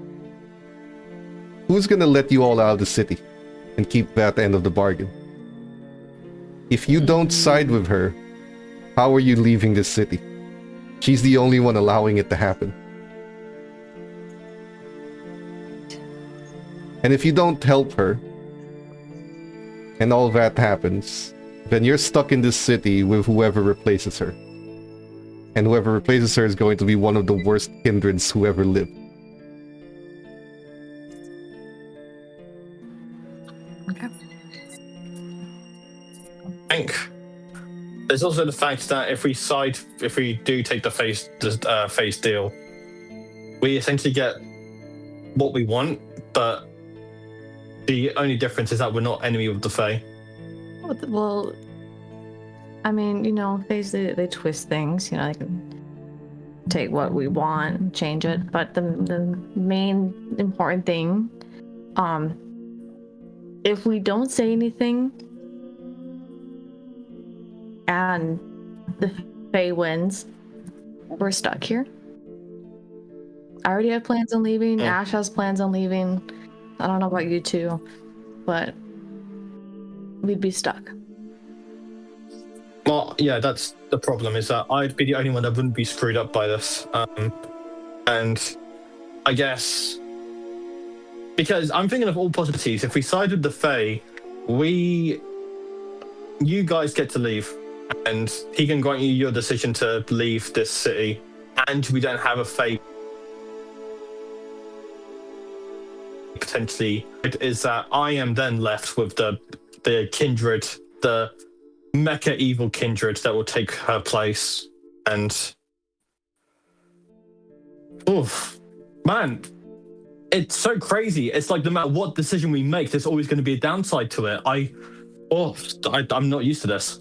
who's gonna let you all out of the city and keep that end of the bargain? If you don't side with her, how are you leaving this city? She's the only one allowing it to happen. And if you don't help her, and all that happens, then you're stuck in this city with whoever replaces her. And whoever replaces her is going to be one of the worst kindreds who ever lived. Okay. I think there's also the fact that if we do take the face deal, we essentially get what we want, but The only difference is that we're not enemy of the Fae. Well, I mean, they twist things. They can take what we want and change it. But the main important thing, if we don't say anything and the Fae wins, we're stuck here. I already have plans on leaving. Ash has plans on leaving. I don't know about you two, but we'd be stuck. Well, yeah, that's the problem, is that I'd be the only one that wouldn't be screwed up by this. And I guess, because I'm thinking of all possibilities, if we side with the Fae, you guys get to leave, and he can grant you your decision to leave this city, and we don't have a Fae potentially. It is that I am then left with the kindred, the mecha evil kindred that will take her place. And oof, man, it's so crazy. It's like no matter what decision we make, there's always going to be a downside to it. I'm not used to this.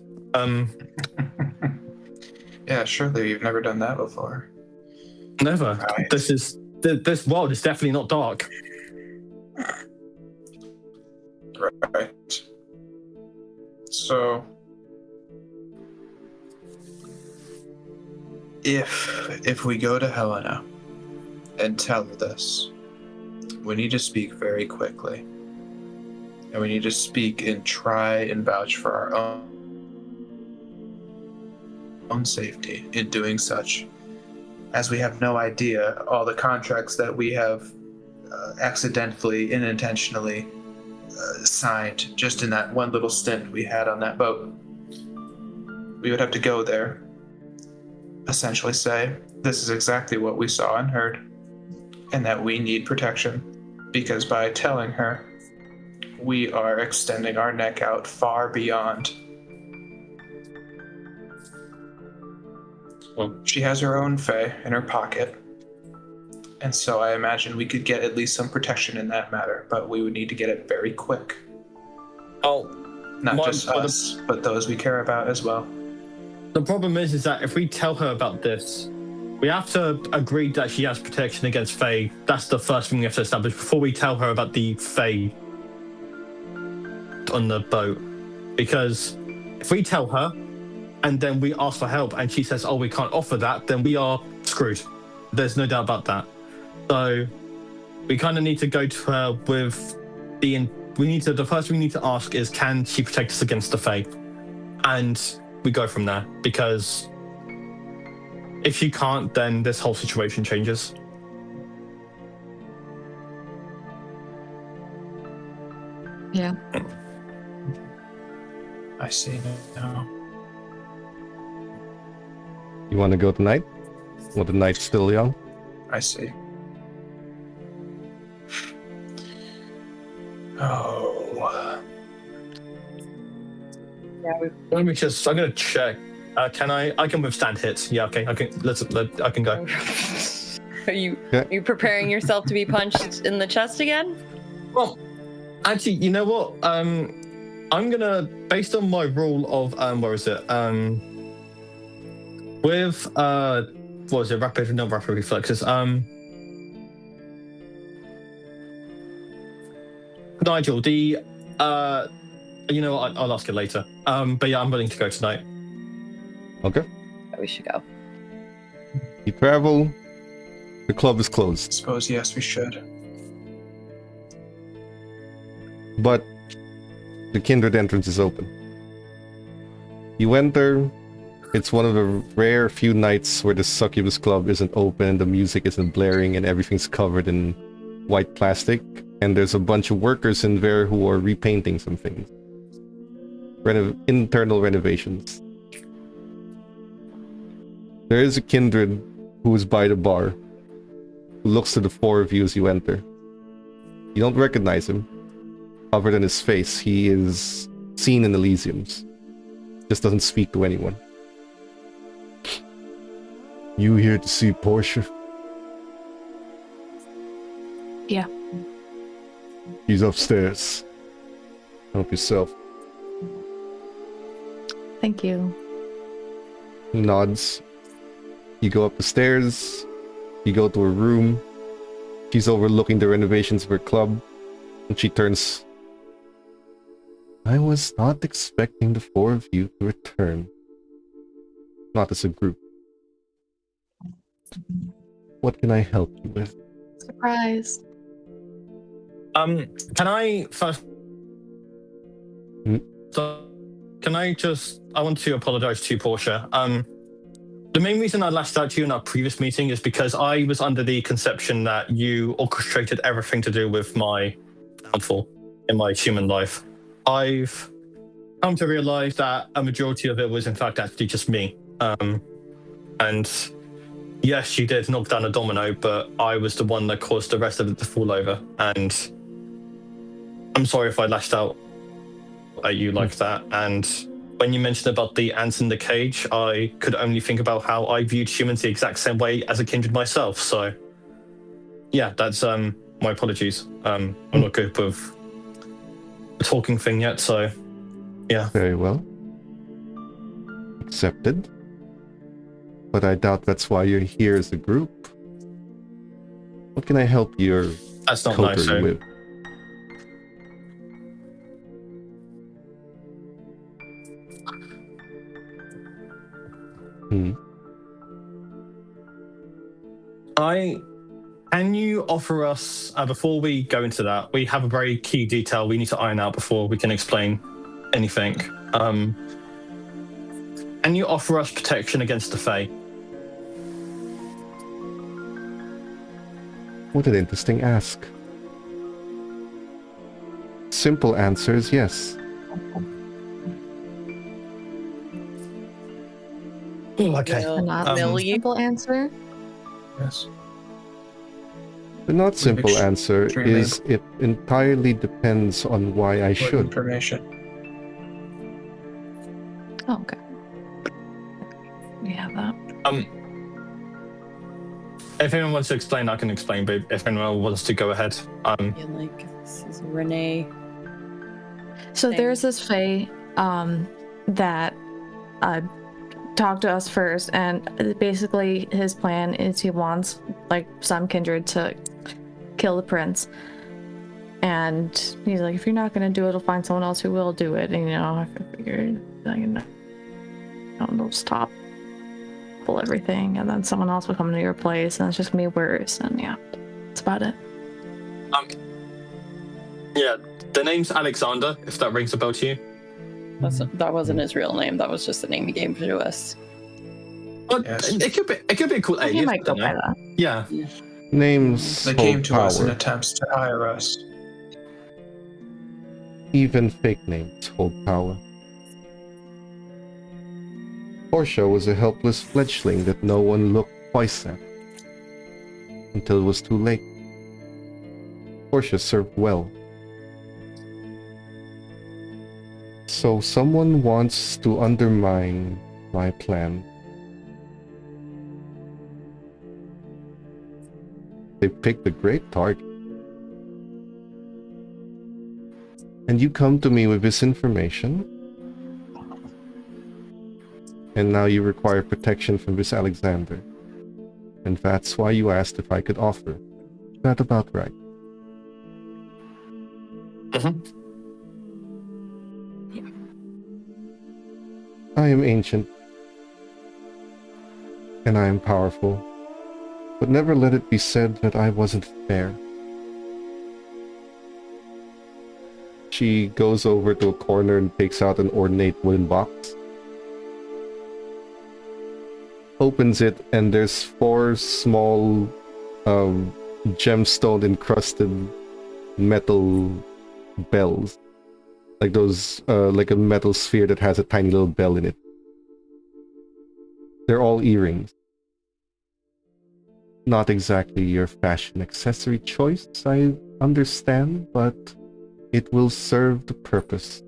Yeah, surely you've never done that before. Never. Right. This world is definitely not dark. Right. So, if we go to Helena and tell her this, we need to speak very quickly, and we need to speak and try and vouch for our own safety in doing such, as we have no idea all the contracts that we have accidentally and intentionally signed just in that one little stint we had on that boat. We would have to go there, essentially say, this is exactly what we saw and heard, and that we need protection, because by telling her, we are extending our neck out far beyond. Well, she has her own Fae in her pocket, and so I imagine we could get at least some protection in that matter, but we would need to get it very quick. Not just us, but those we care about as well. The problem is that if we tell her about this, we have to agree that she has protection against Fae. That's the first thing we have to establish before we tell her about the Fae on the boat. Because if we tell her and then we ask for help and she says, we can't offer that, then we are screwed. There's no doubt about that. So we kind of need to go to her with the first thing we need to ask is, can she protect us against the Fae? And we go from there, because if she can't, then this whole situation changes. Yeah. I see now. You want to go tonight? Well, the night's still young. I see. Oh. Yeah, Let me just, I'm going to check. I can withstand hits. Yeah, okay. I can go. Are you preparing yourself to be punched in the chest again? Well, actually, you know what? I'm gonna, based on my rule of where is it? With what was it? Rapid reflexes. Nigel, you know what? I'll ask you later. But yeah, I'm willing to go tonight. Okay. We should go. You travel. The club is closed. Suppose yes, we should. But the kindred entrance is open. You enter. It's one of the rare few nights where the succubus club isn't open, the music isn't blaring, and everything's covered in white plastic. And there's a bunch of workers in there who are repainting some things. Internal renovations. There is a kindred who is by the bar, who looks to the four of you as you enter. You don't recognize him. Other than his face, he is seen in Elysiums. Just doesn't speak to anyone. You here to see Portia? Yeah. He's upstairs. Help yourself. Thank you. He nods. You go up the stairs. You go to her room. She's overlooking the renovations of her club. And she turns. I was not expecting the four of you to return. Not as a group. What can I help you with? Surprise. Can I first? Hmm? So, can I just? I want to apologize to Portia. The main reason I lashed out to you in our previous meeting is because I was under the conception that you orchestrated everything to do with my downfall in my human life. I've come to realize that a majority of it was in fact actually just me. And yes, you did knock down a domino, but I was the one that caused the rest of it to fall over. And I'm sorry if I lashed out at you like that. And when you mentioned about the ants in the cage, I could only think about how I viewed humans the exact same way as a kindred myself. So yeah, that's my apologies. I'm not good with the talking thing yet, so yeah. Very well. Accepted. But I doubt that's why you're here as a group. What can I help your That's not nice. coterie with? Can you offer us, before we go into that, we have a very key detail we need to iron out before we can explain anything. Can you offer us protection against the Fae? What an interesting ask. Simple answer is yes. Okay. Will- A not will you? simple answer. Yes. The not simple answer extremely is it entirely depends on why I Important should. information. Oh, okay. We have that. If anyone wants to explain, I can explain, but if anyone wants to go ahead. Yeah, like this is Renee. So Thing. there's this Fae that talked to us first, and basically his plan is he wants like some kindred to kill the prince. And he's like, if you're not gonna do it, he'll find someone else who will do it. And I figured, it'll stop everything, and then someone else will come into your place, and it's just gonna be worse. And yeah, that's about it. Yeah, the name's Alexander, if that rings a bell to you. That wasn't his real name. That was just the name he gave to us. But Yes. it could be a cool He alias. might go by that. Yeah. Names They hold came to power. us in attempts to hire us. Even fake names hold power. Portia was a helpless fledgling that no one looked twice at. Until it was too late. Portia served well. So someone wants to undermine my plan. They picked a great target. And you come to me with this information? And now you require protection from this Alexander. And that's why you asked if I could offer. Is that about right? Mm-hmm. I am ancient. And I am powerful. But never let it be said that I wasn't fair. She goes over to a corner and takes out an ornate wooden box. Opens it, and there's 4 small gemstone encrusted metal bells. Like those, like a metal sphere that has a tiny little bell in it. They're all earrings. Not exactly your fashion accessory choice, I understand, but it will serve the purpose.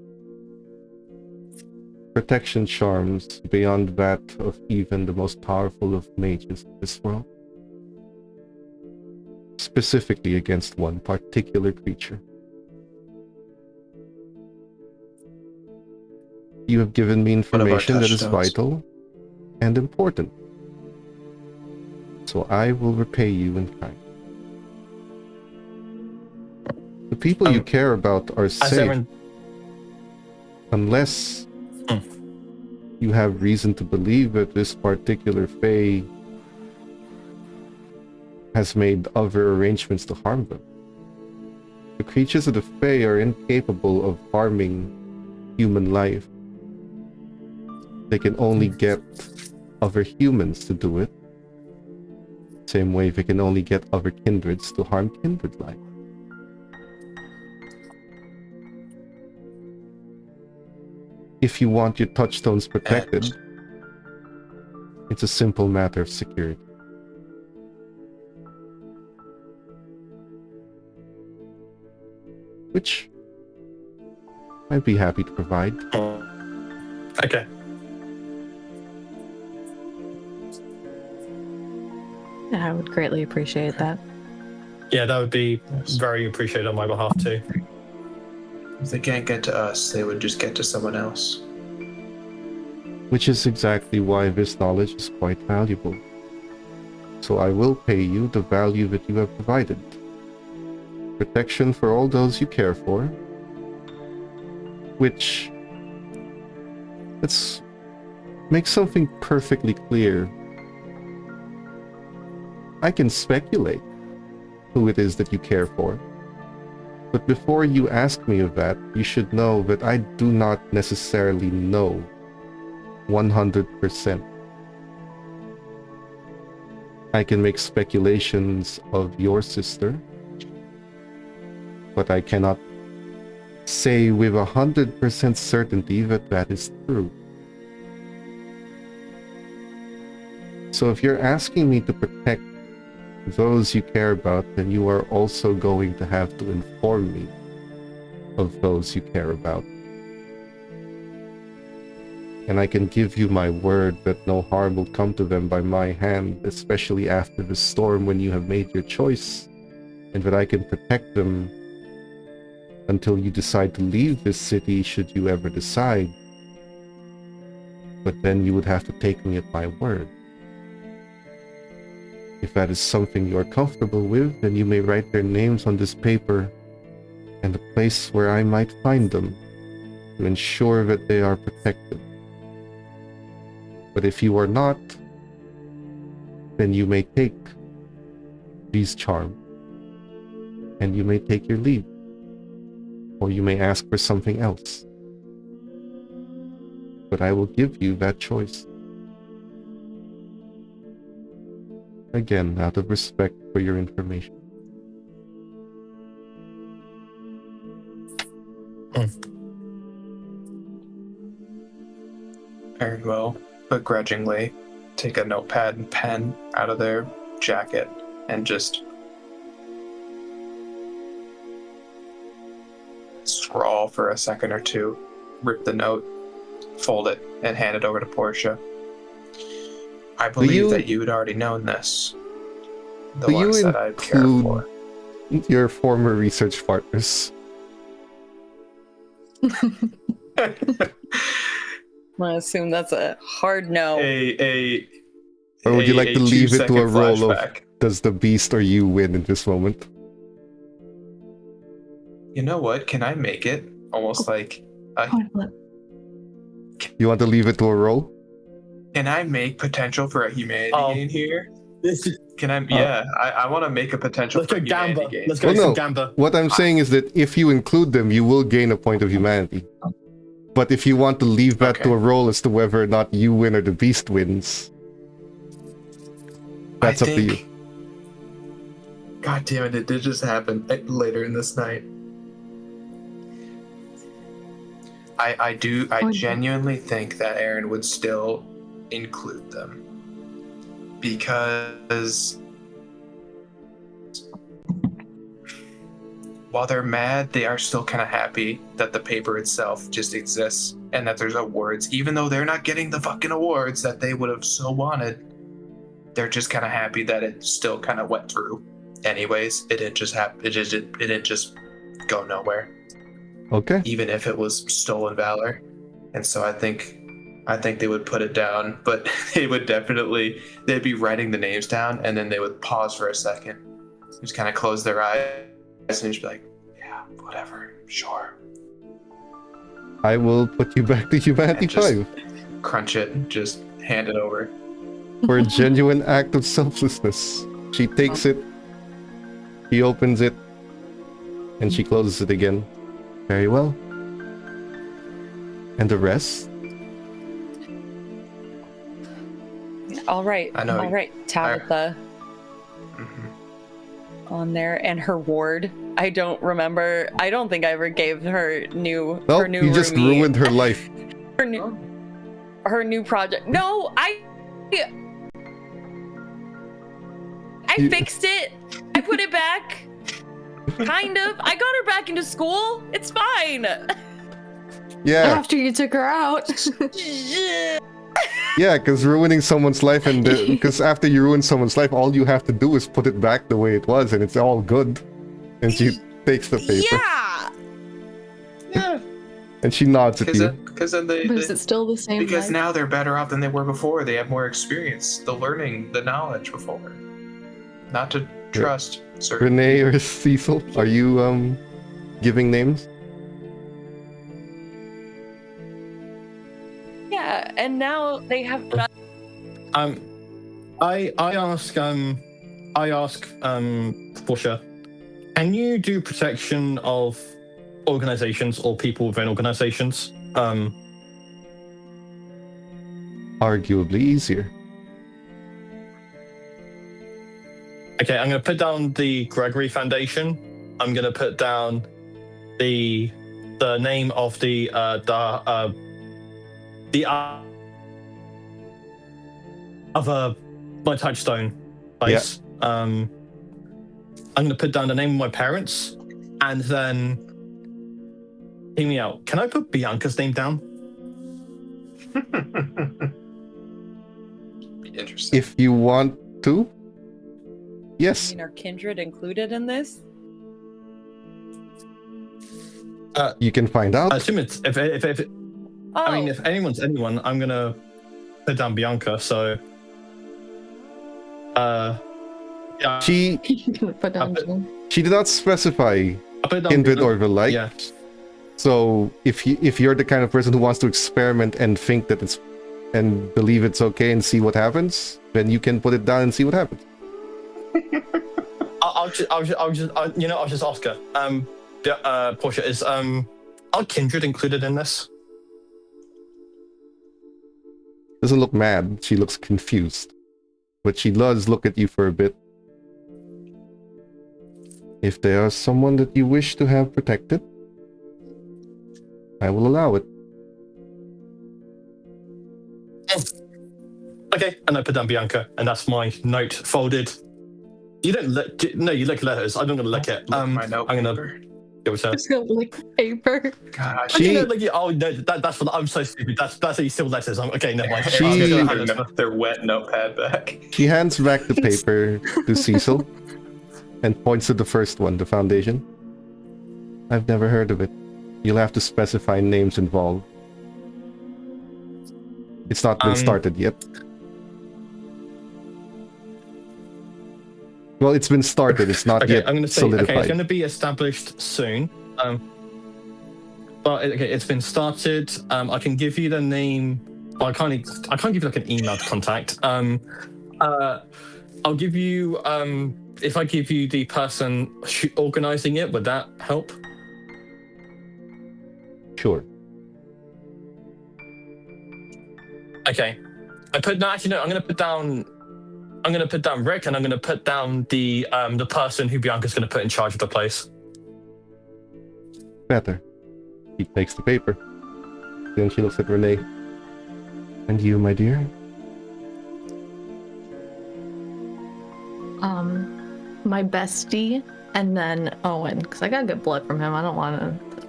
Protection charms beyond that of even the most powerful of mages in this world. Specifically against one particular creature. You have given me of our information that is touchstones. vital and important. So I will repay you in kind. The people you care about are As safe Aaron, unless you have reason to believe that this particular Fae has made other arrangements to harm them. The creatures of the Fae are incapable of harming human life. They can only get other humans to do it. Same way they can only get other kindreds to harm kindred life. If you want your touchstones protected, it's a simple matter of security. Which I'd be happy to provide. okay. I would greatly appreciate that. Yeah, that would be very appreciated on my behalf too. If they can't get to us, they would just get to someone else. Which is exactly why this knowledge is quite valuable. So I will pay you the value that you have provided. Protection for all those you care for. Which... let's make something perfectly clear. I can speculate who it is that you care for. But before you ask me of that, you should know that I do not necessarily know 100%. I can make speculations of your sister, but I cannot say with 100% certainty that that is true. So if you're asking me to protect those you care about, then you are also going to have to inform me of those you care about. And I can give you my word that no harm will come to them by my hand, especially after the storm when you have made your choice, and that I can protect them until you decide to leave this city should you ever decide. But then you would have to take me at my word. If that is something you are comfortable with, then you may write their names on this paper and the place where I might find them to ensure that they are protected. But if you are not, then you may take these charms and you may take your leave, or you may ask for something else. But I will give you that choice. Again, out of respect for your information. Aaron will begrudgingly take a notepad and pen out of their jacket and just scrawl for a second or two, rip the note, fold it, and hand it over to Portia. I believe that you had already known this. The ones that I care for. Your former research partners. I'm gonna assume that's a hard no. Or would you like to leave it to a roll flashback. of does the beast or you win in this moment? You know what? Can I make it almost like a, You want to leave it to a roll? can I make potential for a humanity gain here? Can I? I want to make a potential Let's for go humanity Gamba. gain. Let's go Well, no. Gamba. What I'm saying is that if you include them, you will gain a point of humanity. But if you want to leave that to a roll as to whether or not you win or the beast wins, that's up to you. God damn it! It did just happen later in this night. I genuinely think that Aaron would still include them because while they're mad, they are still kind of happy that the paper itself just exists and that there's awards, even though they're not getting the fucking awards that they would have so wanted. They're just kind of happy that it still kind of went through. Anyways, it didn't just happen. It didn't just go nowhere. Okay. Even if it was stolen valor. and so I think they would put it down, but they'd be writing the names down, and then they would pause for a second, just kind of close their eyes, and just be like, "Yeah, whatever, sure." I will put you back to Humanity And just 5 crunch it, and just hand it over. for a genuine act of selflessness. She takes it, she opens it, and she closes it again. Very well. And the rest? All right. I know. All right. Tabitha on there, and her ward. I don't remember. I don't think I ever gave her new. No, her new you just roomie ruined her life. her new project. No, I You- fixed it. I put it back. Kind of. I got her back into school. It's fine. Yeah, After you took her out. yeah, because ruining someone's life and because after you ruin someone's life, all you have to do is put it back the way it was, and it's all good. And she takes the paper Yeah. and she nods at you. Because then they But is it still the same? because vibe? now they're better off than they were before. They have more experience, the learning, the knowledge before. Not to trust certain. Renee or Cecil, are you giving names? Yeah. And now they have. I ask Portia, can you do protection of organizations or people within organizations? Arguably easier. Okay, I'm gonna put down the Gregory Foundation. I'm gonna put down the name of the other my touchstone place. I'm gonna put down the name of my parents, and then hear me out. Can I put Bianca's name down? Interesting. If you want to, yes. Are kindred included in this? You can find out. I assume it's if Oh, I mean, if anyone's anyone, I'm gonna put down Bianca. So, yeah, She Put down June. did not specify I put down kindred Bianca. or the like. Yeah. So if you're the kind of person who wants to experiment and think that it's and believe it's okay and see what happens, then you can put it down and see what happens. I'll just ask her. Portia, is are kindred included in this? Doesn't look mad. She looks confused, but she does look at you for a bit. If they are someone that you wish to have protected, I will allow it. Okay, and I put down Bianca, and that's my note folded. You don't look. No, you look at letters. I'm not gonna look at. My note I'm gonna paper. give it to her. It's gonna lick paper. God, She- Oh no, that's for. I'm so stupid. That's how you steal letters. Okay, never mind. She- I'm Give gonna their hand it to her. their wet notepad back. She hands back the paper to Cecil and points to the first one, the foundation. I've never heard of it. You'll have to specify names involved. It's not been started yet. Well, it's been started. It's not Okay, yet I'm gonna say solidified. okay. It's gonna be established soon. But okay, it's been started. I can give you the name. Well, I can't give you like an email to contact. I'll give you. If I give you the person organizing it, would that help? Sure. Okay. I'm gonna put down Rick, and I'm gonna put down the person who Bianca's gonna put in charge of the place. Better. She takes the paper. Then she looks at Renee. And you, my dear? My bestie, and then Owen, because I got good blood from him. I don't want to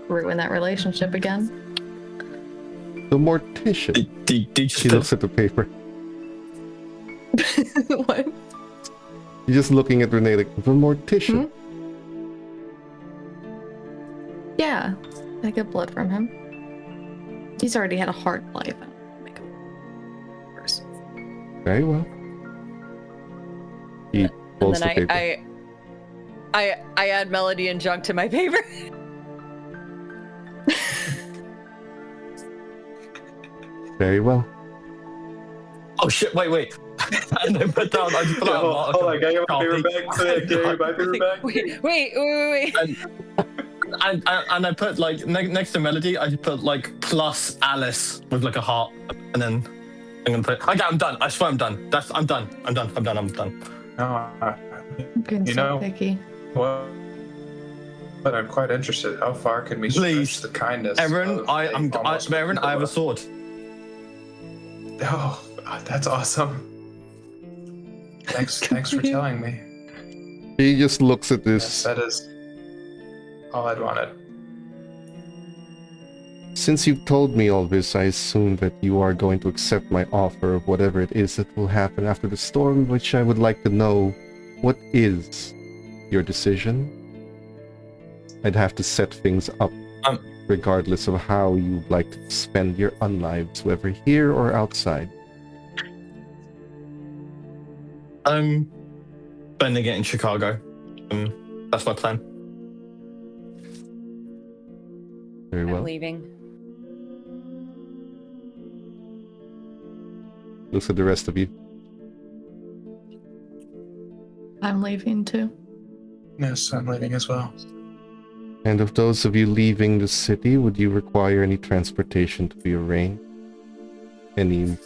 ruin that relationship again. The mortician. Did you She looks at the paper. What? You're just looking at Renee like, the mortician. Yeah, I get blood from him. He's already had a hard life. Make him worse. Very well. He And folds the then paper. I add melody and junk to my paper. Very well. Oh shit! Wait. And then put down. I just put out a lot of Hold on, can I get my paper coffee. back? Can I get my paper back? Wait. And I put like next to melody, I just put like plus Alice with like a heart, and then I'm gonna put. Okay, I'm done. I swear I'm done. I'm done. No, Being You so know- picky. well, but I'm quite interested. How far can we Please. stretch the kindness? Aaron, of Aaron, I have a sword. Oh, that's awesome. Thanks for telling me. He just looks at Yes, this. that is all I'd wanted. Since you've told me all this, I assume that you are going to accept my offer of whatever it is that will happen after the storm, which I would like to know, what is your decision? I'd have to set things up, regardless of how you'd like to spend your unlives, whether here or outside. I'm spending it in Chicago. That's my plan. Very well. I'm leaving. Looks at the rest of you. I'm leaving too. Yes, I'm leaving as well. And of those of you leaving the city, would you require any transportation to be arranged? Any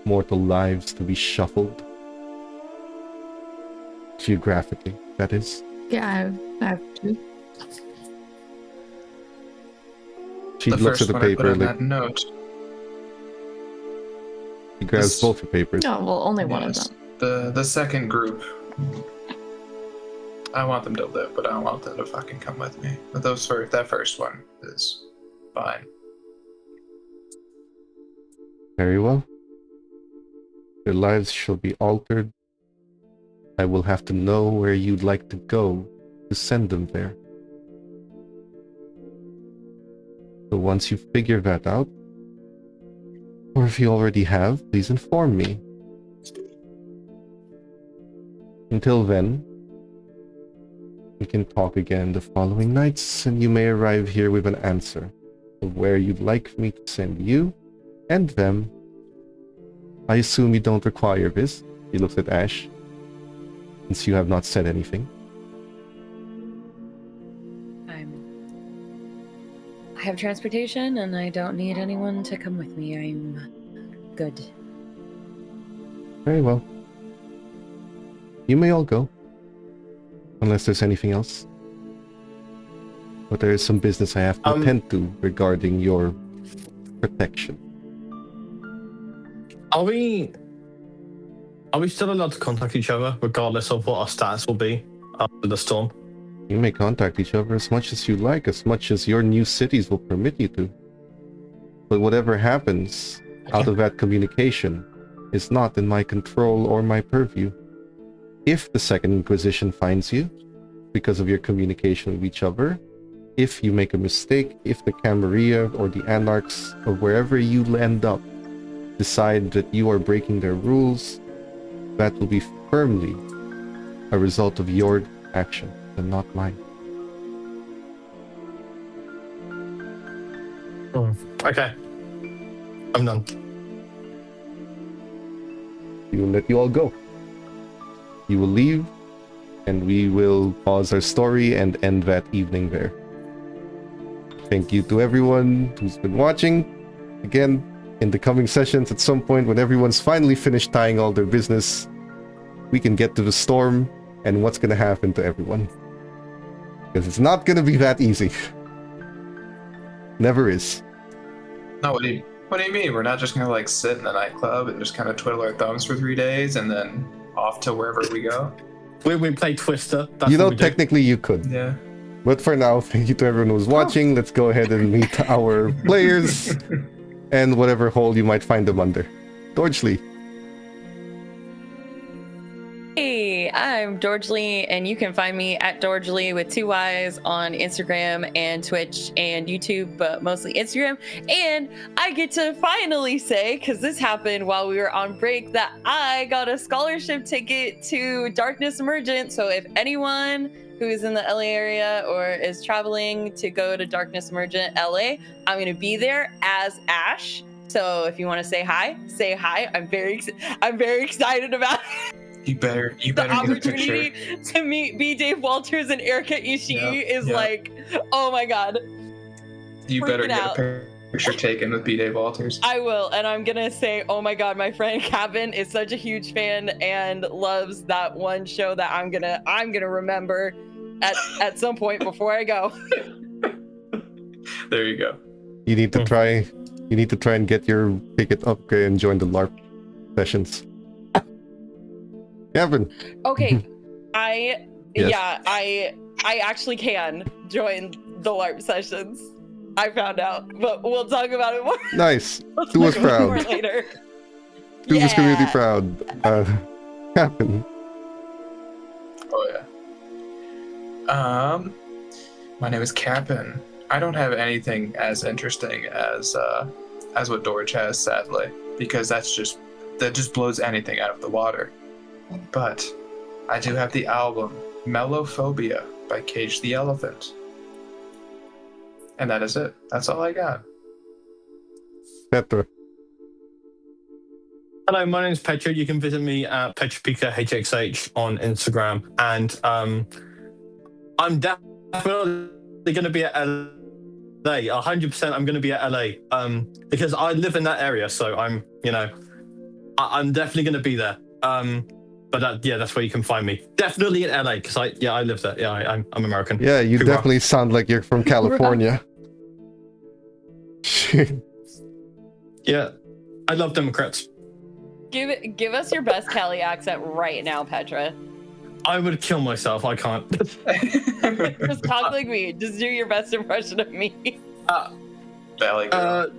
mortal lives to be shuffled? Geographically, that is. Yeah, I have to. She The looks first at the one I put paper, on that note. she grabs This- both your papers. No, well, only one of Yes. them. The second group. I want them to live, but I don't want them to fucking come with me. But that first one is fine. Very well. Their lives shall be altered. I will have to know where you'd like to go to send them there. So once you figure that out, or if you already have, please inform me. Until then, we can talk again the following nights, and you may arrive here with an answer of where you'd like me to send you and them. I assume you don't require this. He looks at Ash, since you have not said anything. I have transportation and I don't need anyone to come with me. I'm good. Very well. You may all go. Unless there's anything else. But there is some business I have to attend to regarding your protection. Are we still allowed to contact each other, regardless of what our stats will be after the storm? You may contact each other as much as you like, as much as your new cities will permit you to. But whatever happens out of that communication is not in my control or my purview. If the Second Inquisition finds you, because of your communication with each other, if you make a mistake, if the Camarilla or the Anarchs or wherever you end up decide that you are breaking their rules, that will be firmly a result of your action and not mine. Okay. I'm done. We will let you all go. You will leave, and we will pause our story and end that evening there. Thank you to everyone who's been watching. Again, in the coming sessions, at some point when everyone's finally finished tying all their business, we can get to the storm and what's going to happen to everyone. Because it's not going to be that easy. Never is. No, what do you mean? We're not just gonna like sit in the nightclub and just kind of twiddle our thumbs for 3 days and then off to wherever we go? We play Twister. That's You know, what we do. technically you could. Yeah. But for now, thank you to everyone who's watching. Let's go ahead and meet our players and whatever hole you might find them under. Dorchley. Hey, I'm George Lee, and you can find me at George Lee with 2 Y's on Instagram and Twitch and YouTube, but mostly Instagram. And I get to finally say, because this happened while we were on break, that I got a scholarship ticket to Darkness Emergent. So if anyone who is in the LA area or is traveling to go to Darkness Emergent LA, I'm going to be there as Ash. So if you want to say hi, say hi. I'm very excited about it. You better The get a picture. opportunity to meet B. Dave Walters and Erica Ishii is yeah. like, oh my god. You better freaking get out. a picture taken with B. Dave Walters. I will, and I'm gonna say, oh my god, my friend Kevin is such a huge fan and loves that one show that I'm gonna remember at some point before I go. There you go. You need to try and get your ticket upgrade and join the LARP sessions. Kevin. Okay, I Yes. I actually can join the LARP sessions. I found out, but we'll talk about it more. Nice. Do us proud. more later. Do this community proud. Kevin. Oh yeah. My name is Cap'n. I don't have anything as interesting as what Dorch has, sadly, because that just blows anything out of the water. But I do have the album Mellophobia by Cage the Elephant. And that is it. That's all I got. Petra. Hello, my name's Petra. You can visit me at PetraPikaHXH on Instagram. And I'm definitely going to be at LA. 100% I'm going to be at LA. Because I live in that area, so I'm definitely going to be there. But that's where you can find me. Definitely in LA, because I live there. Yeah, I'm American. Yeah, you Hoorah. definitely sound like you're from California. Yeah, I love Democrats. Give us your best Cali accent right now, Petra. I would kill myself. I can't. Just talk like me. Just do your best impression of me. Valley Girl.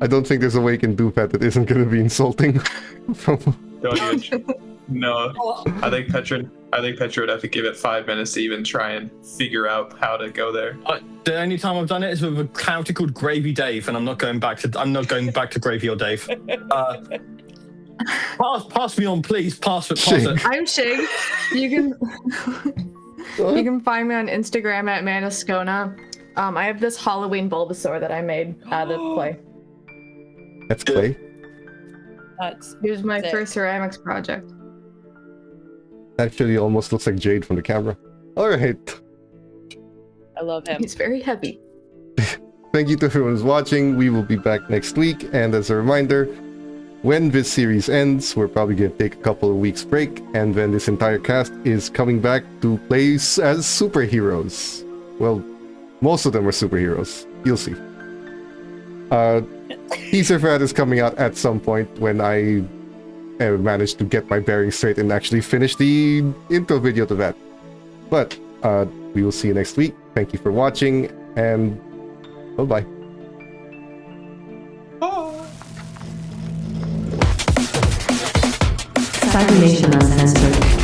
I don't think there's a way you can do that that isn't going to be insulting. Don't even. No. I think Petra would have to give it 5 minutes to even try and figure out how to go there. The only time I've done it is with a character called Gravy Dave, and I'm not going back to Gravy or Dave. Pass me on, please. Pass it. I'm Shig. You can find me on Instagram at Manascona. I have this Halloween Bulbasaur that I made out of clay. That's clay. It was my sick. first ceramics project. Actually, almost looks like Jade from the camera. All right. I love him. He's very heavy. Thank you to everyone who's watching. We will be back next week. And as a reminder, when this series ends, we're probably going to take a couple of weeks break. And then this entire cast is coming back to play as superheroes. Well, most of them are superheroes. You'll see. Teaser for that is coming out at some point when I managed to get my bearings straight and actually finish the intro video to that. But we will see you next week. Thank you for watching, and bye-bye. Cybernation Uncensored.